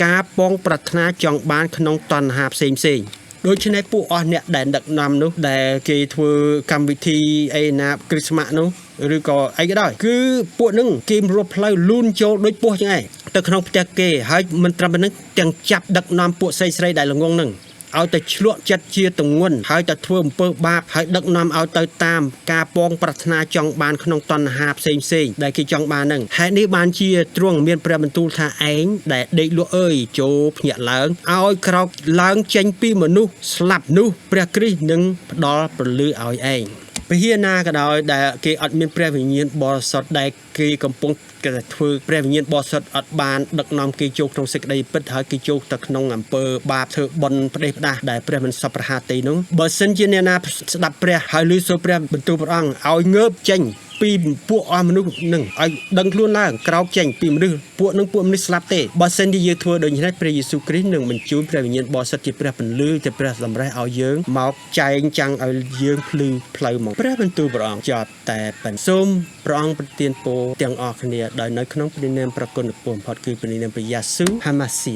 ការពងប្រាថ្នាចង់បានក្នុងតណ្ហាផ្សេងដូច្នេះពួកអស់អ្នកដែលដឹកនាំនោះដែលគេធ្វើកម្មវិធីអីណាគ្រីស្មាស់នោះឬក៏អីក៏ដោយគឺពួកនឹងគេរត់ផ្លូវលូនចូលដូចពស់ចឹងឯងទៅក្នុងផ្ទះគេហើយមិនត្រឹមតែនឹងទាំងចាប់ដឹកនាំពួកស្រីដែលល្ងងនឹង ឲ្យតែឆ្លក់ចិត្តជាទងន់ហើយតែធ្វើអំពើបាបហើយដឹកនាំឲ្យទៅតាមការពងប្រាថ្នាចង់បានក្នុងតណ្ហាផ្សេងដែលគេចង់បានហ្នឹងហេតុនេះបានជាទ្រង់មានព្រះបន្ទូលថាឯងដែលដេកលក់អើយចូលភ្ញាក់ឡើងឲ្យក្រោកឡើងចេញពីមនុស្សស្លាប់នោះព្រះគ្រីស្ទនឹងផ្ដល់ព្រលឺឲ្យឯងពហិណាក៏ដោយដែលគេអត់មានព្រះវិញ្ញាណបរិសុទ្ធដែលគេកំពុងគេធ្វើព្រះវិញ្ញាណបរិសុទ្ធអត់បានដឹកនាំគេចូលក្នុងសេចក្តីពិតហើយគេចូលទៅក្នុងអំពើបាបធ្វើបុណ្យផ្ដេសផ្ដាសដែលព្រះមិនសពប្រហាទីនោះបើសិនជាអ្នកណាស្ដាប់ព្រះហើយឮសូរព្រះបន្ទូលព្រះអង្គឲ្យងើបចេញពីពួកអស់មនុស្សនឹងឲ្យដឹងខ្លួនឡើងក្រោកចេញពីមនុស្សពួកនឹងពួកមនុស្សស្លាប់ទេបើសិនជាយើងធ្វើដូច្នេះព្រះយេស៊ូវគ្រីស្ទនឹងបញ្ជូនព្រះវិញ្ញាណបរិសុទ្ធជាព្រះពន្លឺជាព្រះសម្រេះឲ្យយើងមកចែងចាំងឲ្យយើងភ្លឺផ្លូវមកព្រះបន្ទូលព្រះអង្គចប់តែប៉ុណ្ណឹងសូមព្រះអង្គប្រទានពរទាំងអស់គ្នាដោយនៅក្នុងព្រះនាមព្រះគុណបំផុតគឺព្រះនាមព្រះយេស៊ូវហាម៉ាស៊ី